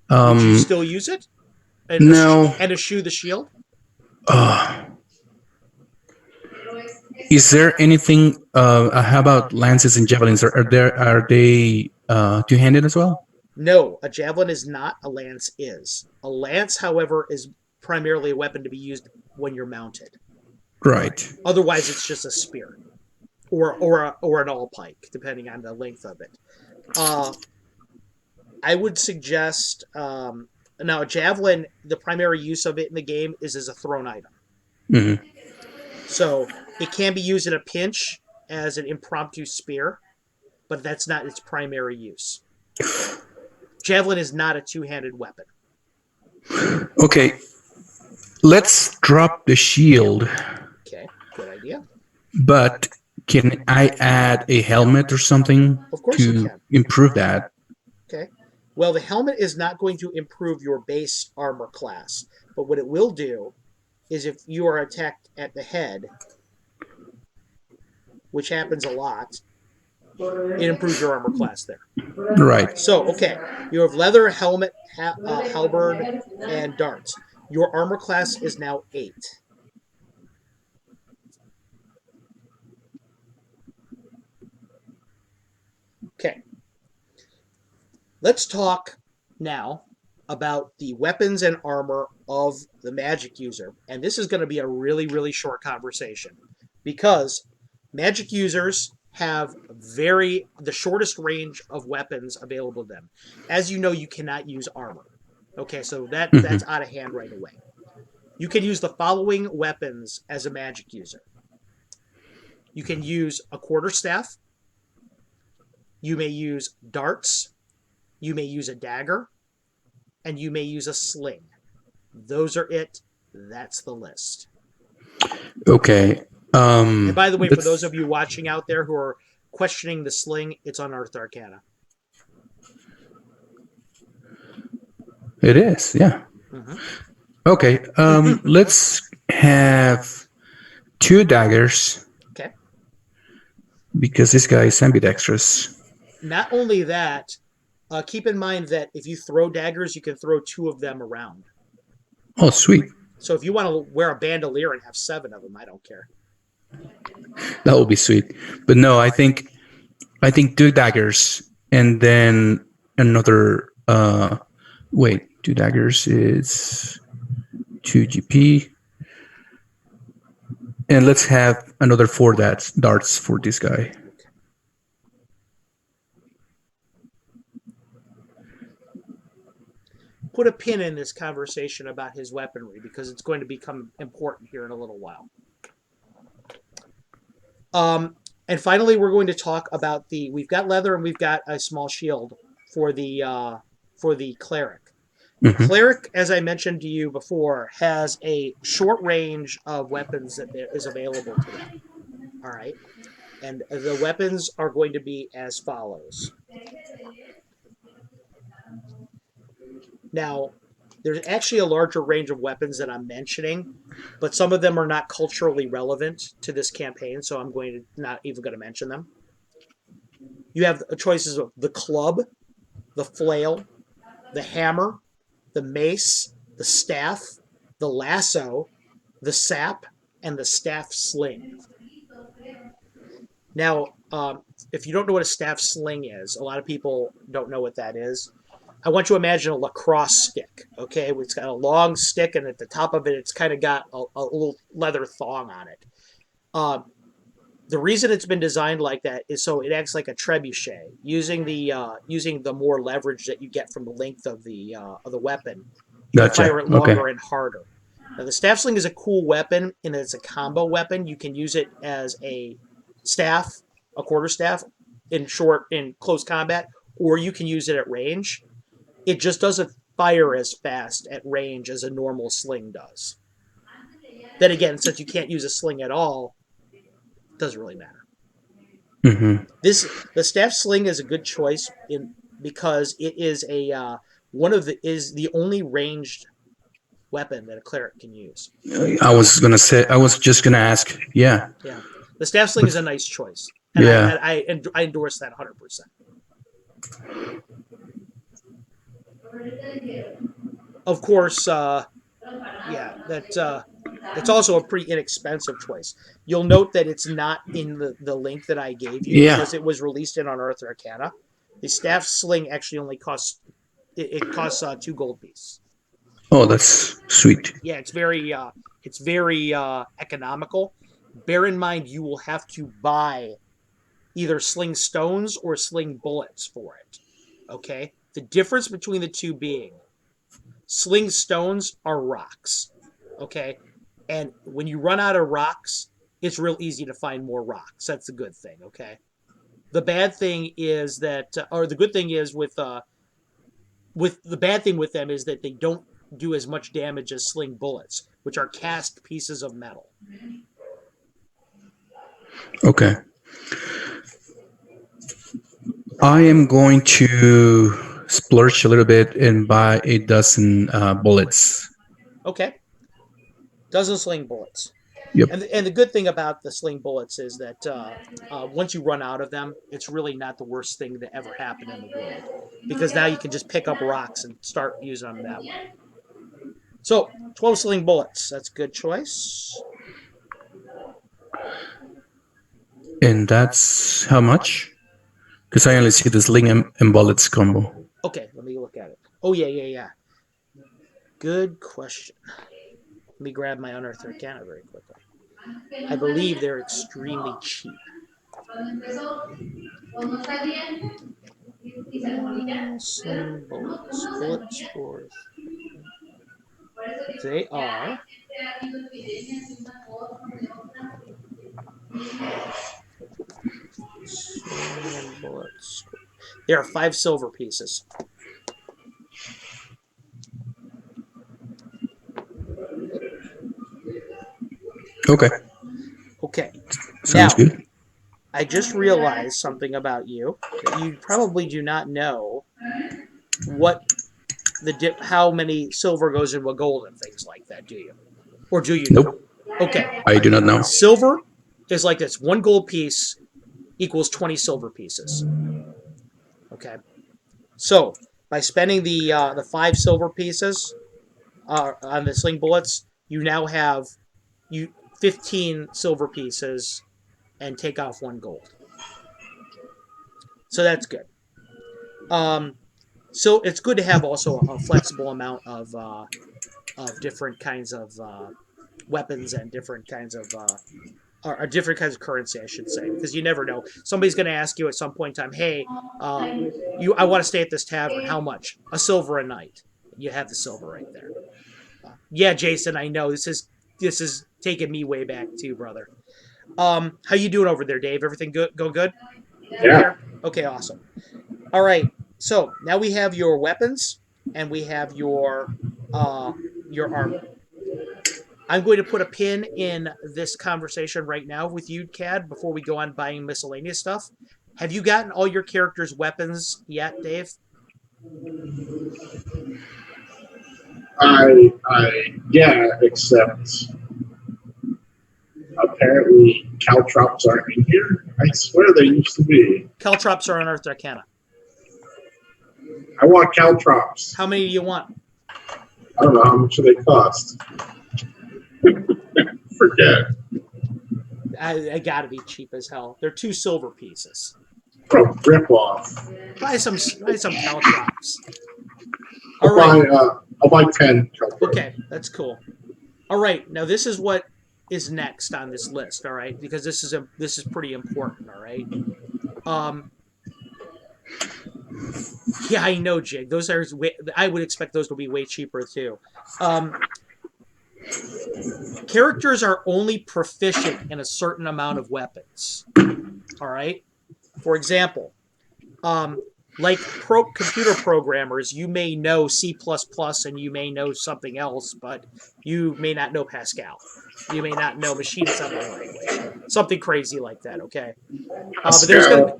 Would you still use it? And no. And eschew the shield? Is there anything? How about lances and javelins? Are they two-handed as well? No, a javelin is not. A lance is. A lance, however, is primarily a weapon to be used when you're mounted. Right. Otherwise, it's just a spear, or an all pike, depending on the length of it. I would suggest now a javelin. The primary use of it in the game is as a thrown item. Mm-hmm. So it can be used in a pinch as an impromptu spear, but that's not its primary use. Javelin is not a two-handed weapon. Okay. Let's drop the shield. Okay, good idea. But can I add a helmet or something to improve that? Okay. Well, the helmet is not going to improve your base armor class, but what it will do is if you are attacked at the head, which happens a lot, it improves your armor class there. Right. So, okay, you have leather, helmet, halberd, and darts. Your armor class is now 8. Okay. Let's talk now about the weapons and armor of the magic user. And this is going to be a really, really short conversation because magic users have the shortest range of weapons available to them. As you know, you cannot use armor. Okay, so that's out of hand right away. You can use the following weapons as a magic user. You can use a quarterstaff. You may use darts. You may use a dagger. And you may use a sling. Those are it. That's the list. Okay. And by the way, for those of you watching out there who are questioning the sling, it's Unearthed Arcana. It is, yeah. Mm-hmm. Okay. Let's have 2 daggers. Okay. Because this guy is ambidextrous. Not only that, keep in mind that if you throw daggers, you can throw 2 of them around. Oh, sweet. So if you want to wear a bandolier and have 7 of them, I don't care. That would be sweet. But no, I think 2 daggers and then another 2 daggers is 2 GP. And let's have another 4 darts for this guy. put a pin in this conversation about his weaponry because it's going to become important here in a little while. And finally, we're going to talk about we've got leather and we've got a small shield for the cleric. Mm-hmm. Cleric, as I mentioned to you before, has a short range of weapons that is available to them. All right. And the weapons are going to be as follows. Now, there's actually a larger range of weapons that I'm mentioning, but some of them are not culturally relevant to this campaign, so I'm not even going to mention them. You have choices of the club, the flail, the hammer, the mace, the staff, the lasso, the sap, and the staff sling. Now, if you don't know what a staff sling is, a lot of people don't know what that is. I want you to imagine a lacrosse stick, okay? It's got a long stick, and at the top of it, it's kind of got a little leather thong on it. The reason it's been designed like that is so it acts like a trebuchet, using the more leverage that you get from the length of the weapon. You can fire it longer and harder. Now, the staff sling is a cool weapon, and it's a combo weapon. You can use it as a staff, a quarterstaff, in close combat, or you can use it at range. It just doesn't fire as fast at range as a normal sling does. Then again, since you can't use a sling at all, it doesn't really matter. Mm-hmm. The staff sling is a good choice because it is is the only ranged weapon that a cleric can use. I was just gonna ask. Yeah. Yeah. The staff sling is a nice choice. And yeah. I endorse that 100%. Of course, it's also a pretty inexpensive choice. You'll note that it's not in the link that I gave you because it was released in Unearthed Arcana. The staff sling actually only costs 2 gold pieces. Oh, that's sweet. Yeah, it's very economical. Bear in mind, you will have to buy either sling stones or sling bullets for it. Okay? The difference between the two being sling stones are rocks. Okay? And when you run out of rocks, it's real easy to find more rocks. That's a good thing, okay? The bad thing is that, or the good thing is with the bad thing with them is that they don't do as much damage as sling bullets, which are cast pieces of metal. Okay. I am going to splurge a little bit and buy a dozen bullets. Okay. Dozen sling bullets. Yep. And the good thing about the sling bullets is that once you run out of them, it's really not the worst thing that ever happened in the world. Because now you can just pick up rocks and start using them that way. So, 12 sling bullets. That's a good choice. And that's how much? Because I only see the sling and bullets combo. Okay, let me look at it. Oh, yeah. Good question. Let me grab my Unearthed Arcana very quickly. I believe they're extremely cheap. Sling bullets. Bullets for... They are... Sling bullets. They are 5 silver pieces. Okay. Sounds good. I just realized something about you that you probably do not know how many silver goes into a gold and things like that, do you? Or do you know? Nope. Okay. I do not know. Silver is like this. 1 gold piece equals 20 silver pieces. Okay. So, by spending the 5 silver pieces on the sling bullets, you now have 15 silver pieces and take off 1 gold. So that's good. So it's good to have also a flexible amount of different kinds of weapons and different kinds of different kinds of currency, I should say, because you never know. Somebody's going to ask you at some point in time, "Hey, I want to stay at this tavern. How much? A silver a night." You have the silver right there. Yeah, Jason, I know this is taking me way back too, brother. How you doing over there, Dave? Everything good? Go good? Yeah. Okay, awesome. All right. So now we have your weapons and we have your armor. I'm going to put a pin in this conversation right now with you, Cad, before we go on buying miscellaneous stuff. Have you gotten all your characters' weapons yet, Dave? Yeah, except apparently caltrops aren't in here. I swear they used to be. Caltrops are unearthed arcana. I want caltrops. How many do you want? I don't know how much do they cost. Forget. I gotta be cheap as hell. They're 2 silver pieces. Bro, rip off. Buy some caltrops. All right. I'll buy 10 caltrops. Okay, that's cool. All right, now this is what is next on this list. All right, because this is pretty important. All right. Yeah, I know, Jig. Those are I would expect those to be way cheaper too. Characters are only proficient in a certain amount of weapons. All right. For example, like computer programmers, you may know C++ and you may know something else, but you may not know Pascal. You may not know machine assembly language. Something crazy like that, okay? But there's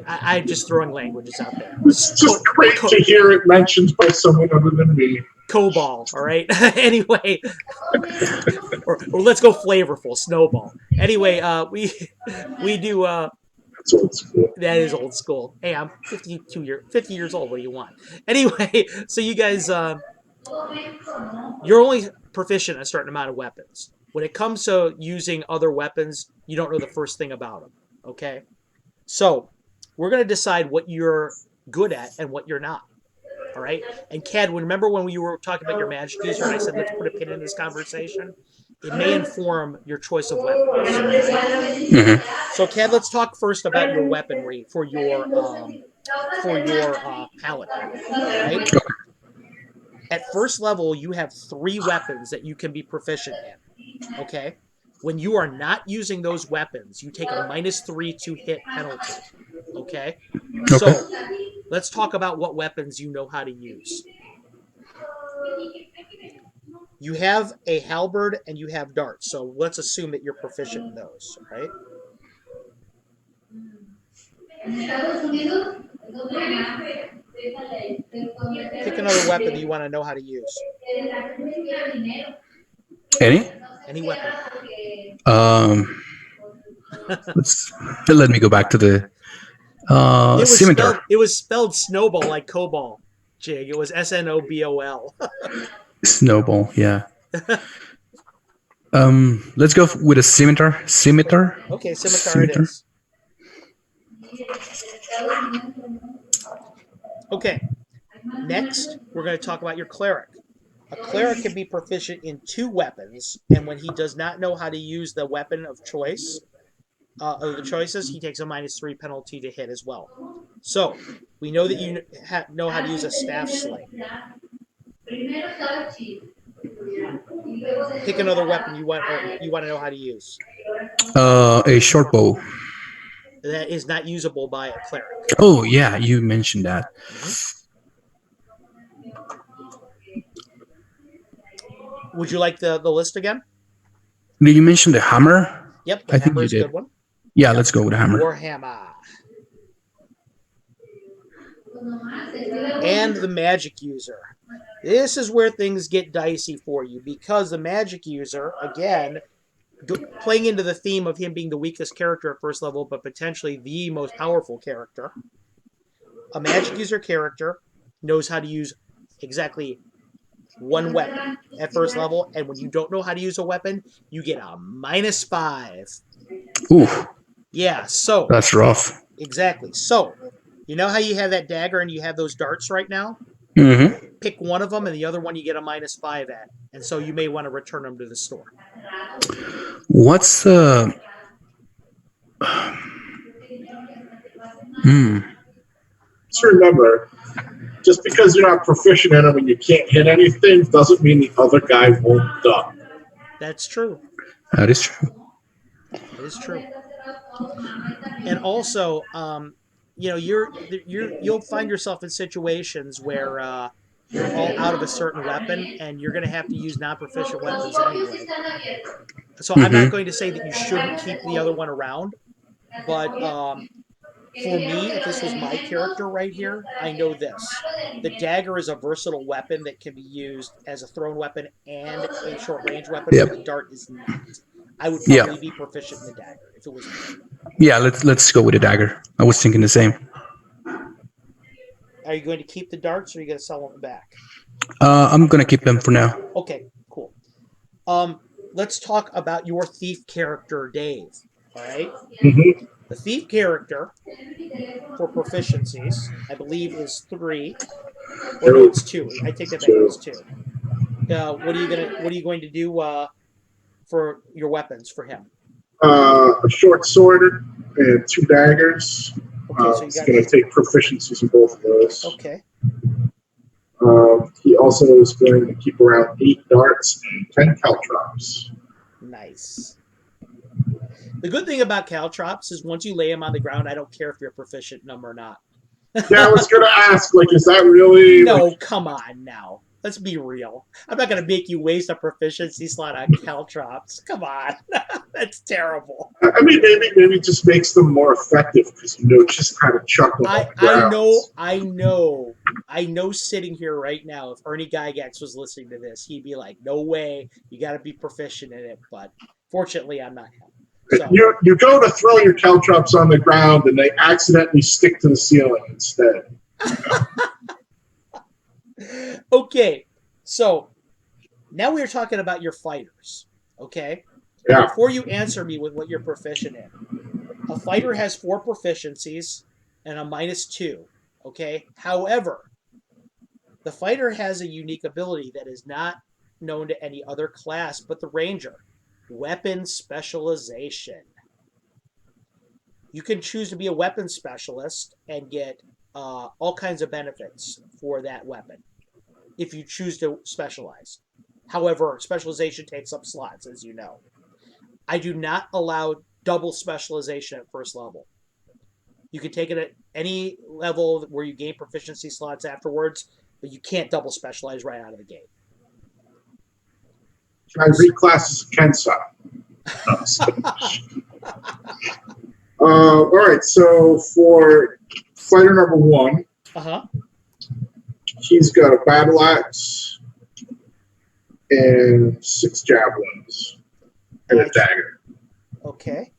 I'm just throwing languages out there. It's just great to hear it mentioned by someone other than me. COBOL, all right? Anyway, or let's go flavorful, Snowball. Anyway, we do... That's old school. That is old school. Hey, I'm 50 years old. What do you want? Anyway, so you guys, you're only proficient in a certain amount of weapons. When it comes to using other weapons, you don't know the first thing about them. Okay? So, we're going to decide what you're good at and what you're not. All right? And Cad, remember when we were talking about your magic user and I said let's put a pin in this conversation? It may inform your choice of weapons. Mm-hmm. So, Cad, let's talk first about your weaponry for your palette. Right? At first level, you have 3 weapons that you can be proficient in. Okay? When you are not using those weapons, you take a -3 to hit penalty. Okay? So, let's talk about what weapons you know how to use. You have a halberd and you have darts, so let's assume that you're proficient in those, right? Pick another weapon that you want to know how to use. Any weapon. Let me go back to the scimitar. It was spelled snowball like COBOL, Jig. It was SNOBOL. Snowball, yeah. Let's go with a scimitar. Scimitar. Okay, scimitar it is. Okay. Next, we're going to talk about your cleric. A cleric can be proficient in 2 weapons, and when he does not know how to use the weapon of choice, of the choices, he takes a -3 penalty to hit as well. So, we know that you know how to use a staff sling. Pick another weapon you want to know how to use. A short bow. That is not usable by a cleric. Oh yeah, you mentioned that. Would you like the list again? Did you mention the hammer? Yep, I think hammer you is a did. good one. Yeah, let's go with a hammer. Warhammer. And the magic user. This is where things get dicey for you because the magic user, again, playing into the theme of him being the weakest character at first level, but potentially the most powerful character. A magic user character knows how to use exactly 1 weapon at first level, and when you don't know how to use a weapon, you get a -5. Ooh. Yeah, so... That's rough. Exactly. So, you know how you have that dagger and you have those darts right now? Mm-hmm. Pick one of them, and the other one you get a -5 at. And so you may want to return them to the store. What's the... Just remember, just because you're not proficient in them and you can't hit anything doesn't mean the other guy won't duck. That's true. That is true. It is true. And also, you know, you'll find yourself in situations where you're all out of a certain weapon, and you're going to have to use non-proficient weapons anyway. So I'm not going to say that you shouldn't keep the other one around, but for me, if this was my character right here, I know this. The dagger is a versatile weapon that can be used as a thrown weapon and a short-range weapon, Yep. where the dart is not. I would probably be proficient in the dagger if it was me. Yeah, let's go with the dagger. I was thinking the same. Are you going to keep the darts, or are you going to sell them back? I'm gonna keep them for now. Okay, cool. Let's talk about your thief character, Dave. All right? Mm-hmm. The thief character for proficiencies, I believe, is 3. Or no, it's 2. I take that back. It's 2. What are you going to do for your weapons for him? A short sword and 2 daggers. Okay, so you He's got going to take proficiencies in both of those. Okay. He also is going to keep around 8 darts and 10 caltrops. Nice. The good thing about caltrops is once you lay them on the ground, I don't care if you're proficient in them or not. Yeah, I was going to ask, like, is that really... No, like, come on now. Let's be real. I'm not going to make you waste a proficiency slot on caltrops. Come on. That's terrible. I mean, maybe it just makes them more effective because, just kind of chuck them on the ground. I know sitting here right now, if Ernie Gygax was listening to this, he'd be like, no way, you got to be proficient in it. But fortunately, I'm not him. So, You go to throw your caltrops on the ground and they accidentally stick to the ceiling instead. okay, so now we're talking about your fighters, okay? Yeah. Before you answer me with what you're proficient in, a fighter has 4 proficiencies and a -2, okay? However, the fighter has a unique ability that is not known to any other class but the ranger. Weapon specialization. You can choose to be a weapon specialist and get all kinds of benefits for that weapon if you choose to specialize. However, specialization takes up slots, as you know. I do not allow double specialization at first level. You can take it at any level where you gain proficiency slots afterwards, but you can't double specialize right out of the gate. Can I reclass as Kensai? All right, so for fighter number 1, he's got a battle axe and 6 javelins and a dagger. Okay.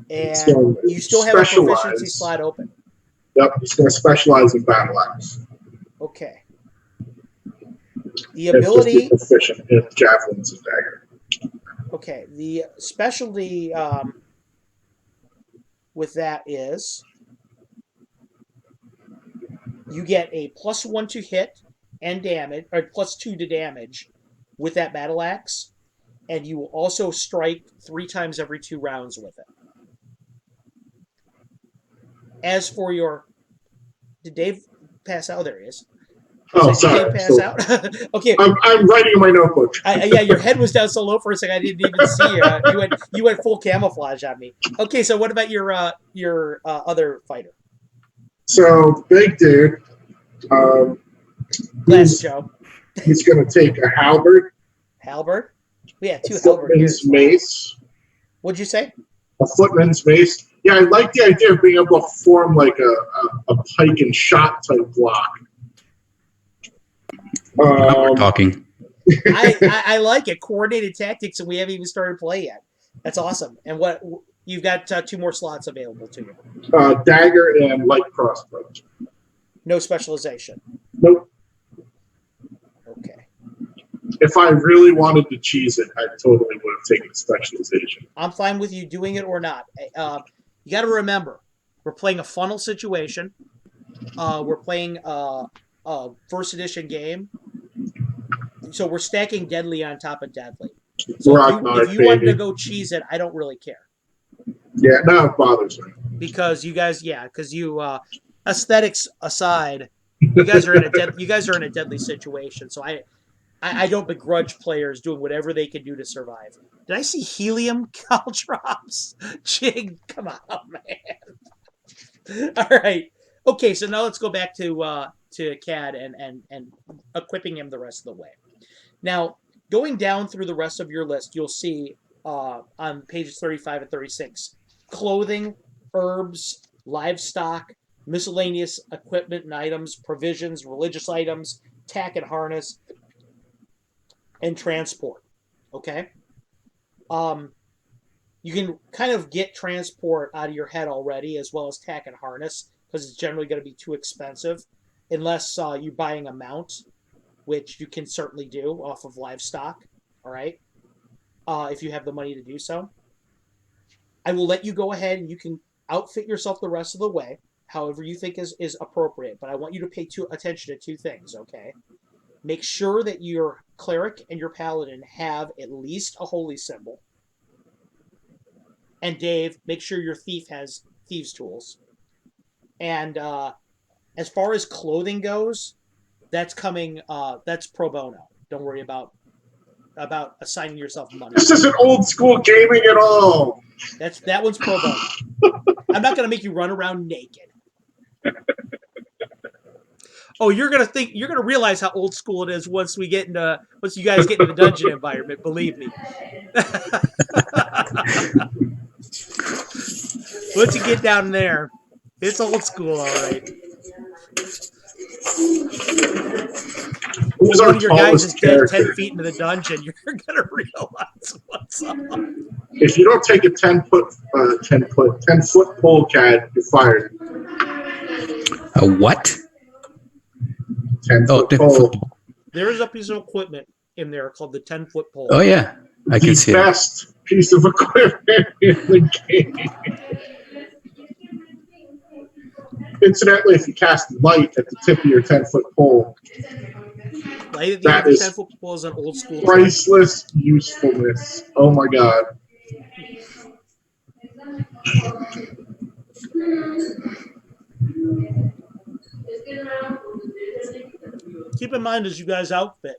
And So you still have a proficiency slot open. Yep, he's going to specialize in battle axe. Okay. The ability... proficient in javelins and dagger. Okay, the specialty with that is you get a +1 to hit and damage, or +2 to damage with that battle axe, and you will also strike 3 times every 2 rounds with it. As for your... Did Dave pass out? There he is. Oh, Did sorry. Dave pass out? Okay. I'm writing in my notebook. Yeah, your head was down so low for a second I didn't even see you. You went full camouflage on me. Okay, so what about your other fighter? So, big dude. Glass Joe. He's going to take a halberd. Halberd? Yeah, 2 halberd. Footman's mace. What'd you say? A footman's mace. Yeah, I like the idea of being able to form like a pike and shot type block. We're talking. I like it. Coordinated tactics, and we haven't even started play yet. That's awesome. And what you've got 2 more slots available to you. Dagger and light crossbow. No specialization. Nope. Okay. If I really wanted to cheese it, I totally would have taken specialization. I'm fine with you doing it or not. You got to remember, we're playing a funnel situation. We're playing a first edition game. So we're stacking deadly on top of deadly. So if you wanted to go cheese it, I don't really care. Yeah, no, it bothers me. Because you guys, aesthetics aside, You guys are in a deadly situation. So I don't begrudge players doing whatever they can do to survive. Did I see helium caltrops? Jig, come on, man. All right. Okay, so now let's go back to Cad and equipping him the rest of the way. Now, going down through the rest of your list, you'll see on pages 35 and 36, clothing, herbs, livestock, miscellaneous equipment and items, provisions, religious items, tack and harness, and transport. Okay? You can kind of get transport out of your head already, as well as tack and harness, because it's generally going to be too expensive, unless you're buying a mount, which you can certainly do off of livestock, all right, if you have the money to do so. I will let you go ahead and you can outfit yourself the rest of the way, however you think is appropriate, but I want you to pay attention to two things, okay? Make sure that your cleric and your paladin have at least a holy symbol. And Dave, make sure your thief has thieves' tools. And as far as clothing goes, that's coming. That's pro bono. Don't worry about assigning yourself money. This isn't old school gaming at all. That one's pro bono. I'm not gonna make you run around naked. Oh, you're gonna realize how old school it is once you guys get into the dungeon environment. Believe me. Once you get down there, it's old school, all right. Who's One our of your guys is tallest dead character? 10 feet into the dungeon. You're gonna realize what's up. If you don't take a 10-foot pole, Cat, you're fired. A what? 10-foot 10 pole. foot. There is a piece of equipment in there called the 10-foot pole. Oh yeah, I can The see it. best piece of equipment in the game. Incidentally, if you cast light at the tip of your 10-foot pole, Light at the that end of the is 10-foot pole is an old school trick. priceless usefulness. Oh my god. Keep in mind as you guys outfit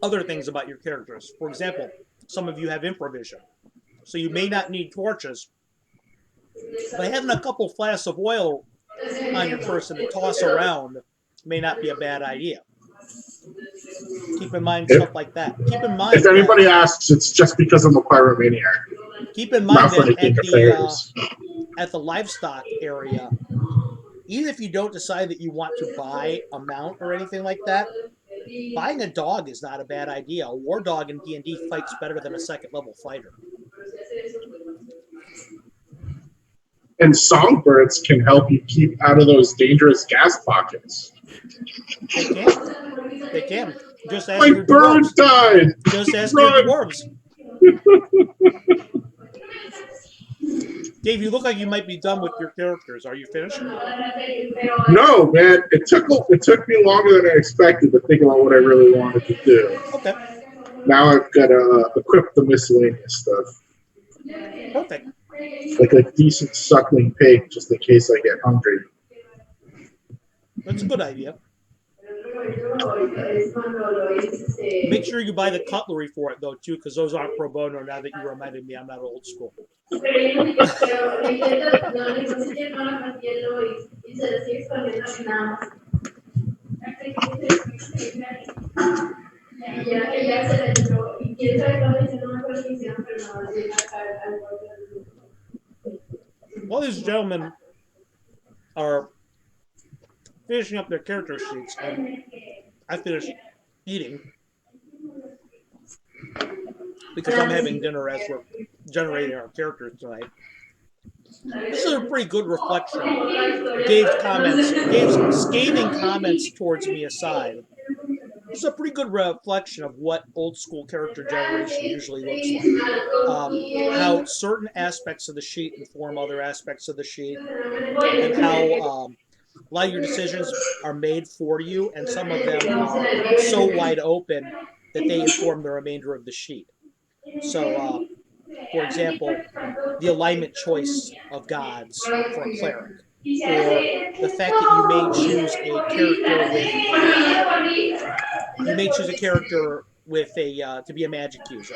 other things about your characters. For example, some of you have improvision, so you may not need torches. But having a couple flasks of oil on your person to toss around may not be a bad idea. Keep in mind stuff like that. Keep in mind If anybody asks, it's just because I'm a pyromaniac. Keep in mind Not for that anything nefarious. at the livestock area, even if you don't decide that you want to buy a mount or anything like that, buying a dog is not a bad idea. A war dog in D&D fights better than a second-level fighter. And songbirds can help you keep out of those dangerous gas pockets. They can. They can. Just ask My your bird dwarves. died! Just ask Run! your dwarves. Dave, you look like you might be done with your characters. Are you finished? No, man. It took me longer than I expected to think about what I really wanted to do. Okay. Now I've got to equip the miscellaneous stuff. Perfect. Like a decent suckling pig, just in case I get hungry. That's a good idea. Make sure you buy the cutlery for it, though, too, because those aren't pro bono now that you reminded me I'm not old school. While these gentlemen are finishing up their character sheets, and I finished eating because I'm having dinner as we're generating our characters tonight. This is a pretty good reflection. Dave's scathing comments towards me aside, this is a pretty good reflection of what old school character generation usually looks like. How certain aspects of the sheet inform other aspects of the sheet, and how a lot of your decisions are made for you, and some of them are so wide open that they inform the remainder of the sheet. So, for example, the alignment choice of gods for a cleric. the fact that you may choose a character with a to be a magic user,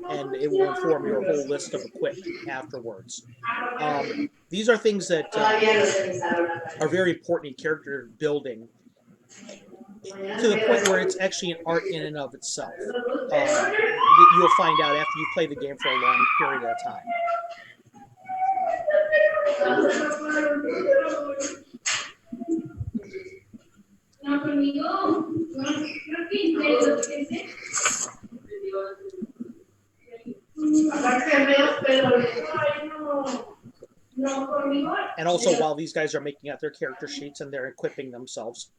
and it will inform your whole list of equipment afterwards. These are things that are very important in character building to the point where it's actually an art in and of itself. That you'll find out after you play the game for a long period of time. And also, while these guys are making out their character sheets and they're equipping themselves,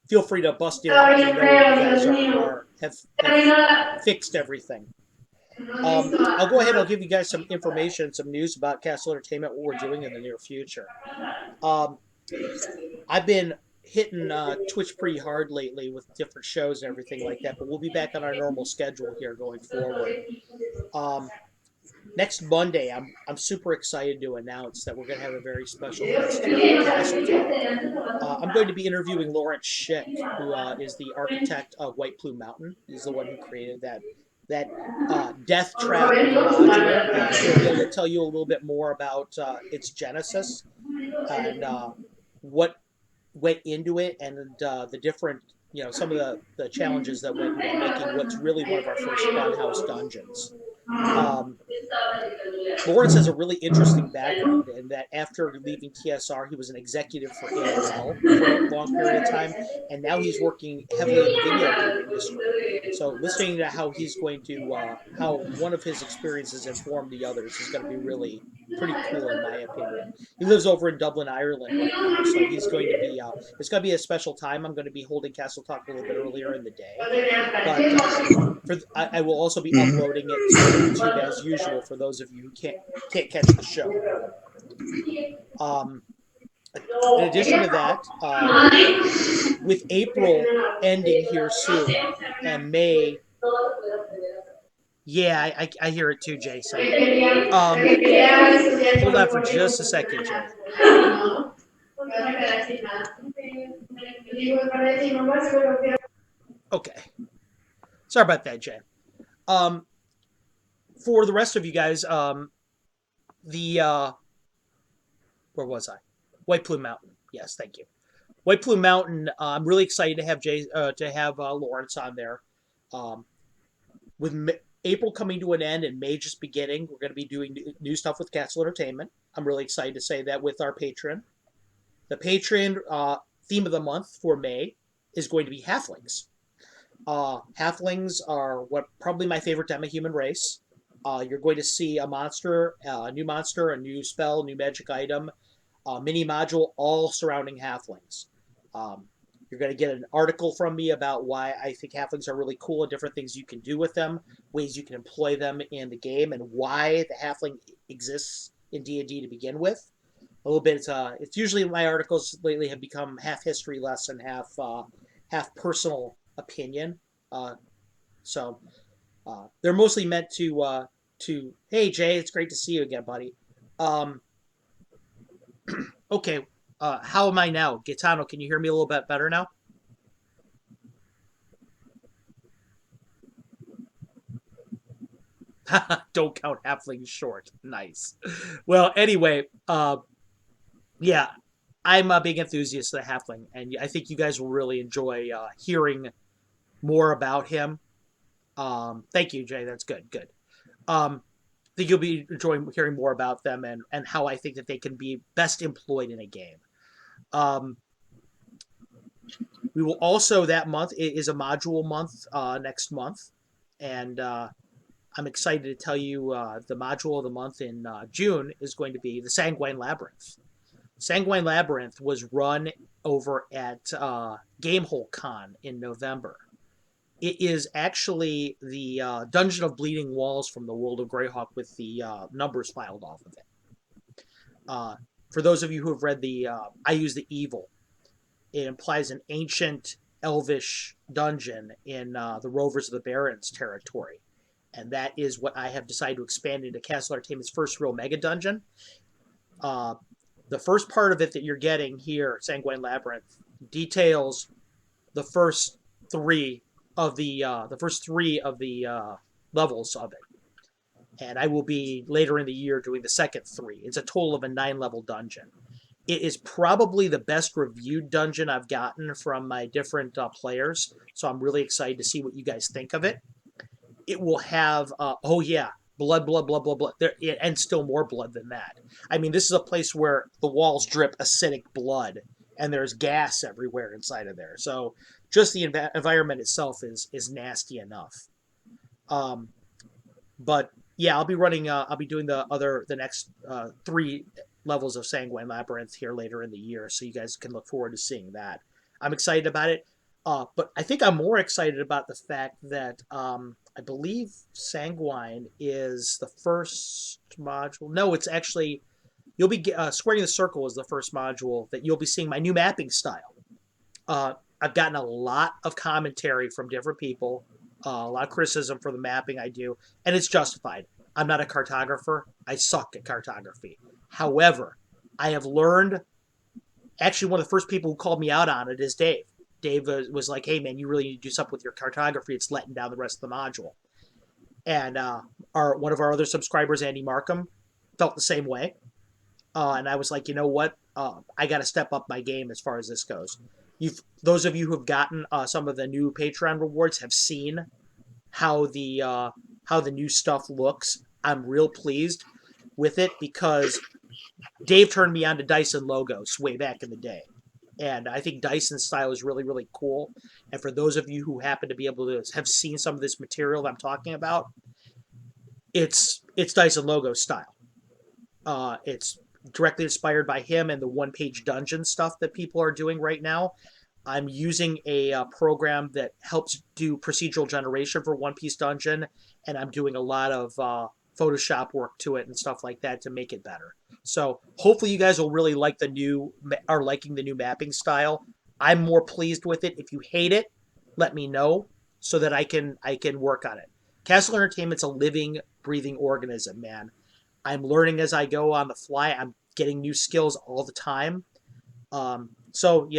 feel free to bust in when you guys have fixed everything. I'll go ahead. I'll give you guys some information, some news about Castle Entertainment, what we're doing in the near future. I've been hitting Twitch pretty hard lately with different shows and everything like that, but we'll be back on our normal schedule here going forward. Next Monday, I'm super excited to announce that we're going to have a very special guest here at caslHawk. I'm going to be interviewing Lawrence Schick, who is the architect of White Plume Mountain. He's the one who created that death trap module. He'll be able to tell you a little bit more about its genesis and what went into it, and the different, some of the challenges that went into making what's really one of our first Funhouse dungeons. Lawrence has a really interesting background in that after leaving TSR, he was an executive for AOL for a long period of time, and now he's working heavily in the video game industry. So listening to how he's going to, how one of his experiences informed the others is going to be really pretty cool in my opinion. He lives over in Dublin, Ireland right now, so he's going to be, it's going to be a special time. I'm going to be holding Castle Talk a little bit earlier in the day, but I will also be uploading it to YouTube as usual for those of you who can't catch the show. In addition to that, with April ending here soon and May, yeah, I hear it too, Jason. Hold on for just a second, Jay. Okay. Sorry about that, Jay. For the rest of you guys, where was I? White Plume Mountain. Yes, thank you. White Plume Mountain. I'm really excited to have Lawrence on there. With April coming to an end and May just beginning, we're going to be doing new stuff with Castle Entertainment. I'm really excited to say that with our Patreon. The Patreon theme of the month for May is going to be halflings. Halflings are probably my favorite demi-human race. You're going to see a monster, a new spell, new magic item, mini module, all surrounding halflings. You're going to get an article from me about why I think halflings are really cool and different things you can do with them, ways you can employ them in the game, and why the halfling exists in D&D to begin with. A little bit. It's usually my articles lately have become half history lesson, half personal opinion. So they're mostly meant to hey Jay, it's great to see you again, buddy. Okay, how am I now? Gaetano, can you hear me a little bit better now? Don't count halflings short. Nice. Well, anyway, yeah, I'm a big enthusiast of the halfling, and I think you guys will really enjoy hearing more about him. Thank you, Jay. That's good. Good. I think you'll be enjoying hearing more about them and how I think that they can be best employed in a game. We will also, that month, it is a module month next month, and I'm excited to tell you the module of the month in June is going to be the Sanguine Labyrinth. Sanguine Labyrinth was run over at Gamehole Con in November. It is actually the Dungeon of Bleeding Walls from the World of Greyhawk with the numbers filed off of it. For those of you who have read I use the Evil. It implies an ancient elvish dungeon in the Rovers of the Barrens territory. And that is what I have decided to expand into Castle Entertainment's first real mega dungeon. The first part of it that you're getting here, Sanguine Labyrinth, details the first three of the levels of it. And I will be later in the year doing the second 3. It's a total of a 9-level dungeon. It is probably the best reviewed dungeon I've gotten from my different players, so I'm really excited to see what you guys think of it. It will have, blood, blood, blood, blood, blood, and still more blood than that. I mean, this is a place where the walls drip acidic blood, and there's gas everywhere inside of there. So just the environment itself is nasty enough. But yeah, I'll be running. I'll be doing the next 3 levels of Sanguine Labyrinth here later in the year, so you guys can look forward to seeing that. I'm excited about it, but I think I'm more excited about the fact that I believe Sanguine is the first module. No, it's actually you'll be Squaring the Circle is the first module that you'll be seeing my new mapping style. I've gotten a lot of commentary from different people. A lot of criticism for the mapping I do, and it's justified. I'm not a cartographer. I suck at cartography. However, I have learned, actually one of the first people who called me out on it is Dave. Dave was like, hey man, you really need to do something with your cartography. It's letting down the rest of the module. And one of our other subscribers, Andy Markham, felt the same way. And I was like, you know what? I got to step up my game as far as this goes. Those of you who have gotten some of the new Patreon rewards have seen how the new stuff looks. I'm real pleased with it because Dave turned me on to Dyson logos way back in the day. And I think Dyson's style is really, really cool. And for those of you who happen to be able to have seen some of this material that I'm talking about, it's Dyson logo style. It's directly inspired by him and the one-page dungeon stuff that people are doing right now. I'm using a program that helps do procedural generation for One Piece Dungeon, and I'm doing a lot of Photoshop work to it and stuff like that to make it better. So hopefully you guys will really liking the new mapping style. I'm more pleased with it. If you hate it, let me know so that I can work on it. Castle Entertainment's a living, breathing organism, man. I'm learning as I go on the fly. I'm getting new skills all the time. So,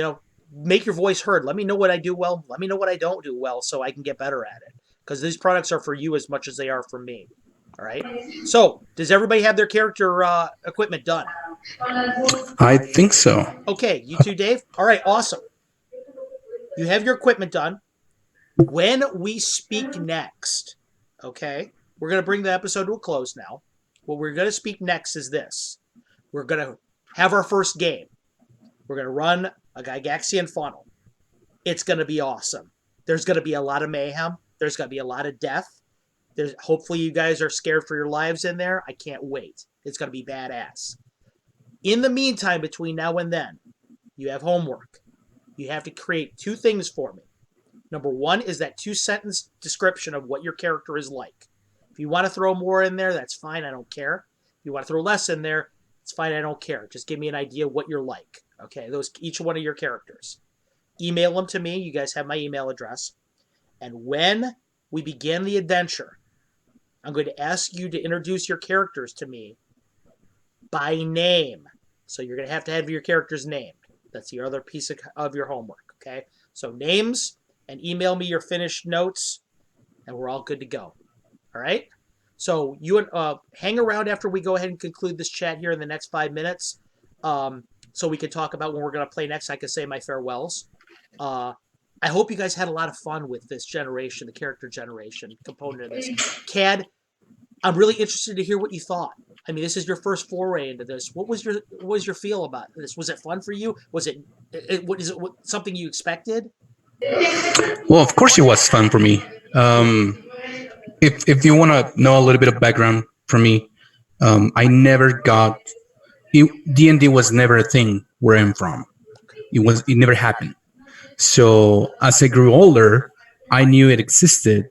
make your voice heard. Let me know what I do well. Let me know what I don't do well so I can get better at it. Because these products are for you as much as they are for me. All right? So, does everybody have their character equipment done? I think so. Okay, you too, Dave? All right, awesome. You have your equipment done. When we speak next, okay, we're going to bring the episode to a close now. What we're going to speak next is this. We're going to have our first game. We're going to run a Gygaxian funnel. It's going to be awesome. There's going to be a lot of mayhem. There's going to be a lot of death. Hopefully you guys are scared for your lives in there. I can't wait. It's going to be badass. In the meantime, between now and then, you have homework. You have to create 2 things for me. Number 1 is that 2-sentence description of what your character is like. If you want to throw more in there, that's fine. I don't care. If you want to throw less in there, it's fine. I don't care. Just give me an idea of what you're like. Okay, each one of your characters. Email them to me. You guys have my email address. And when we begin the adventure, I'm going to ask you to introduce your characters to me by name. So you're going to have your characters named. That's the other piece of your homework. Okay, so names, and email me your finished notes, and we're all good to go. All right? So you hang around after we go ahead and conclude this chat here in the next 5 minutes, so we can talk about when we're going to play next. I can say my farewells. I hope you guys had a lot of fun with this generation, the character generation component of this. Cad, I'm really interested to hear what you thought. I mean, this is your first foray into this. What was your feel about this? Was it fun for you? Was it something you expected? Well, of course it was fun for me. If you want to know a little bit of background for me, I never got D&D was never a thing where I'm from. It never happened. So as I grew older, I knew it existed.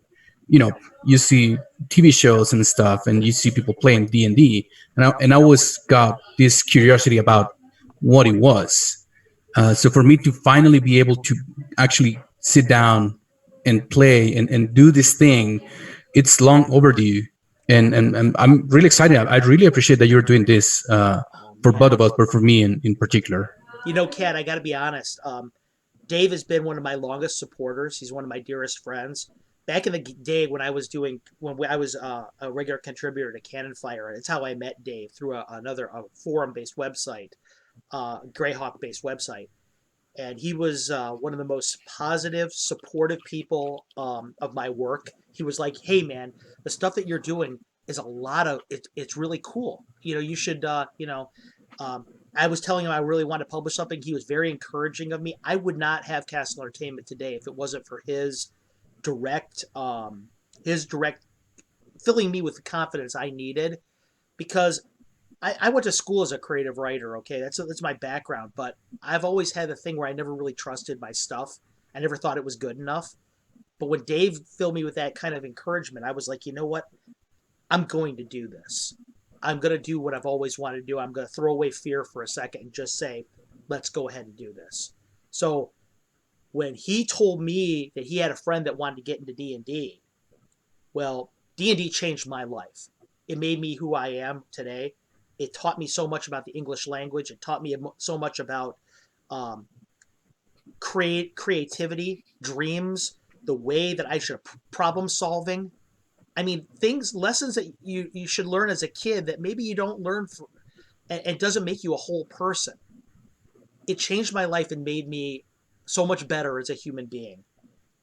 You see TV shows and stuff, and you see people playing D&D, and I always got this curiosity about what it was. So for me to finally be able to actually sit down and play and do this thing, it's long overdue. And I'm really excited. I really appreciate that you're doing this for both of us, but for me in particular. You know, Kat, I got to be honest. Dave has been one of my longest supporters. He's one of my dearest friends. Back in the day when I was a regular contributor to Cannon Fire, it's how I met Dave through another forum-based website, Greyhawk-based website. And he was one of the most positive, supportive people of my work. He was like, "Hey, man, the stuff that you're doing is it's really cool. You know, you should, I was telling him I really want to publish something. He was very encouraging of me. I would not have Castle Entertainment today if it wasn't for direct, his direct filling me with the confidence I needed, because I went to school as a creative writer. Okay, that's my background, but I've always had the thing where I never really trusted my stuff. I never thought it was good enough. But when Dave filled me with that kind of encouragement, I was like, you know what? I'm going to do this. I'm going to do what I've always wanted to do. I'm going to throw away fear for a second and just say, let's go ahead and do this. So when he told me that he had a friend that wanted to get into D&D, well, D&D changed my life. It made me who I am today. It taught me so much about the English language. It taught me so much about creativity, dreams, the way that I should problem solving. I mean, lessons that you should learn as a kid that maybe you don't learn, and it doesn't make you a whole person. It changed my life and made me so much better as a human being.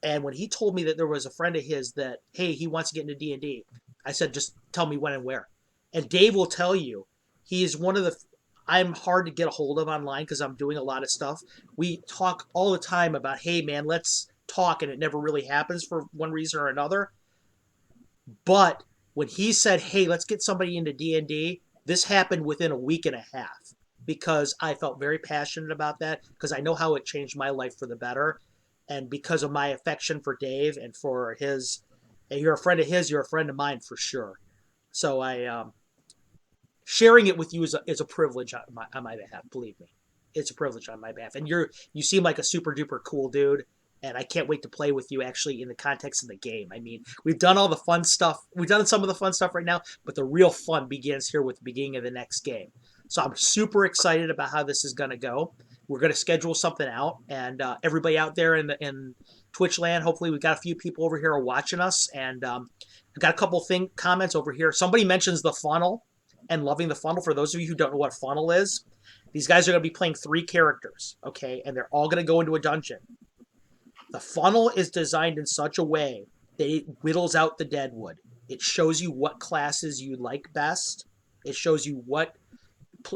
And when he told me that there was a friend of his that, hey, he wants to get into D&D, I said, just tell me when and where. And Dave will tell you, he's one of I'm hard to get a hold of online because I'm doing a lot of stuff. We talk all the time about, hey, man, let's talk, and it never really happens for one reason or another. But when he said, hey, let's get somebody into D&D, this happened within a week and a half, because I felt very passionate about that, because I know how it changed my life for the better. And because of my affection for Dave and for his, and you're a friend of his, you're a friend of mine for sure. So sharing it with you is a privilege on my behalf. Believe me, it's a privilege on my behalf. And you seem like a super duper cool dude, and I can't wait to play with you actually in the context of the game. I mean, we've done all the fun stuff. We've done some of the fun stuff right now, but the real fun begins here with the beginning of the next game. So I'm super excited about how this is going to go. We're going to schedule something out, and everybody out there in Twitch land, hopefully we've got a few people over here watching us, and I've got a couple comments over here. Somebody mentions the funnel and loving the funnel. For those of you who don't know what funnel is, these guys are going to be playing 3 characters, okay, and they're all going to go into a dungeon. The funnel is designed in such a way that it whittles out the deadwood. It shows you what classes you like best. It shows you what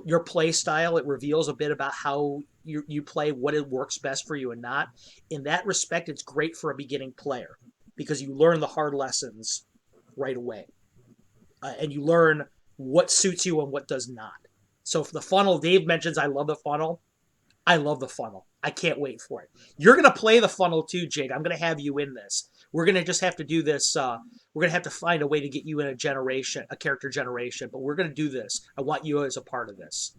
your play style. It reveals a bit about how you play, what it works best for you and not. In that respect, it's great for a beginning player because you learn the hard lessons right away. And you learn what suits you and what does not. So for the funnel, Dave mentions, I love the funnel. I love the funnel. I can't wait for it. You're going to play the funnel too, Jake. I'm going to have you in this. We're going to just have to do this. We're going to have to find a way to get you in a character generation, but we're going to do this. I want you as a part of this.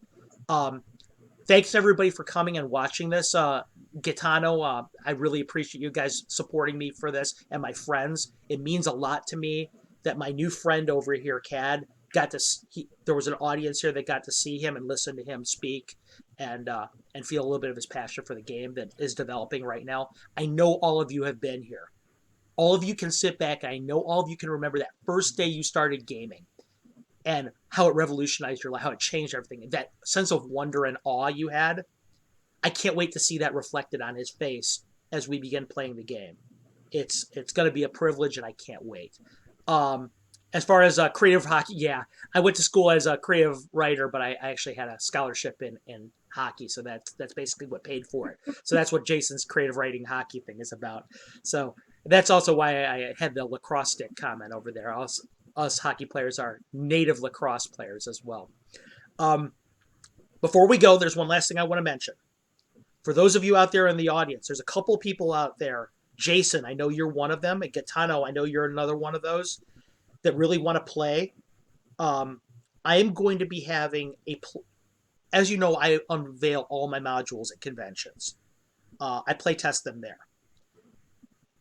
Thanks everybody for coming and watching this. Gitano, I really appreciate you guys supporting me for this, and my friends. It means a lot to me that my new friend over here, Cad, there was an audience here that got to see him and listen to him speak and feel a little bit of his passion for the game that is developing right now. I know all of you have been here. All of you can sit back, and I know all of you can remember that first day you started gaming and how it revolutionized your life, how it changed everything, that sense of wonder and awe you had. I can't wait to see that reflected on his face as we begin playing the game. It's going to be a privilege, and I can't wait. As far as creative hockey, yeah, I went to school as a creative writer, but I actually had a scholarship in hockey, so that's basically what paid for it. So that's what Jason's creative writing hockey thing is about. So that's also why I had the lacrosse stick comment over there. Us hockey players are native lacrosse players as well. Before we go, there's one last thing I want to mention. For those of you out there in the audience, there's a couple people out there. Jason, I know you're one of them, and Gaetano, I know you're another one of those that really want to play. I am going to be having as you know, I unveil all my modules at conventions. I play test them there.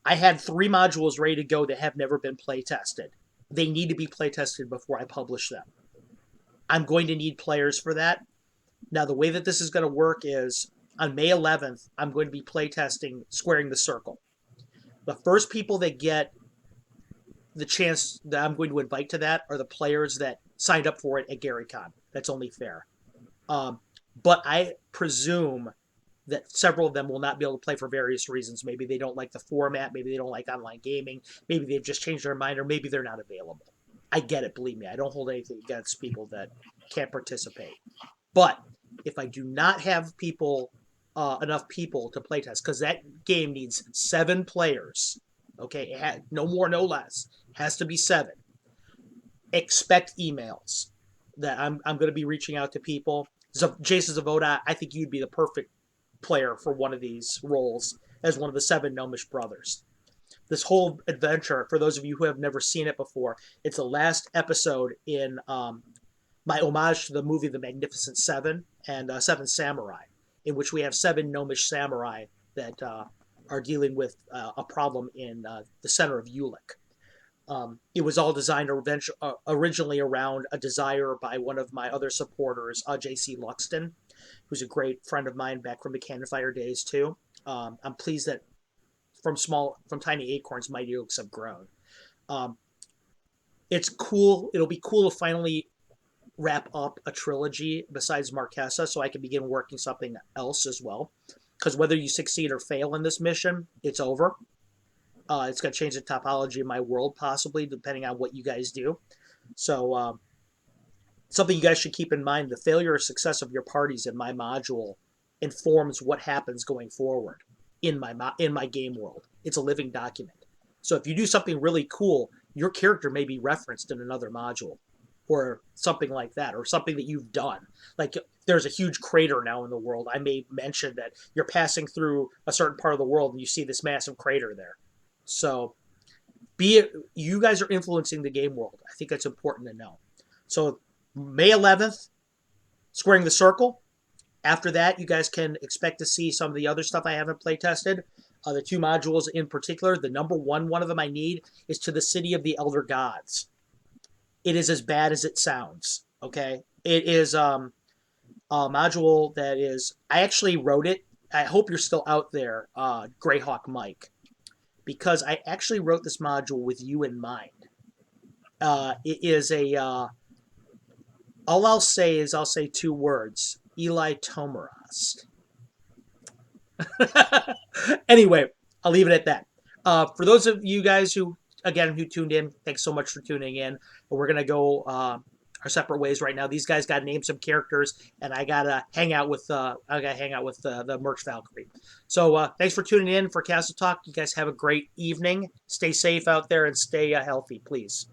I had 3 modules ready to go that have never been play tested. They need to be play tested before I publish them. I'm going to need players for that. Now, the way that this is going to work is on May 11th, I'm going to be playtesting Squaring the Circle. The first people that get the chance that I'm going to invite to that are the players that signed up for it at GaryCon. That's only fair. But I presume that several of them will not be able to play for various reasons. Maybe they don't like the format. Maybe they don't like online gaming. Maybe they've just changed their mind, or maybe they're not available. I get it, believe me. I don't hold anything against people that can't participate. But if I do not have people, enough people to playtest, because that game needs 7 players, okay, no more, no less, has to be 7. Expect emails that I'm going to be reaching out to people. So Jason Zavoda, I think you'd be the perfect player for one of these roles as one of the 7 Gnomish brothers. This whole adventure, for those of you who have never seen it before, it's the last episode in my homage to the movie The Magnificent Seven and Seven Samurai, in which we have 7 Gnomish samurai that are dealing with a problem in the center of Ulick. It was all designed originally around a desire by one of my other supporters, J.C. Luxton, who's a great friend of mine back from the Cannon Fire days too. I'm pleased that from tiny acorns, mighty oaks have grown. It's cool. It'll be cool to finally wrap up a trilogy besides Marquesa, so I can begin working something else as well. Because whether you succeed or fail in this mission, it's over. It's going to change the topology of my world, possibly, depending on what you guys do. So, something you guys should keep in mind, the failure or success of your parties in my module informs what happens going forward in my game world. It's a living document. So if you do something really cool, your character may be referenced in another module or something like that, or something that you've done. Like there's a huge crater now in the world. I may mention that you're passing through a certain part of the world and you see this massive crater there. So you guys are influencing the game world. I think that's important to know. So May 11th, Squaring the Circle. After that, you guys can expect to see some of the other stuff I haven't play tested. The 2 modules in particular, the number one of them I need is To the City of the Elder Gods. It is as bad as it sounds, okay? It is a module that is... I actually wrote it. I hope you're still out there, Greyhawk Mike, because I actually wrote this module with you in mind. It is a... all I'll say is 2 words. Eli Tomarast. Anyway, I'll leave it at that. For those of you guys who tuned in, thanks so much for tuning in. We're going to go our separate ways right now. These guys got to name some characters, and I got to hang out with the Merch Valkyrie. So thanks for tuning in for Casl Talk. You guys have a great evening. Stay safe out there and stay healthy, please.